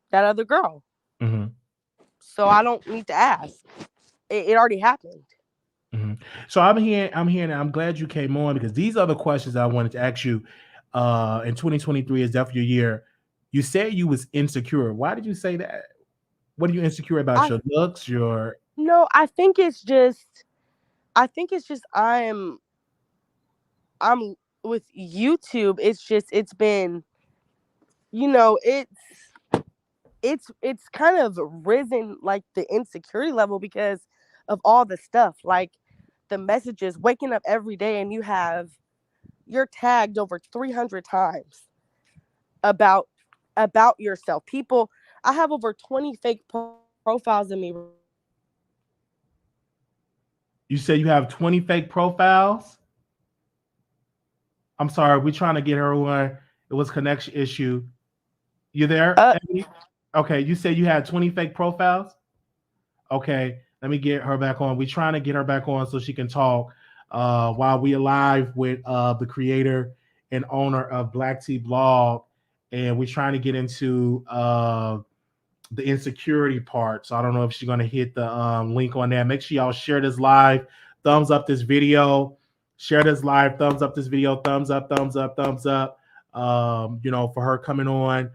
that other girl. Mm-hmm. So I don't need to ask. It already happened. Mm-hmm. So I'm here, and I'm glad you came on because these are the questions I wanted to ask you. In 2023 is definitely your year. You said you was insecure. Why did you say that? What are you insecure about? Your looks, your No, I think it's just I'm with YouTube. It's been, it's kind of risen, like the insecurity level, because of all the stuff, like the messages, waking up every day and you're tagged over 300 times about yourself. People, I have over 20 fake profiles of me. You said you have 20 fake profiles. I'm sorry, we're trying to get her one. It was connection issue. You there, Ebony? Okay, you said you had 20 fake profiles. Okay, let me get her back on. We're trying to get her back on so she can talk while we are live with the creator and owner of Black Tea Blog, and we're trying to get into the insecurity part. So I don't know if she's going to hit the link on that. Make sure y'all share this live, thumbs up this video, share this live, thumbs up this video, thumbs up, thumbs up, thumbs up. For her coming on.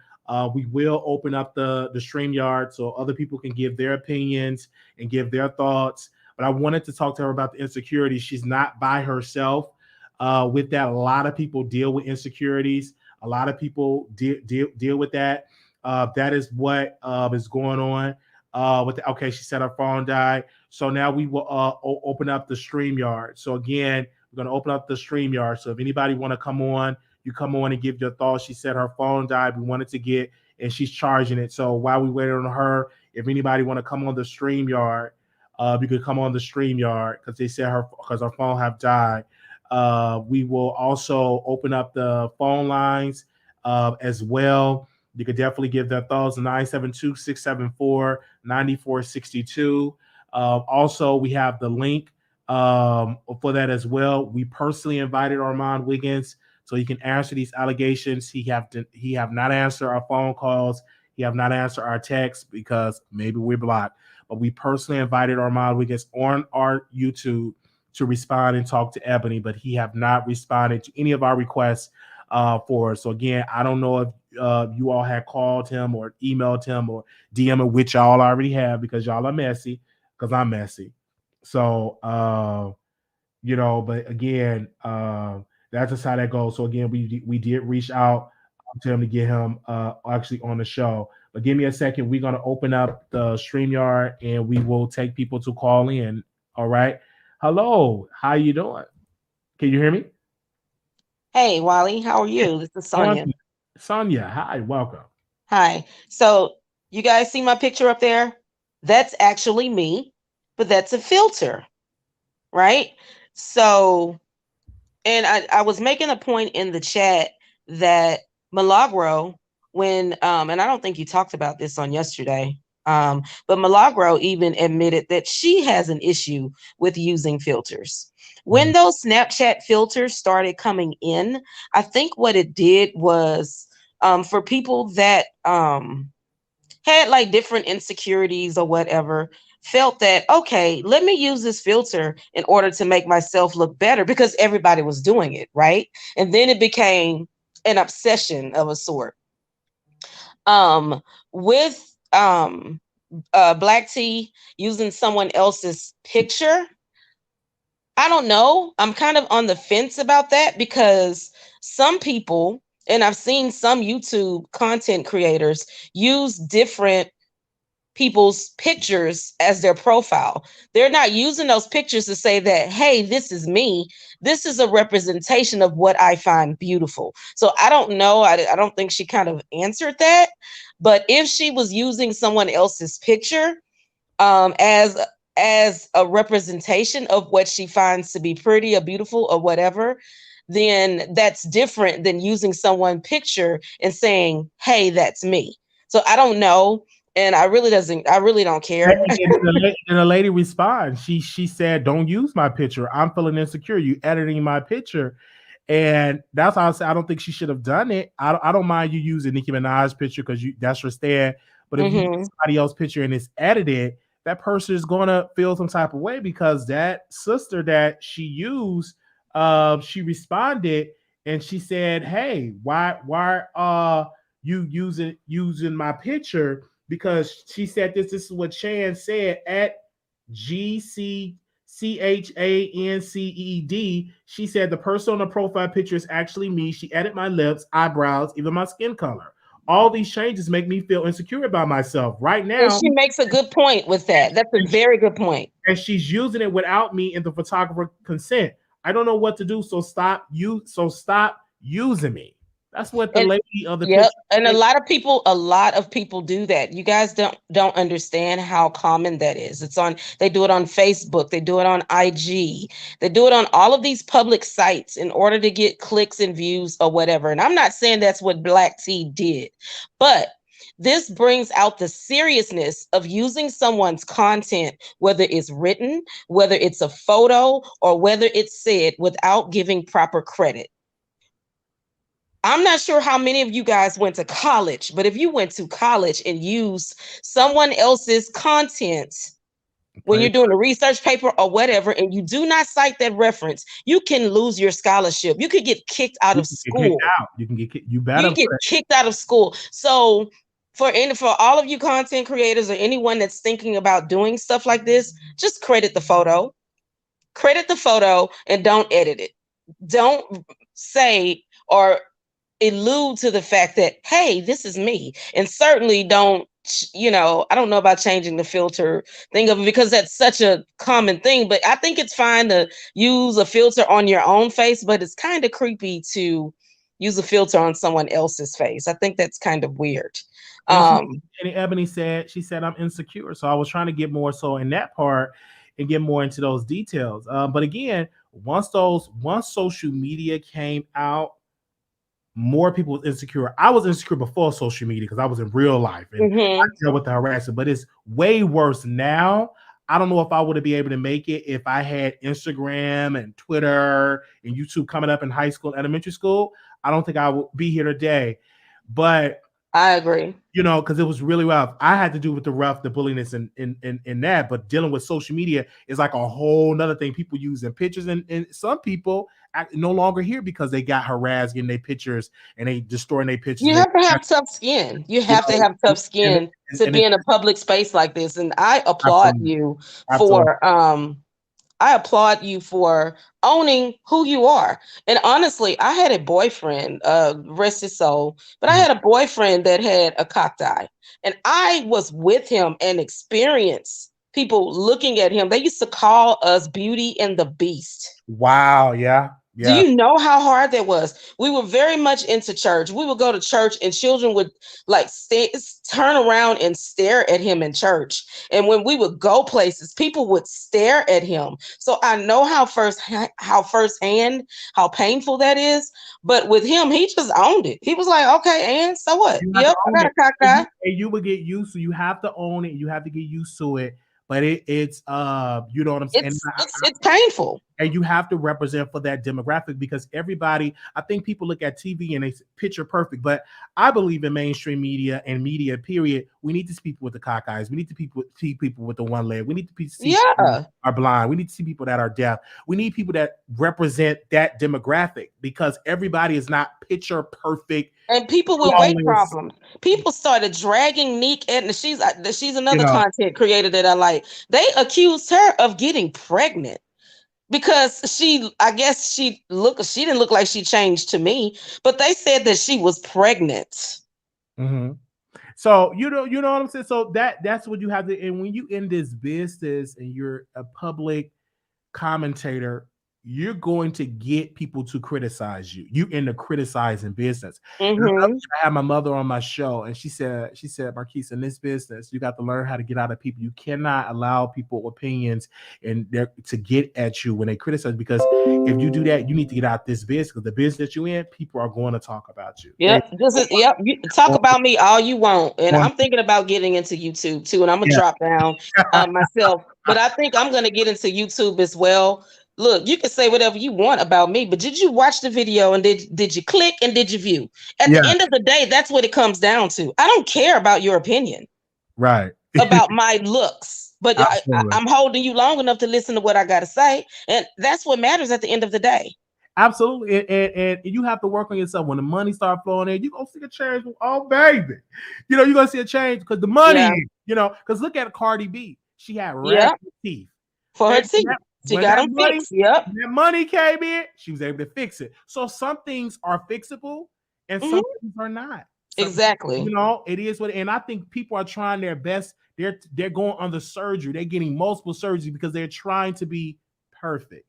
We will open up the StreamYard so other people can give their opinions and give their thoughts. But I wanted to talk to her about the insecurity. She's not by herself with that. A lot of people deal with insecurities. A lot of people deal with that. That is what is going on. Okay, she said her phone died. So now we will open up the StreamYard. So again, we're going to open up the StreamYard. So if anybody want to come on, you come on and give your thoughts. She said her phone died. We wanted to get, and she's charging it. So while we waited on her, if anybody want to come on the StreamYard, you could come on the StreamYard because they said because her phone have died. We will also open up the phone lines as well. You could definitely give their thoughts 972-674-9462. Also, we have the link for that as well. We personally invited Armon Wiggins so he can answer these allegations. He have not answered our phone calls. He have not answered our texts because maybe we're blocked. But we personally invited Armon Wiggins on our YouTube to respond and talk to Ebony, but he have not responded to any of our requests for us. So again, I don't know if you all had called him or emailed him or DM him, which y'all already have because y'all are messy, because I'm messy. So, but again, that's just how that goes. So again, we did reach out to him to get him actually on the show. But give me a second. We're going to open up the StreamYard and we will take people to call in. All right. Hello. How you doing? Can you hear me? Hey, Wiley. How are you? This is Sonia. Sonia, hi. Welcome. Hi. So you guys see my picture up there? That's actually me, but that's a filter, right? So, and I was making a point in the chat that Milagro, when, and I don't think you talked about this on yesterday, but Milagro even admitted that she has an issue with using filters. When those Snapchat filters started coming in, I think what it did was for people that had like different insecurities or whatever, felt that, okay, let me use this filter in order to make myself look better because everybody was doing it, right? And then it became an obsession of a sort. With Black Tea using someone else's picture, I don't know. I'm kind of on the fence about that because some people And I've seen some YouTube content creators use different people's pictures as their profile. They're not using those pictures to say that, hey, this is me. This is a representation of what I find beautiful. So I don't know. I don't think she kind of answered that. But if she was using someone else's picture as a representation of what she finds to be pretty or beautiful or whatever, then that's different than using someone's picture and saying, hey, that's me. So I don't know. And I really don't care. And the lady responds. She said, "Don't use my picture. I'm feeling insecure. You editing my picture." And that's how I say I don't think she should have done it. I don't mind you using Nicki Minaj's picture because that's your stand. But if you use somebody else's picture and it's edited, that person is gonna feel some type of way because that sister that she used, she responded and she said, "Hey, why you using my picture?" Because she said this is what Chan said at GCCHANCED. She said the person on the profile picture is actually me. She added my lips, eyebrows, even my skin color. All these changes make me feel insecure about myself right now. And she makes a good point with that. That's a very good point. And she's using it without me and the photographer consent. I don't know what to do. So stop using me. That's what the lady of the picture. And a lot of people do that. You guys don't understand how common that is. They do it on Facebook, they do it on IG, they do it on all of these public sites in order to get clicks and views or whatever. And I'm not saying that's what Black T did, but this brings out the seriousness of using someone's content, whether it's written, whether it's a photo, or whether it's said without giving proper credit. I'm not sure how many of you guys went to college, but if you went to college and used someone else's content when you're doing a research paper or whatever, and you do not cite that reference, you can lose your scholarship. You could get kicked out of school. You can get kicked out of school. So for all of you content creators or anyone that's thinking about doing stuff like this, just credit the photo and don't edit it. Don't say or allude to the fact that, hey, this is me. And certainly don't, I don't know about changing the filter thing of it because that's such a common thing, but I think it's fine to use a filter on your own face, but it's kind of creepy to use a filter on someone else's face. I think that's kind of weird. And Ebony said, I'm insecure. So I was trying to get more so in that part and get more into those details. But again, once social media came out, more people was insecure. I was insecure before social media because I was in real life and I dealt with the harassment, but it's way worse now. I don't know if I would be able to make it if I had Instagram and Twitter and YouTube coming up in high school, elementary school. I don't think I would be here today. But I agree. Because it was really rough. I had to do with the bulliness and that, but dealing with social media is like a whole nother thing. People using pictures and some people no longer here because they got harassed in their pictures and they destroying their pictures. You have to have tough skin. You have to have tough skin to be in a public space like this. And I applaud you for I applaud you for owning who you are. And honestly, I had a boyfriend, rest his soul, but I had a boyfriend that had a cocked eye. And I was with him and experienced people looking at him. They used to call us Beauty and the Beast. Wow. Yeah. Do you know how hard that was? We were very much into church. We would go to church and children would turn around and stare at him in church. And when we would go places, people would stare at him. So I know how firsthand how painful that is. But with him, he just owned it. He was like, okay, and so what? Yep, I got a cocked eye. And you would get used to. You have to own it. You have to get used to it. But it's you know what I'm saying? It's painful. And you have to represent for that demographic because everybody, I think people look at TV and they picture perfect, but I believe in mainstream media and media, period. We need to see people with the cock eyes. We need to see people with the one leg. We need to see people that are blind. We need to see people that are deaf. We need people that represent that demographic because everybody is not picture perfect. And people with weight problems. People started dragging Neek, and she's another content creator that I like. They accused her of getting pregnant. because I guess she didn't look like she changed to me, but they said that she was pregnant. Mm-hmm. So you know what I'm saying. So that's what you have to. And when you in this business and you're a public commentator, you're going to get people to criticize you. You in the criticizing business. Mm-hmm. I had my mother on my show, and she said, Marquise, in this business, you got to learn how to get out of people. You cannot allow people opinions and to get at you when they criticize, because if you do that, you need to get out this business, because the business you in, people are going to talk about you. Yep. You talk about me all you want. And I'm thinking about getting into YouTube too. And I'm gonna drop down myself. But I think I'm gonna get into YouTube as well. Look, you can say whatever you want about me, but did you watch the video and did you click and did you view? At the end of the day, that's what it comes down to. I don't care about your opinion. Right. About my looks. But I'm holding you long enough to listen to what I gotta say. And that's what matters at the end of the day. Absolutely, and you have to work on yourself. When the money start flowing in, you're gonna see a change. Oh, baby, you're gonna see a change because the money, because look at Cardi B. She had red teeth for her teeth. She got them fixed. Yep. That money came in, she was able to fix it. So some things are fixable and some things are not. Exactly. It is what, and I think people are trying their best. They're going under surgery. They're getting multiple surgeries because they're trying to be perfect.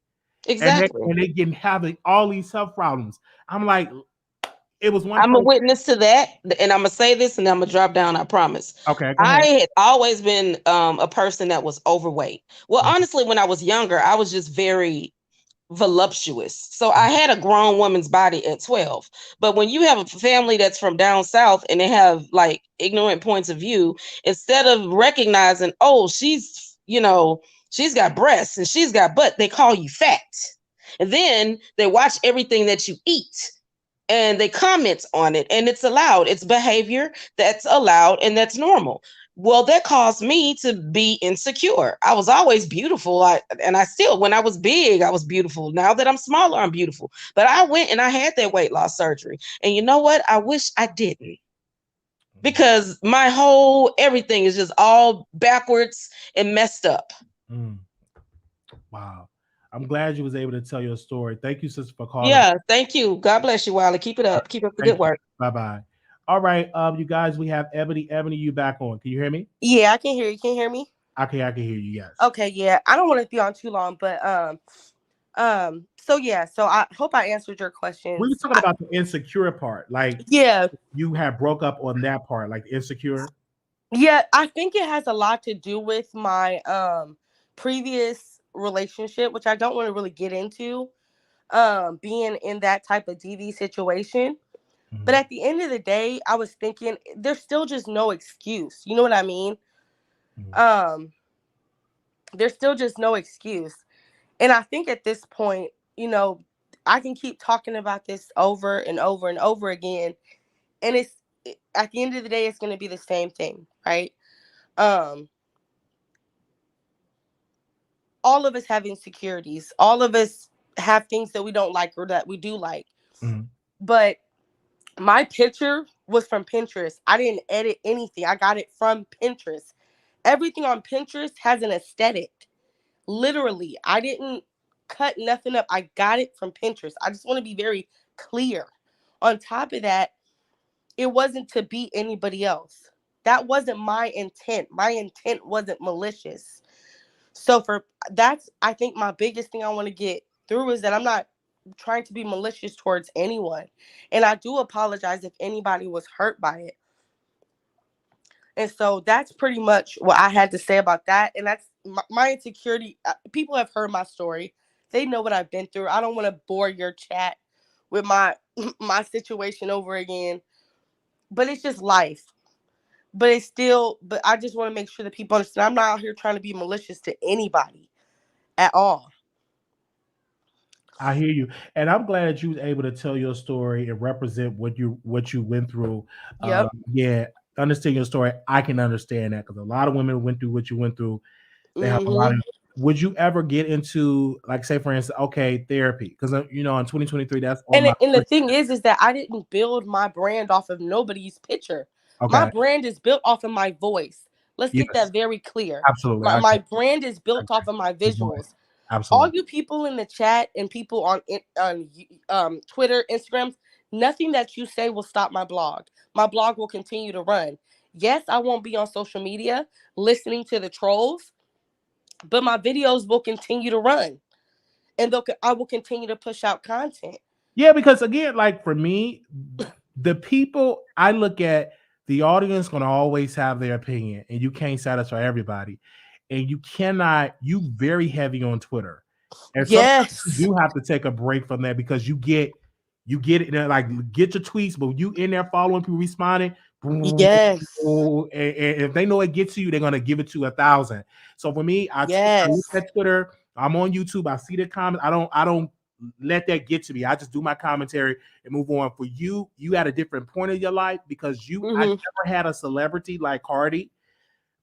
Exactly. And they getting having all these health problems. I'm like, it was one. I'm a witness to that, and I'm gonna say this, and I'm gonna drop down. I promise. Okay. I had always been a person that was overweight. Well, honestly, when I was younger, I was just very voluptuous. So I had a grown woman's body at 12. But when you have a family that's from down south and they have like ignorant points of view, instead of recognizing, oh, she's got breasts and she's got butt, they call you fat. And then they watch everything that you eat and they comment on it, and it's allowed. It's behavior that's allowed and that's normal. Well, that caused me to be insecure. I was always beautiful. When I was big, I was beautiful. Now that I'm smaller, I'm beautiful. But I went and I had that weight loss surgery. And you know what? I wish I didn't. Because my whole everything is just all backwards and messed up. Wow. I'm glad you was able to tell your story. Thank you, sister, for calling. Yeah, thank you. God bless you, Wiley. Keep it up. Keep up the good work. Bye-bye. All right, you guys, we have Ebony. Ebony, you back on. Can you hear me? Yeah, I can hear you. Can you hear me? I can hear you, yes. Okay, yeah. I don't want to be on too long, but so I hope I answered your question. We were talking about the insecure part. Like, yeah, you have broke up on that part, like insecure. Yeah, I think it has a lot to do with my previous relationship, which I don't want to really get into, being in that type of DV situation. Mm-hmm. But at the end of the day, I was thinking there's still just no excuse. You know what I mean? Mm-hmm. There's still just no excuse. And I think at this point, I can keep talking about this over and over and over again. And at the end of the day, it's going to be the same thing, right? All of us have insecurities. All of us have things that we don't like or that we do like. Mm-hmm. But my picture was from Pinterest. I didn't edit anything. I got it from Pinterest. Everything on Pinterest has an aesthetic. Literally, I didn't cut nothing up. I got it from Pinterest. I just want to be very clear. On top of that, it wasn't to be anybody else. That wasn't my intent. My intent wasn't malicious. So I think my biggest thing I want to get through is that I'm not trying to be malicious towards anyone. And I do apologize if anybody was hurt by it. And so that's pretty much what I had to say about that. And that's my insecurity. People have heard my story. They know what I've been through. I don't want to bore your chat with my situation over again. But it's just life. But I just want to make sure that people understand I'm not out here trying to be malicious to anybody at all. I hear you. And I'm glad you was able to tell your story and represent what you went through. Yep. Understand your story. I can understand that because a lot of women went through what you went through. They have a lot of. Would you ever get into, like, say, for instance, therapy? Because in 2023, that's and the thing is that I didn't build my brand off of nobody's picture. Okay. My brand is built off of my voice. Let's get that very clear. Absolutely. My brand is built off of my visuals. All Absolutely. you people in the chat and people on Twitter, Instagram, nothing that you say will stop my blog. My blog will continue to run. Yes, I won't be on social media listening to the trolls, but my videos will continue to run, and I will continue to push out content. Yeah, because again, like for me, the people I look at, the audience gonna always have their opinion, and you can't satisfy everybody. And you very heavy on Twitter. And sometimes you Yes, do have to take a break from that because you get it like get your tweets, but you in there following people responding, boom, yes, and if they know it gets to you, they're gonna give it to 1,000. So for me, I look yes. at Twitter, I'm on YouTube, I see the comments, I don't let that get to me. I just do my commentary and move on. For you, you had a different point of your life because I Mm-hmm. never had a celebrity like Cardi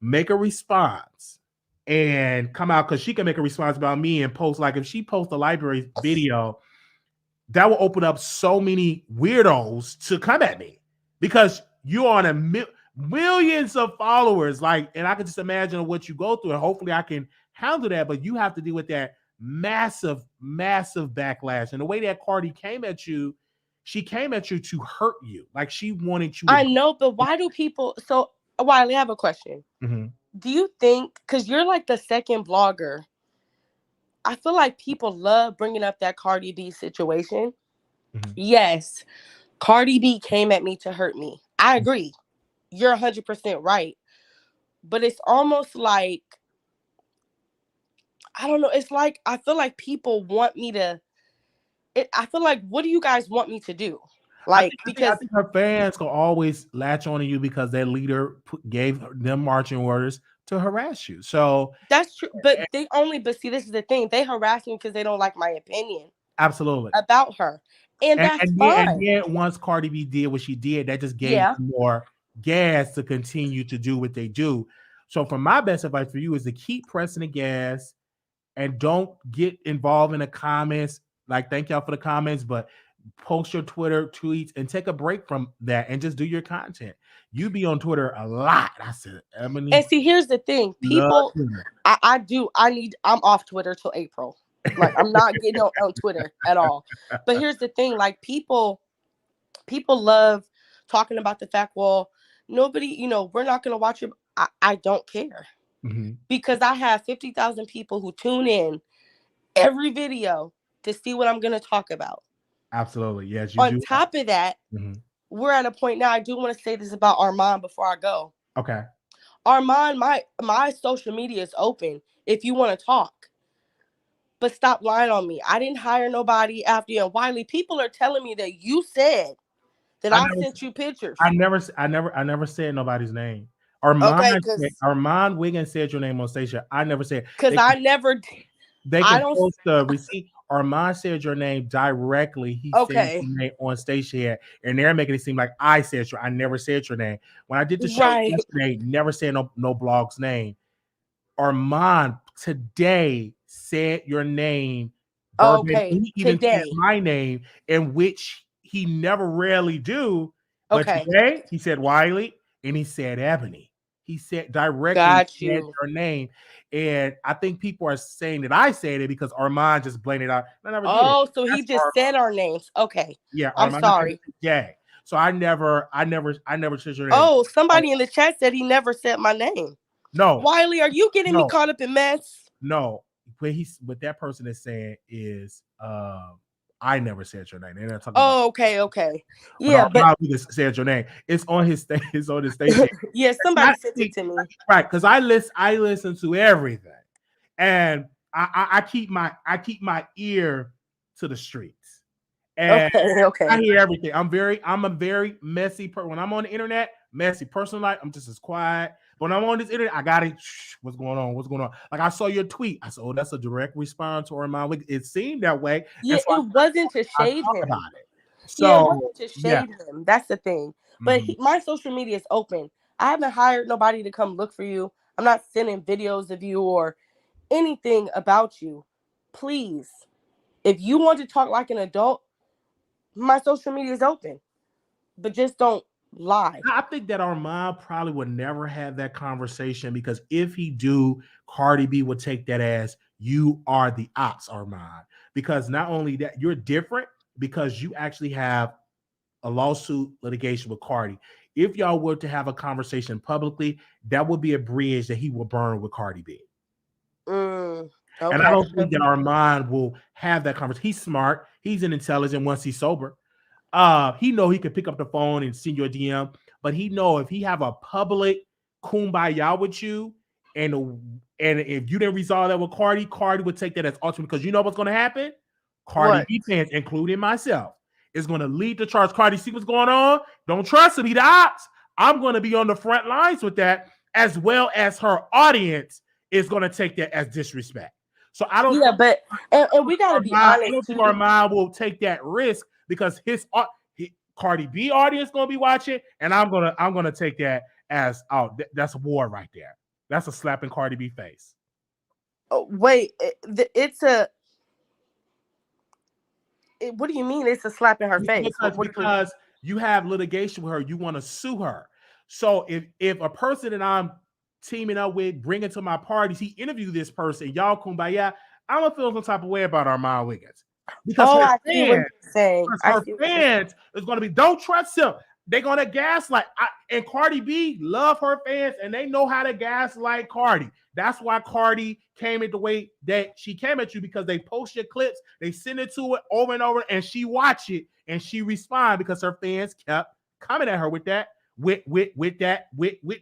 make a response and come out because she can make a response about me and post like if she posts a library video, that will open up so many weirdos to come at me because you're on millions of followers. Like, and I can just imagine what you go through, and hopefully I can handle that. But you have to deal with that massive, massive backlash. And the way that Cardi came at you, she came at you to hurt you. Like she wanted you to. I know, but why do people? So, Wiley, I have a question. Mhm. Do you think, because you're like the second blogger, I feel like people love bringing up that Cardi B situation. Mhm. Yes, Cardi B came at me to hurt me. I agree. You're 100% right. But it's almost like, I don't know. It's like, I feel like people want me to, I feel like, what do you guys want me to do? Like, I because think her fans can always latch on to you because their leader gave them marching orders to harass you. So that's true. But but see, this is the thing. They harass me because they don't like my opinion absolutely. about her. And And, that's and then and fine. then once Cardi B did what she did, that just gave Yeah. them more gas to continue to do what they do. So, for my best advice for you is to keep pressing the gas and don't get involved in the comments. Like, thank y'all for the comments, but post your Twitter tweets and take a break from that and just do your content. You be on Twitter a lot. I said, Emily, And see, here's the thing. love People, Twitter. I'm off Twitter till April. Like, I'm not getting on Twitter at all. But here's the thing. Like, people love talking about the fact, well, nobody, we're not going to watch it. I don't care. Mm-hmm. Because I have 50,000 people who tune in every video to see what I'm going to talk about. Absolutely. Yes, you On do. top of that, we're at a point now. I do want to say this about Armon before I go. Okay. Armon, my social media is open if you want to talk. But stop lying on me. I didn't hire nobody after you. And Wiley, people are telling me that you said that I sent you pictures. I never said nobody's name. Okay, because Armon Wiggins said your name on station. I never said I never. They I can don't. post the receipt. Armon said your name directly. He said your name on station here, and they're making it seem like I said I never said your name. When I did the show yesterday, never said no blog's name. Armon today said your name. Okay, he even said my name, in which he never rarely do. But today he said Wiley and he said Ebony. He said directly said your name. And I think people are saying that I said it because Armon just blamed it out. I never did it. So he just said our names. Okay. Yeah, I'm sorry. Yeah. So I never said your name. Oh, somebody in the chat said he never said my name. No. Wiley, are you getting me caught up in mess? No. What that person is saying is I never said your name. They're not talking okay. Yeah, but we just said your name. It's on his station. Yeah, somebody sent it to me. Right, because I listen to everything. And I keep my ear to the streets. And okay. I hear everything. I'm a very messy person. When I'm on the internet, messy. Personal life, I'm just as quiet. But when I'm on this internet, I got it. What's going on? Like I saw your tweet. I said, oh, that's a direct response to Armon Wiggins. It seemed that way. Yeah, so it wasn't to shade him. About it. So, yeah, it wasn't to shade him. That's the thing. But my social media is open. I haven't hired nobody to come look for you. I'm not sending videos of you or anything about you. Please, if you want to talk like an adult, my social media is open. But just don't lie. I think that Armon probably would never have that conversation because if he do, Cardi B would take that as you are the ops, Armon. Because not only that, you're different because you actually have a lawsuit litigation with Cardi. If y'all were to have a conversation publicly, that would be a bridge that he will burn with Cardi B. Okay. And I don't think that Armon will have that conversation. He's smart. He's an intelligent once he's sober. He know he could pick up the phone and send you a DM, but he know if he have a public kumbaya with you, and if you didn't resolve that with Cardi, Cardi would take that as ultimate because you know what's going to happen. Cardi B fans, including myself, is going to lead the charge. Cardi, see what's going on? Don't trust him. He the ops. I'm going to be on the front lines with that, as well as her audience is going to take that as disrespect. So I don't. Yeah, but and we got to be honest. I don't think Armon will take that risk because Cardi B audience going to be watching, and I'm gonna take that as that's a war right there. That's a slap in Cardi B face. Oh, wait, it's a. What do you mean? It's a slap in her face? Because you have litigation with her, you want to sue her. So if a person that I'm teaming up with, bringing to my parties, he interviewed this person, y'all kumbaya, I'm gonna feel some type of way about Armon Wiggins. Because her fans is gonna be, don't trust him. They're gonna gaslight. And Cardi B love her fans, and they know how to gaslight Cardi. That's why Cardi came in the way that she came at you, because they post your clips, they send it to her over and over, and she watch it and she respond because her fans kept coming at her with that, with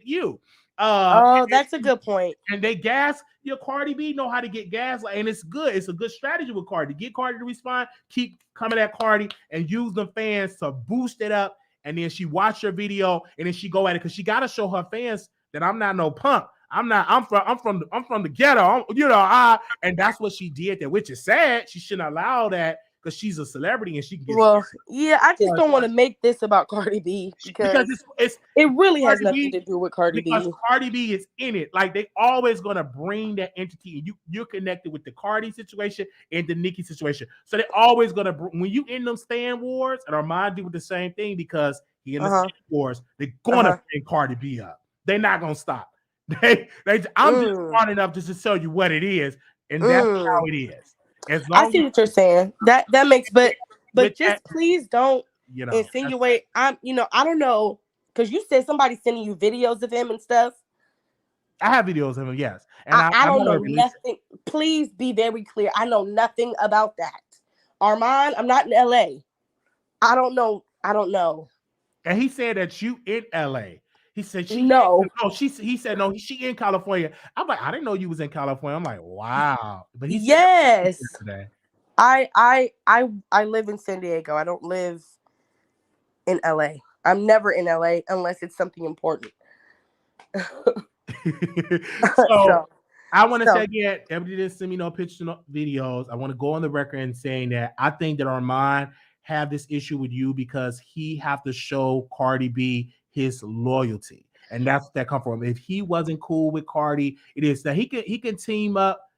you. That's a good point. And they Cardi B know how to get gaslight, and it's good. It's a good strategy with Cardi. Get Cardi to respond, keep coming at Cardi, and use the fans to boost it up. And then she watch your video, and then she go at it because she got to show her fans that I'm not no punk. I'm from the ghetto. And that's what she did there, which is sad. She shouldn't allow that because she's a celebrity and she can get. Yeah, I just don't want to make this about Cardi B because it really has nothing to do with Cardi B. Because Cardi B is in it. Like, they always gonna bring that entity, and you're connected with the Cardi situation and the Nicki situation. So they're always gonna when you in them stand wars, and Armon do the same thing because he in the stand wars. They're gonna bring Cardi B up. They're not gonna stop. I'm just smart enough just to tell you what it is, and that's how it is. I see what you're saying. That makes, but just please don't insinuate. I don't know, because you said somebody sending you videos of him and stuff. I have videos of him, yes. And I don't know nothing. Please be very clear. I know nothing about that. Armon, I'm not in LA. I don't know. And he said that you in LA. He said she he said no, she in California. I'm like, I didn't know you was in California. I'm like, wow. But he yes. I live in San Diego. I don't live in LA. I'm never in LA unless it's something important. so I want to say again, everybody didn't send me no pictures, no videos. I want to go on the record and saying that I think that Armon have this issue with you because he have to show Cardi B his loyalty, and that's what that come from. If he wasn't cool with Cardi, it is that he can team up.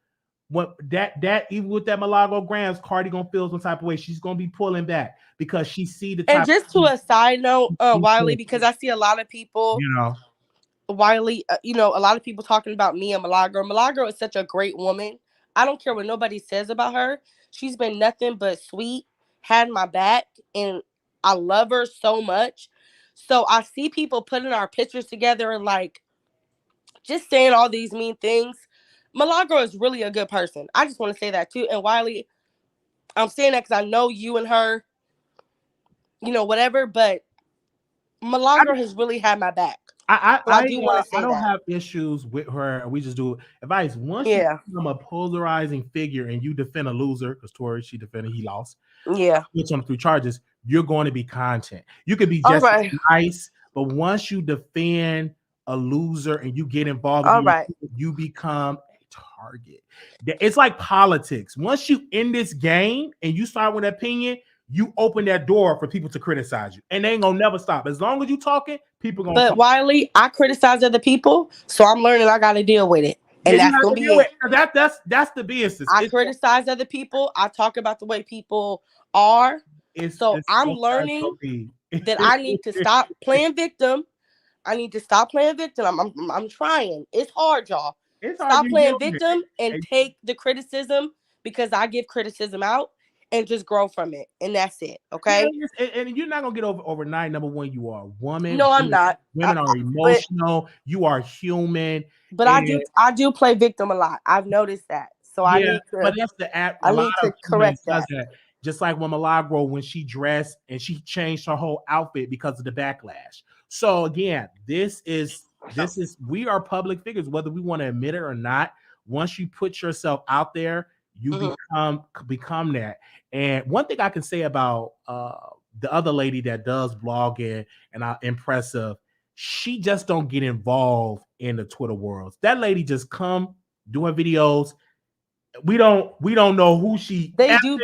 What that even with that Milagro Grams, Cardi gonna feel some type of way. She's gonna be pulling back because she see the. And just to a side note, Wiley, because I see a lot of people, Wiley, a lot of people talking about me and Milagro. Milagro is such a great woman. I don't care what nobody says about her. She's been nothing but sweet, had my back, and I love her so much. So I see people putting our pictures together and like just saying all these mean things. Milagro is really a good person. I just want to say that too. And Wiley, I'm saying that because I know you and her, whatever, but Milagro has really had my back. I do want to say I don't have issues with her. We just do advice. Once you become a polarizing figure and you defend a loser, because Tori, she defended, he lost. Yeah. Which on 3 charges, you're going to be content. You could be just nice, but once you defend a loser and you get involved, you become a target. It's like politics. Once you in this game and you start with an opinion, you open that door for people to criticize you, and they ain't gonna never stop. As long as you talking, people gonna. But Wiley, I criticize other people, so I'm learning I got to deal with it, and that's gonna be it. That's the business. I criticize other people. I talk about the way people are. So I'm learning that I need to stop playing victim. I need to stop playing victim. I'm trying. It's hard, y'all. It's hard. Stop You playing human. victim and And- take the criticism, because I give criticism out, and just grow from it. And that's it. Okay. Yeah, and you're not gonna get over overnight. Number one, you are a woman. No, I'm not. Women are emotional. You are human. But I do play victim a lot. I've noticed that. So I need to. But that's the app. I need to correct that. Just like when Milagro, when she dressed and she changed her whole outfit because of the backlash. So again, this is we are public figures, whether we want to admit it or not. Once you put yourself out there, you become that. And one thing I can say about the other lady that does blogging and impressive, she just don't get involved in the Twitter world. That lady just come doing videos. We don't know who she. They do.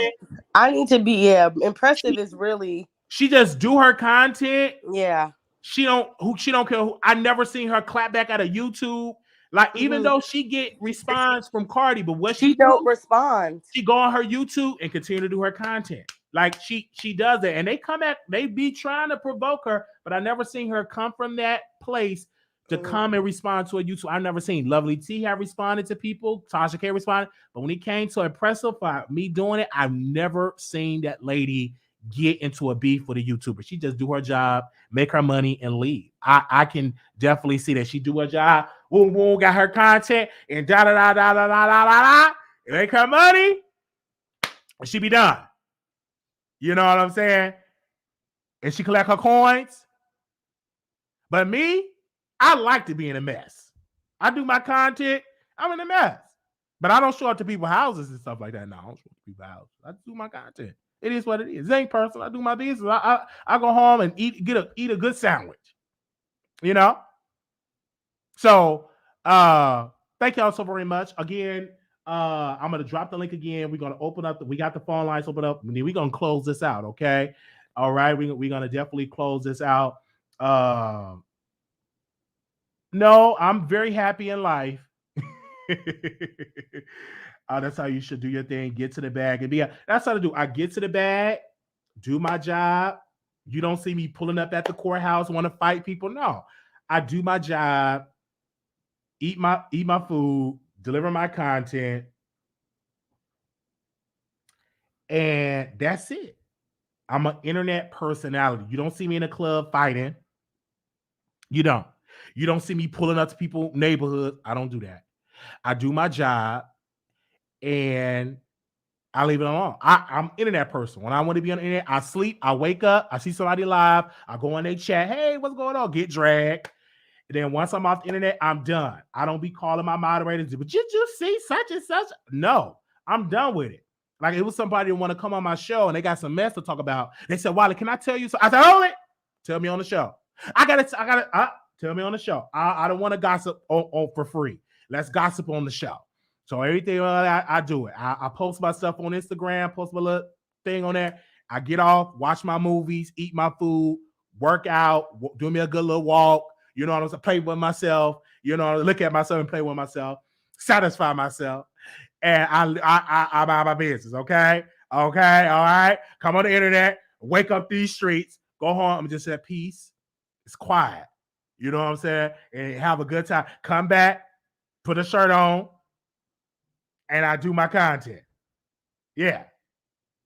I need to be impressive. Is really. She just do her content. Yeah. She don't care who. I never seen her clap back at a YouTube. Like even though she get response from Cardi, but what she don't respond. She go on her YouTube and continue to do her content. Like she does that, and they come at, they be trying to provoke her, but I never seen her come from that place to come and respond to a YouTube. I've never seen Lovely T have responded to people. Tasha K responded, but when it came to impressive for me doing it, I've never seen that lady get into a beef with a YouTuber. She just do her job, make her money, and leave. I can definitely see that she do her job. Boom, boom, got her content, and da da da da da da da da. Make her money, and she be done. You know what I'm saying? And she collect her coins. But me, I like to be in a mess. I do my content, I'm in a mess. But I don't show up to people's houses and stuff like that. No, I don't show up to people's houses. I do my content. It is what it is. It ain't personal. I do my business. I go home and eat a good sandwich. You know? So thank y'all so very much. Again, I'm gonna drop the link again. We're gonna open up we got the phone lines open up, and then we're gonna close this out, okay? All right, we're gonna definitely close this out. No, I'm very happy in life. That's how you should do your thing. Get to the bag and that's how to do. I get to the bag, do my job. You don't see me pulling up at the courthouse, want to fight people. No, I do my job, eat my food, deliver my content, and that's it. I'm an internet personality. You don't see me in a club fighting. You don't see me pulling up to people neighborhoods. I don't do that. I do my job and I leave it alone. I'm internet person. When I want to be on the internet, I sleep, I wake up, I see somebody live, I go in their chat, hey, what's going on? Get dragged. And then once I'm off the internet, I'm done. I don't be calling my moderators, but did you see such and such? No, I'm done with it. Like it was somebody who want to come on my show and they got some mess to talk about. They said, Wiley, can I tell you? So I said, hold it. Tell me on the show. I got to tell me on the show. I don't want to gossip on for free. Let's gossip on the show. So everything I do it. I post my stuff on Instagram, post my little thing on there. I get off, watch my movies, eat my food, work out, do me a good little walk. You know what I'm saying? Play with myself. You know, look at myself and play with myself, satisfy myself, and I buy my business. Okay, all right. Come on the internet, wake up these streets, go home, and just at peace. It's quiet. You know what I'm saying? And have a good time. Come back, put a shirt on, and I do my content. Yeah.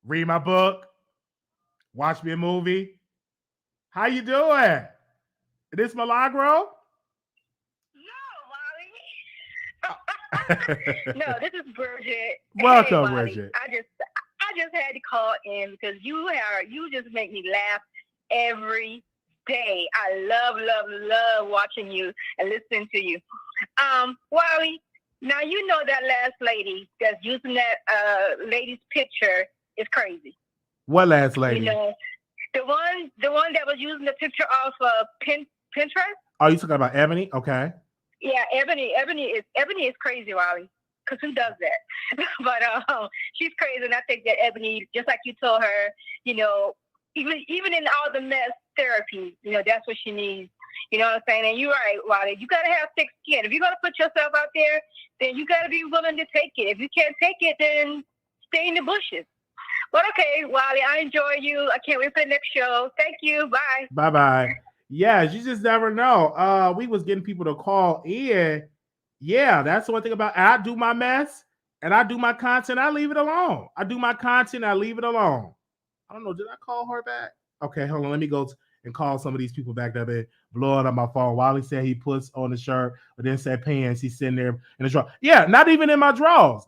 Read my book. Watch me a movie. How you doing? This Milagro? No, no, this is Bridget. Welcome, hey, Bridget. I just had to call in because you just make me laugh every day. I love watching you and listening to you. Wiley, now you know that last lady that's using that lady's picture is crazy. What last lady? You know, the one that was using the picture off of Pinterest. Oh, you talking about Ebony? Okay. Yeah, Ebony is crazy, Wiley. Because who does that? But she's crazy, and I think that Ebony, just like you told her, you know, even in all the mess therapy, you know, that's what she needs. You know what I'm saying? And you're right, Wiley. You got to have thick skin. If you're going to put yourself out there, then you got to be willing to take it. If you can't take it, then stay in the bushes. But okay, Wiley, I enjoy you. I can't wait for the next show. Thank you. Bye. Bye. Yeah, you just never know. We was getting people to call in. Yeah, that's the one thing about I do my mess and I do my content. I leave it alone. I do my content. I leave it alone. I don't know. Did I call her back? Okay, hold on. Let me go and call some of these people back that been blowing up my phone. Wiley said he puts on the shirt, but then said pants. He's sitting there in the drawer. Yeah, not even in my drawers.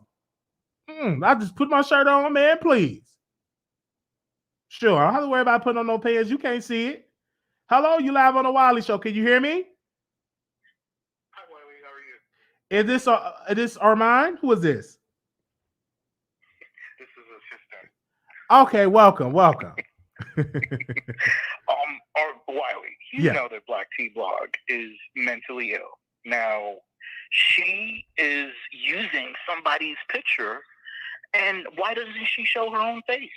I just put my shirt on, man. Please. Sure, I don't have to worry about putting on no pants. You can't see it. Hello, you live on the Wiley Show. Can you hear me? Hi, Wiley. How are you? Is this Armon? Who is this? This is assistant. Okay, welcome. Wiley, you Yeah. know that Black Tea Blog is mentally ill. Now, she is using somebody's picture, and why doesn't she show her own face?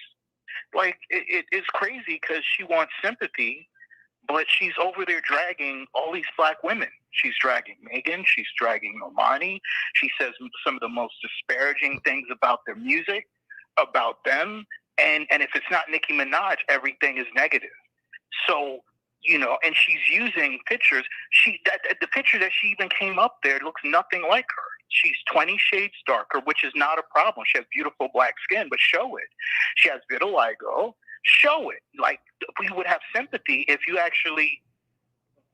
Like, it's crazy because she wants sympathy, but she's over there dragging all these black women. She's dragging Megan. She's dragging Normani. She says some of the most disparaging things about their music, about them. And if it's not Nicki Minaj, everything is negative. So, you know, and she's using pictures. The picture that she even came up there looks nothing like her. She's 20 shades darker, which is not a problem. She has beautiful black skin, but show it. She has vitiligo. Show it. Like, we would have sympathy if you actually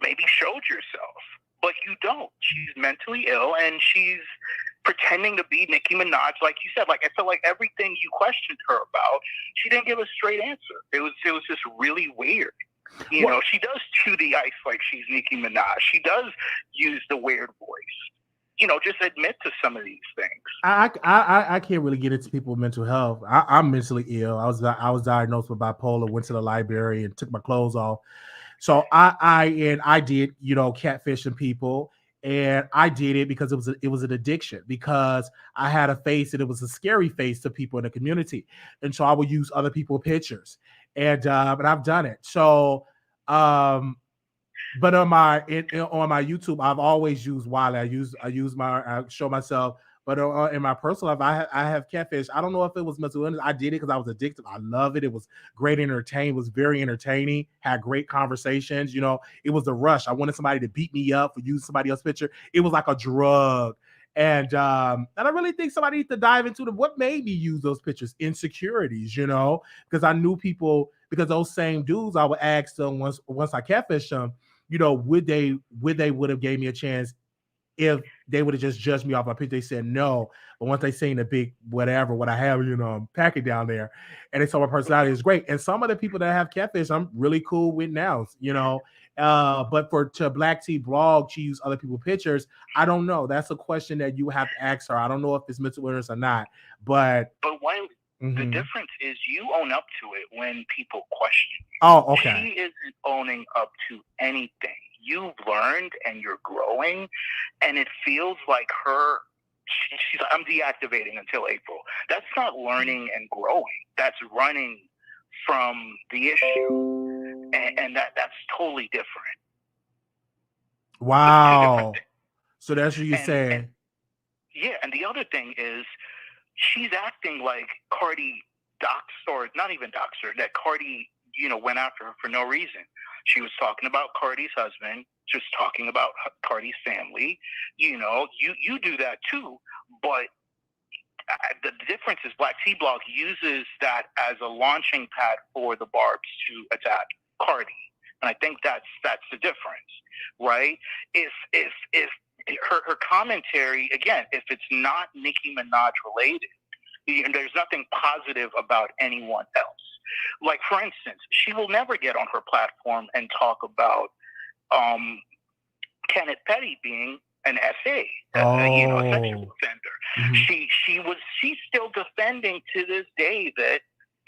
maybe showed yourself, but you don't. She's mentally ill, and she's pretending to be Nicki Minaj, like you said. Like, I feel like everything you questioned her about, she didn't give a straight answer. It was just really weird. You know, she does chew the ice like she's Nicki Minaj. She does use the weird voice. You know, just admit to some of these things. I can't really get into people's mental health. I'm mentally ill. I was diagnosed with bipolar. Went to the library and took my clothes off. So I did, you know, catfishing people, and I did it because it was an addiction, because I had a face and it was a scary face to people in the community, and so I would use other people's pictures, and I've done it. So but on my YouTube, I've always used Wiley. I show myself, but in my personal life, I have catfish. I don't know if it was mental illness. I did it because I was addicted. I love it. It was great entertaining. It was very entertaining. Had great conversations. You know, it was a rush. I wanted somebody to beat me up for using somebody else's picture. It was like a drug. And I really think somebody needs to dive into what made me use those pictures. Insecurities, you know, because I knew people, because those same dudes, I would ask them once I catfished them, you know, would they would have gave me a chance if they would have just judged me off my picture. They said no, but once they seen the big what I have, you know, packet down there, and they saw my personality is great. And some of the people that have catfish, I'm really cool with now, you know. But to Black Tea Blog, she used other people's pictures. I don't know. That's a question that you have to ask her. I don't know if it's mental illness or not. But Wiley, the difference is you own up to it when people question you. Oh, okay. She isn't owning up to anything. You've learned and you're growing, and it feels like she's like, I'm deactivating until April. That's not learning and growing. That's running from the issue, and that's totally different. Wow. So that's what you're saying. Yeah, and the other thing is, she's acting like Cardi that Cardi, you know, went after her for no reason. She was talking about Cardi's husband, just talking about Cardi's family. You know, you do that too, but the difference is Black Tea Blog uses that as a launching pad for the Barbs to attack Cardi, and I think that's the difference, right? If her commentary, again, if it's not Nicki Minaj related, there's nothing positive about anyone else. Like, for instance, she will never get on her platform and talk about Kenneth Petty being an SA, you know, a sexual offender. Mm-hmm. She's still defending to this day that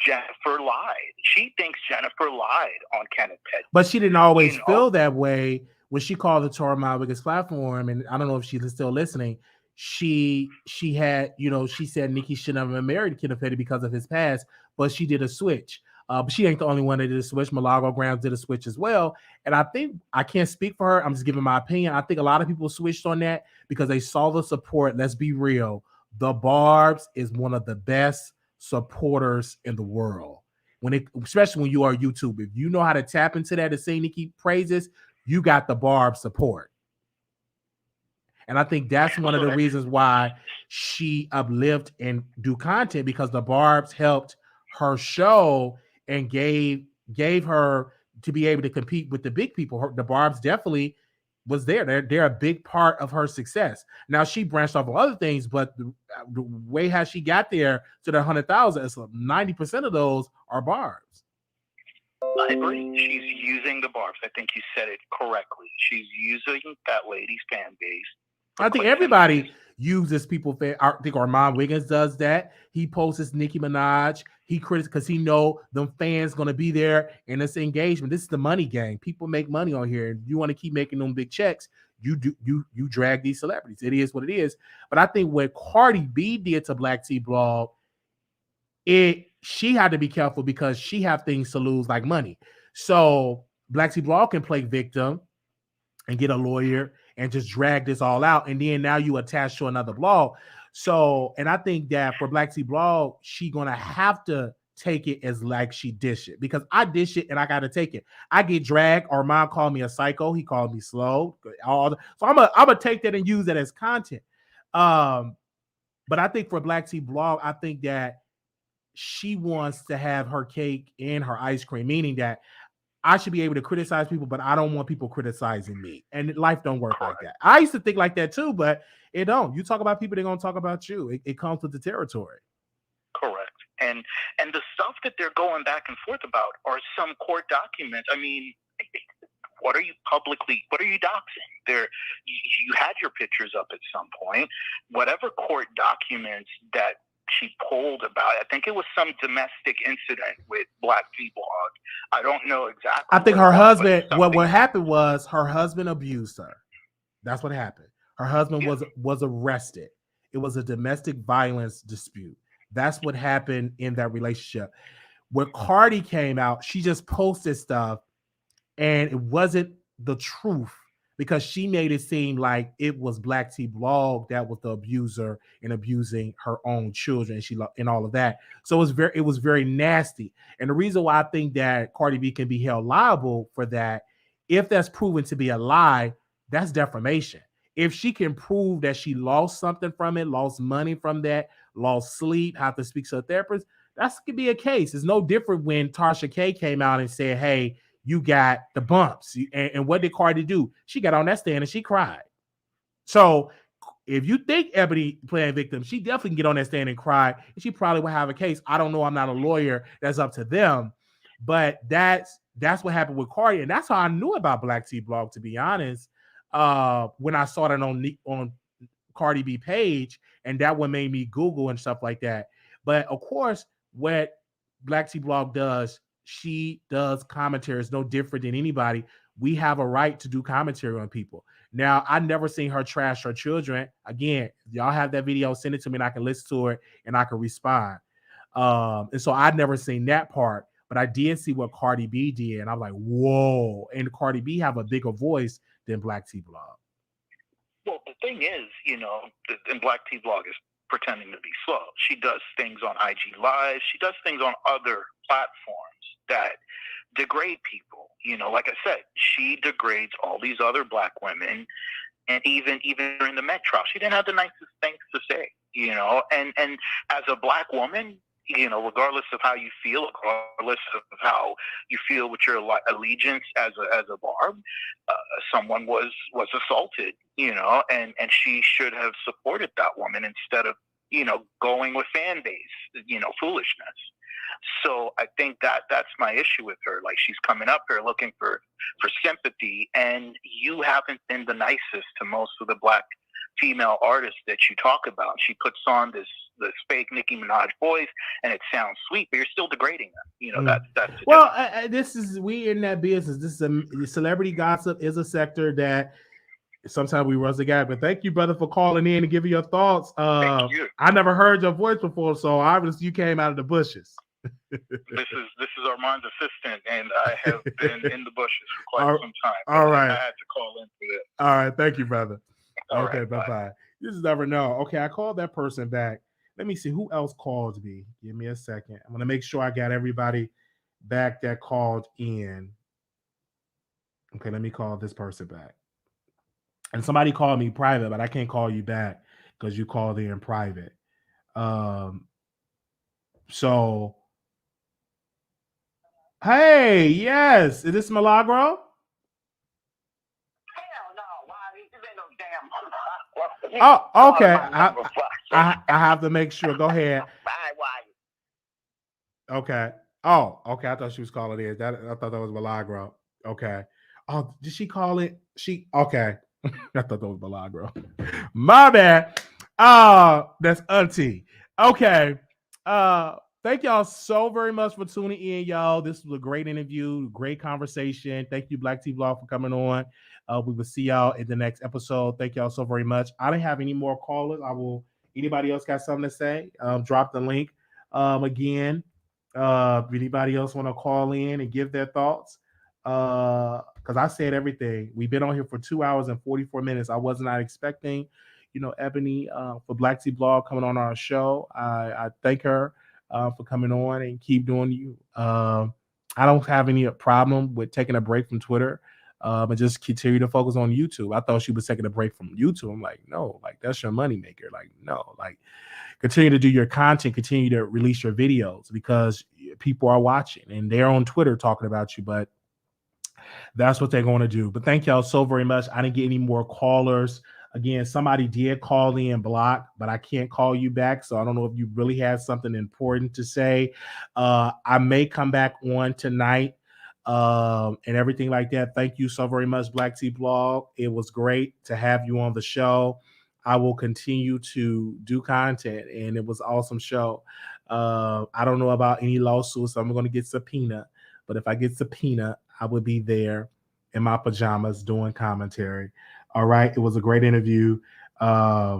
Jennifer lied. She thinks Jennifer lied on Kenneth Petty. But she didn't always feel that way when she called the Armon Wiggins platform, and I don't know if she's still listening. She had, you know, she said Nicki shouldn't have been married to Kenneth Petty because of his past, but she did a switch. But she ain't the only one that did a switch. Milagro Grams did a switch as well. And I think, I can't speak for her, I'm just giving my opinion. I think a lot of people switched on that because they saw the support. Let's be real. The Barbs is one of the best supporters in the world. Especially when you are YouTube, if you know how to tap into that and say Nicki praises, you got the Barb support. And I think that's one of the reasons why she uplift and do content, because the Barbs helped her show and gave her to be able to compete with the big people. The Barbs definitely was there. They're a big part of her success. Now she branched off of other things, but the way how she got there to the 100,000, 90% of those are Barbs. I agree. She's using the Barbs. I think you said it correctly. She's using that lady's fan base. I think everybody uses people. I think Armon Wiggins does that. He posts Nicki Minaj. He criticizes because he know them fans gonna be there and it's engagement. This is the money game. People make money on here, and you want to keep making them big checks. You drag these celebrities. It is what it is. But I think what Cardi B did to Black T Blog, she had to be careful because she have things to lose like money. So Black T Blog can play victim and get a lawyer and just drag this all out. And then now you attach to another blog. So, and I think that for Black T Blog, she going to have to take it as like she dish it, because I dish it and I got to take it. I get dragged. Armon called me a psycho. He called me slow. So I'm gonna take that and use that as content. But I think for Black T Blog, I think that she wants to have her cake and her ice cream, meaning that I should be able to criticize people, but I don't want people criticizing me. And life don't work like that. I used to think like that too, but it don't. You talk about people, they're going to talk about you. It comes with the territory. Correct. And the stuff that they're going back and forth about are some court documents. I mean, what are you doxing? You had your pictures up at some point. Whatever court documents that she pulled about, I think it was some domestic incident with Black T Blog. I don't know exactly. I think her husband, what happened was her husband abused her. That's what happened. Her husband was arrested. It was a domestic violence dispute. That's what happened in that relationship. When Cardi came out, she just posted stuff and it wasn't the truth, because she made it seem like it was Black T Blog that was the abuser and abusing her own children and all of that. So it was very nasty. And the reason why I think that Cardi B can be held liable for that, if that's proven to be a lie, that's defamation. If she can prove that she lost something from it, lost money from that, lost sleep, have to speak to a therapist, that could be a case. It's no different when Tasha K came out and said, hey, you got the bumps. And what did Cardi do? She got on that stand and she cried. So if you think Ebony playing victim, she definitely can get on that stand and cry. And she probably will have a case. I don't know. I'm not a lawyer. That's up to them. But that's what happened with Cardi. And that's how I knew about Black T Blog, to be honest, when I saw it on Cardi B page. And that one made me Google and stuff like that. But of course, what Black T Blog does, she does commentary. It's no different than anybody. We have a right to do commentary on people. Now, I never seen her trash her children. Again, y'all have that video, send it to me and I can listen to it and I can respond. And so I'd never seen that part, but I did see what Cardi B did. And I'm like, whoa. And Cardi B have a bigger voice than Black T Blog. Well, the thing is, and Black T Blog is pretending to be slow. She does things on IG Live. She does things on other platforms that degrade people. Like I said, she degrades all these other Black women, and even during the Met trial, she didn't have the nicest things to say. And as a Black woman, regardless of how you feel, regardless of how you feel with your allegiance as a Barb, someone was assaulted, and she should have supported that woman instead of, going with fan base, foolishness. So I think that's my issue with her. Like, she's coming up here looking for sympathy, and you haven't been the nicest to most of the Black female artists that you talk about. She puts on this fake Nicki Minaj voice, and it sounds sweet, but you're still degrading them. That's well. We in that business. This is celebrity gossip is a sector that sometimes we run the gap. But thank you, brother, for calling in and giving your thoughts. Thank you. I never heard your voice before, so obviously you came out of the bushes. This is Armand's assistant, and I have been in the bushes for quite some time. All right. I had to call in for that. All right. Thank you, brother. All okay, right, bye-bye. You just never know. Okay, I called that person back. Let me see who else called me. Give me a second. I'm gonna make sure I got everybody back that called in. Okay, let me call this person back. And somebody called me private, but I can't call you back because you called in private. Um, so hey, yes, is this Milagro? Hell no, why? This ain't no damn. Oh, Calling okay. my number, I have to make sure. Go ahead. Why? Okay. Oh, okay. I thought she was calling in. I thought that was Milagro. Okay. Oh, did she call it? She okay. I thought that was Milagro. My bad. That's Auntie. Okay. Thank y'all so very much for tuning in, y'all. This was a great interview, great conversation. Thank you, Black T Vlog, for coming on. We will see y'all in the next episode. Thank y'all so very much. I don't have any more callers. Anybody else got something to say? Drop the link again. If anybody else want to call in and give their thoughts, because I said everything. We've been on here for 2 hours and 44 minutes. I was not expecting, Ebony for Black Tea Blog coming on our show. I thank her for coming on and keep doing you. I don't have any problem with taking a break from Twitter. And just continue to focus on YouTube. I thought she was taking a break from YouTube. I'm like, no, like that's your moneymaker. Like, no, like continue to do your content, continue to release your videos because people are watching and they're on Twitter talking about you, but that's what they're going to do. But thank y'all so very much. I didn't get any more callers. Again, somebody did call in block, but I can't call you back. So I don't know if you really have something important to say. I may come back on tonight and everything like that. Thank you so very much, Black Tea Blog. It was great to have you on the show. I will continue to do content, and it was an awesome show. I don't know about any lawsuits, so I'm going to get subpoena. But if I get subpoena, I will be there in my pajamas doing commentary. All right. It was a great interview. Yeah.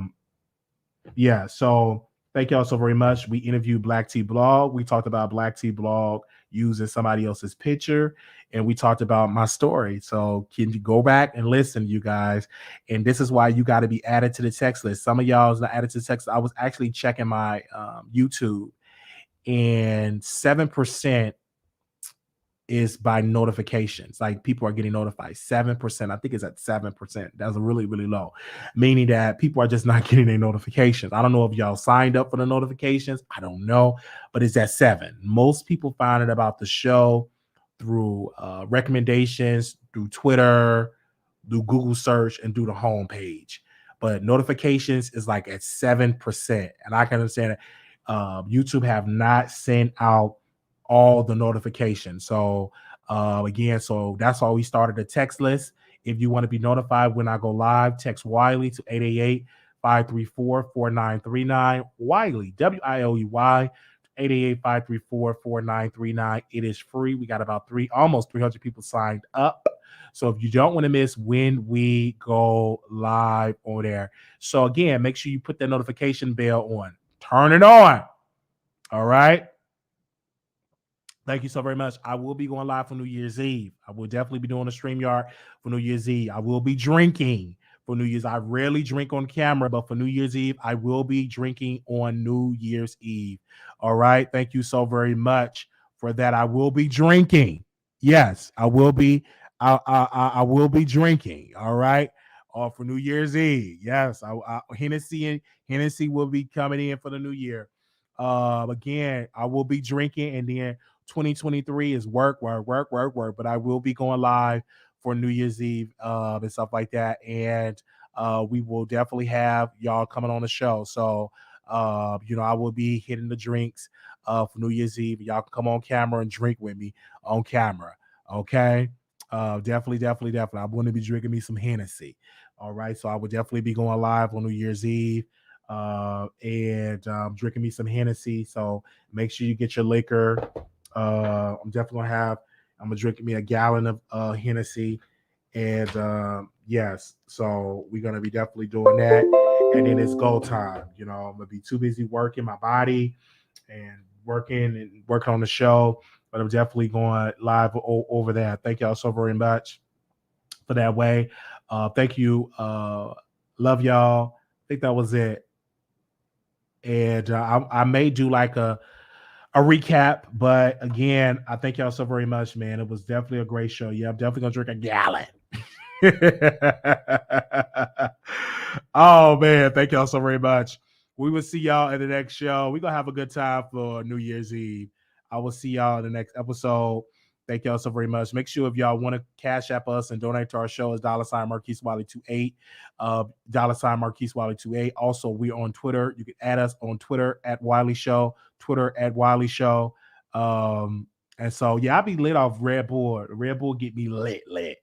So thank y'all so very much. We interviewed Black Tea Blog. We talked about Black Tea Blog using somebody else's picture, and we talked about my story. So can you go back and listen, you guys? And this is why you got to be added to the text list. Some of y'all is not added to the text. I was actually checking my YouTube, and 7% is by notifications. Like people are getting notified. 7%. I think it's at 7%. That's really, really low. Meaning that people are just not getting their notifications. I don't know if y'all signed up for the notifications. I don't know, but it's at 7. Most people find out about the show through recommendations, through Twitter, through Google search, and through the homepage. But notifications is like at 7%. And I can understand that YouTube have not sent out all the notifications. So again, so that's why we started a text list. If you want to be notified when I go live, text Wiley to 888-534-4939. Wiley, Wiley, 888-534-4939. It is free. We got about almost 300 people signed up. So if you don't want to miss when we go live on there. So again, make sure you put that notification bell on. Turn it on. All right. Thank you so very much. I will be going live for New Year's Eve. I will definitely be doing a StreamYard for New Year's Eve. I will be drinking for New Year's. I rarely drink on camera, but for New Year's Eve, I will be drinking on New Year's Eve. All right. Thank you so very much for that. I will be drinking. Yes, I will be. I will be drinking. All right. For New Year's Eve. Yes. Hennessy will be coming in for the new year. Again, I will be drinking, and then 2023 is work. But I will be going live for New Year's Eve and stuff like that. And we will definitely have y'all coming on the show. So, I will be hitting the drinks for New Year's Eve. Y'all can come on camera and drink with me on camera. Okay. Definitely. I'm going to be drinking me some Hennessy. All right. So I will definitely be going live on New Year's Eve. And drinking me some Hennessy. So make sure you get your liquor. I'm definitely gonna drinking me a gallon of Hennessy. And yes, so we're gonna be definitely doing that. And then it's go time. I'm gonna be too busy working my body and working on the show. But I'm definitely going live over that. Thank y'all so very much for that way. Thank you. Love y'all. I think that was it. And I may do like a recap, but again, I thank y'all so very much, man. It was definitely a great show. Yeah, I'm definitely gonna drink a gallon. Oh man, thank y'all so very much. We will see y'all in the next show. We're gonna have a good time for New Year's Eve. I will see y'all in the next episode. Thank y'all so very much. Make sure if y'all want to cash app us and donate to our show is $ Marquise Wiley 28, $ Marquise Wiley 28. Also, we're on Twitter. You can add us on Twitter at Wiley Show, Twitter at Wiley Show. And so yeah, I'll be lit off Red Bull. Red Bull get me lit.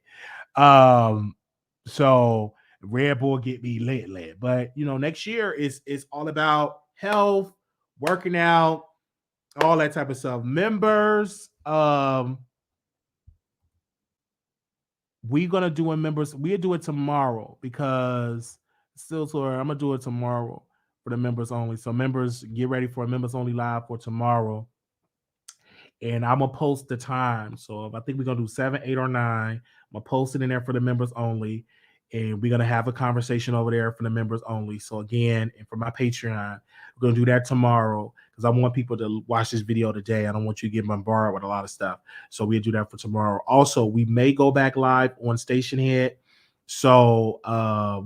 So Red Bull get me lit. But you know, next year is all about health, working out, all that type of stuff. Members, we're gonna do in members. We'll do it tomorrow because still sorry, I'm gonna do it tomorrow for the members only. So members, get ready for a members only live for tomorrow. And I'm gonna post the time. So if I think we're gonna do 7, 8, or 9, I'm gonna post it in there for the members only. And we're gonna have a conversation over there for the members only. So again, and for my Patreon, we're gonna do that tomorrow because I want people to watch this video today. I don't want you to get bombarded with a lot of stuff. So we'll do that for tomorrow. Also, we may go back live on Station Head. So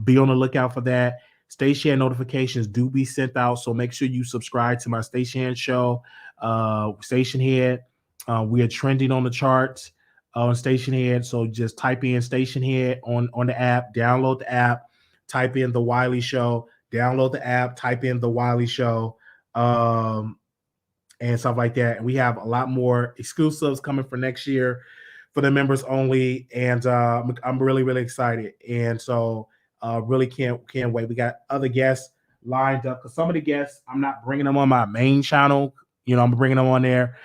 be on the lookout for that. Station Head notifications do be sent out. So make sure you subscribe to my Station Head show. Station Head. We are trending on the charts on Station Head. So just type in Station Head on the app, download the app, type in The Wiley Show, download the app, type in The Wiley Show, and stuff like that. And we have a lot more exclusives coming for next year for the members only. And I'm really, really excited. And so really can't wait. We got other guests lined up because some of the guests, I'm not bringing them on my main channel. You know, I'm bringing them on there.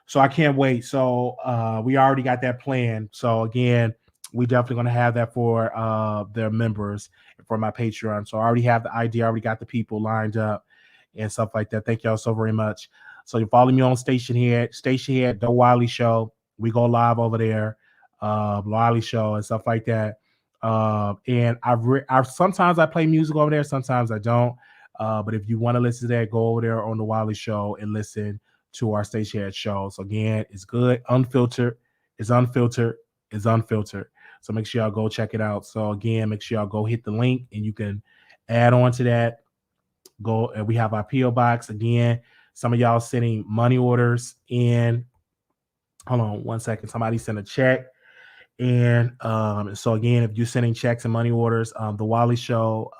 So I can't wait. So we already got that planned. So again, we definitely going to have that for their members for my Patreon. So I already have the idea. I already got the people lined up and stuff like that. Thank y'all so very much. So you follow me on Station Head, The Wiley Show. We go live over there, Wiley Show and stuff like that. And I sometimes I play music over there. Sometimes I don't. But if you want to listen to that, go over there on the Wiley Show and listen to our Station Head shows. So again, it's good, unfiltered. It's unfiltered. So make sure y'all go check it out. So again, make sure y'all go hit the link and you can add on to that. Go and we have our PO box again. Some of y'all sending money orders in. Hold on 1 second. Somebody sent a check. And so again, if you're sending checks and money orders, the Wiley Show,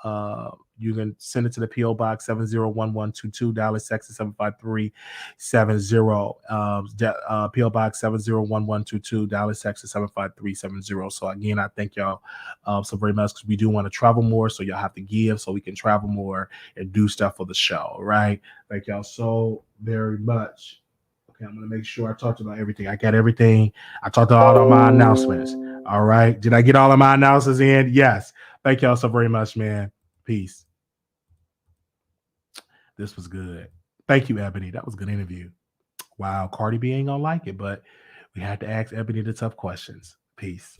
you can send it to the PO Box 701122, Dallas, Texas 75370. PO Box 701122, Dallas, Texas 75370. So again, I thank y'all so very much because we do want to travel more, so y'all have to give so we can travel more and do stuff for the show. Right? Thank y'all so very much. Okay, I'm going to make sure I talked about everything. I got everything. I talked about all of my announcements. All right. Did I get all of my announcements in? Yes. Thank y'all so very much, man. Peace. This was good. Thank you, Ebony. That was a good interview. Wow. Cardi B ain't going to like it, but we had to ask Ebony the tough questions. Peace.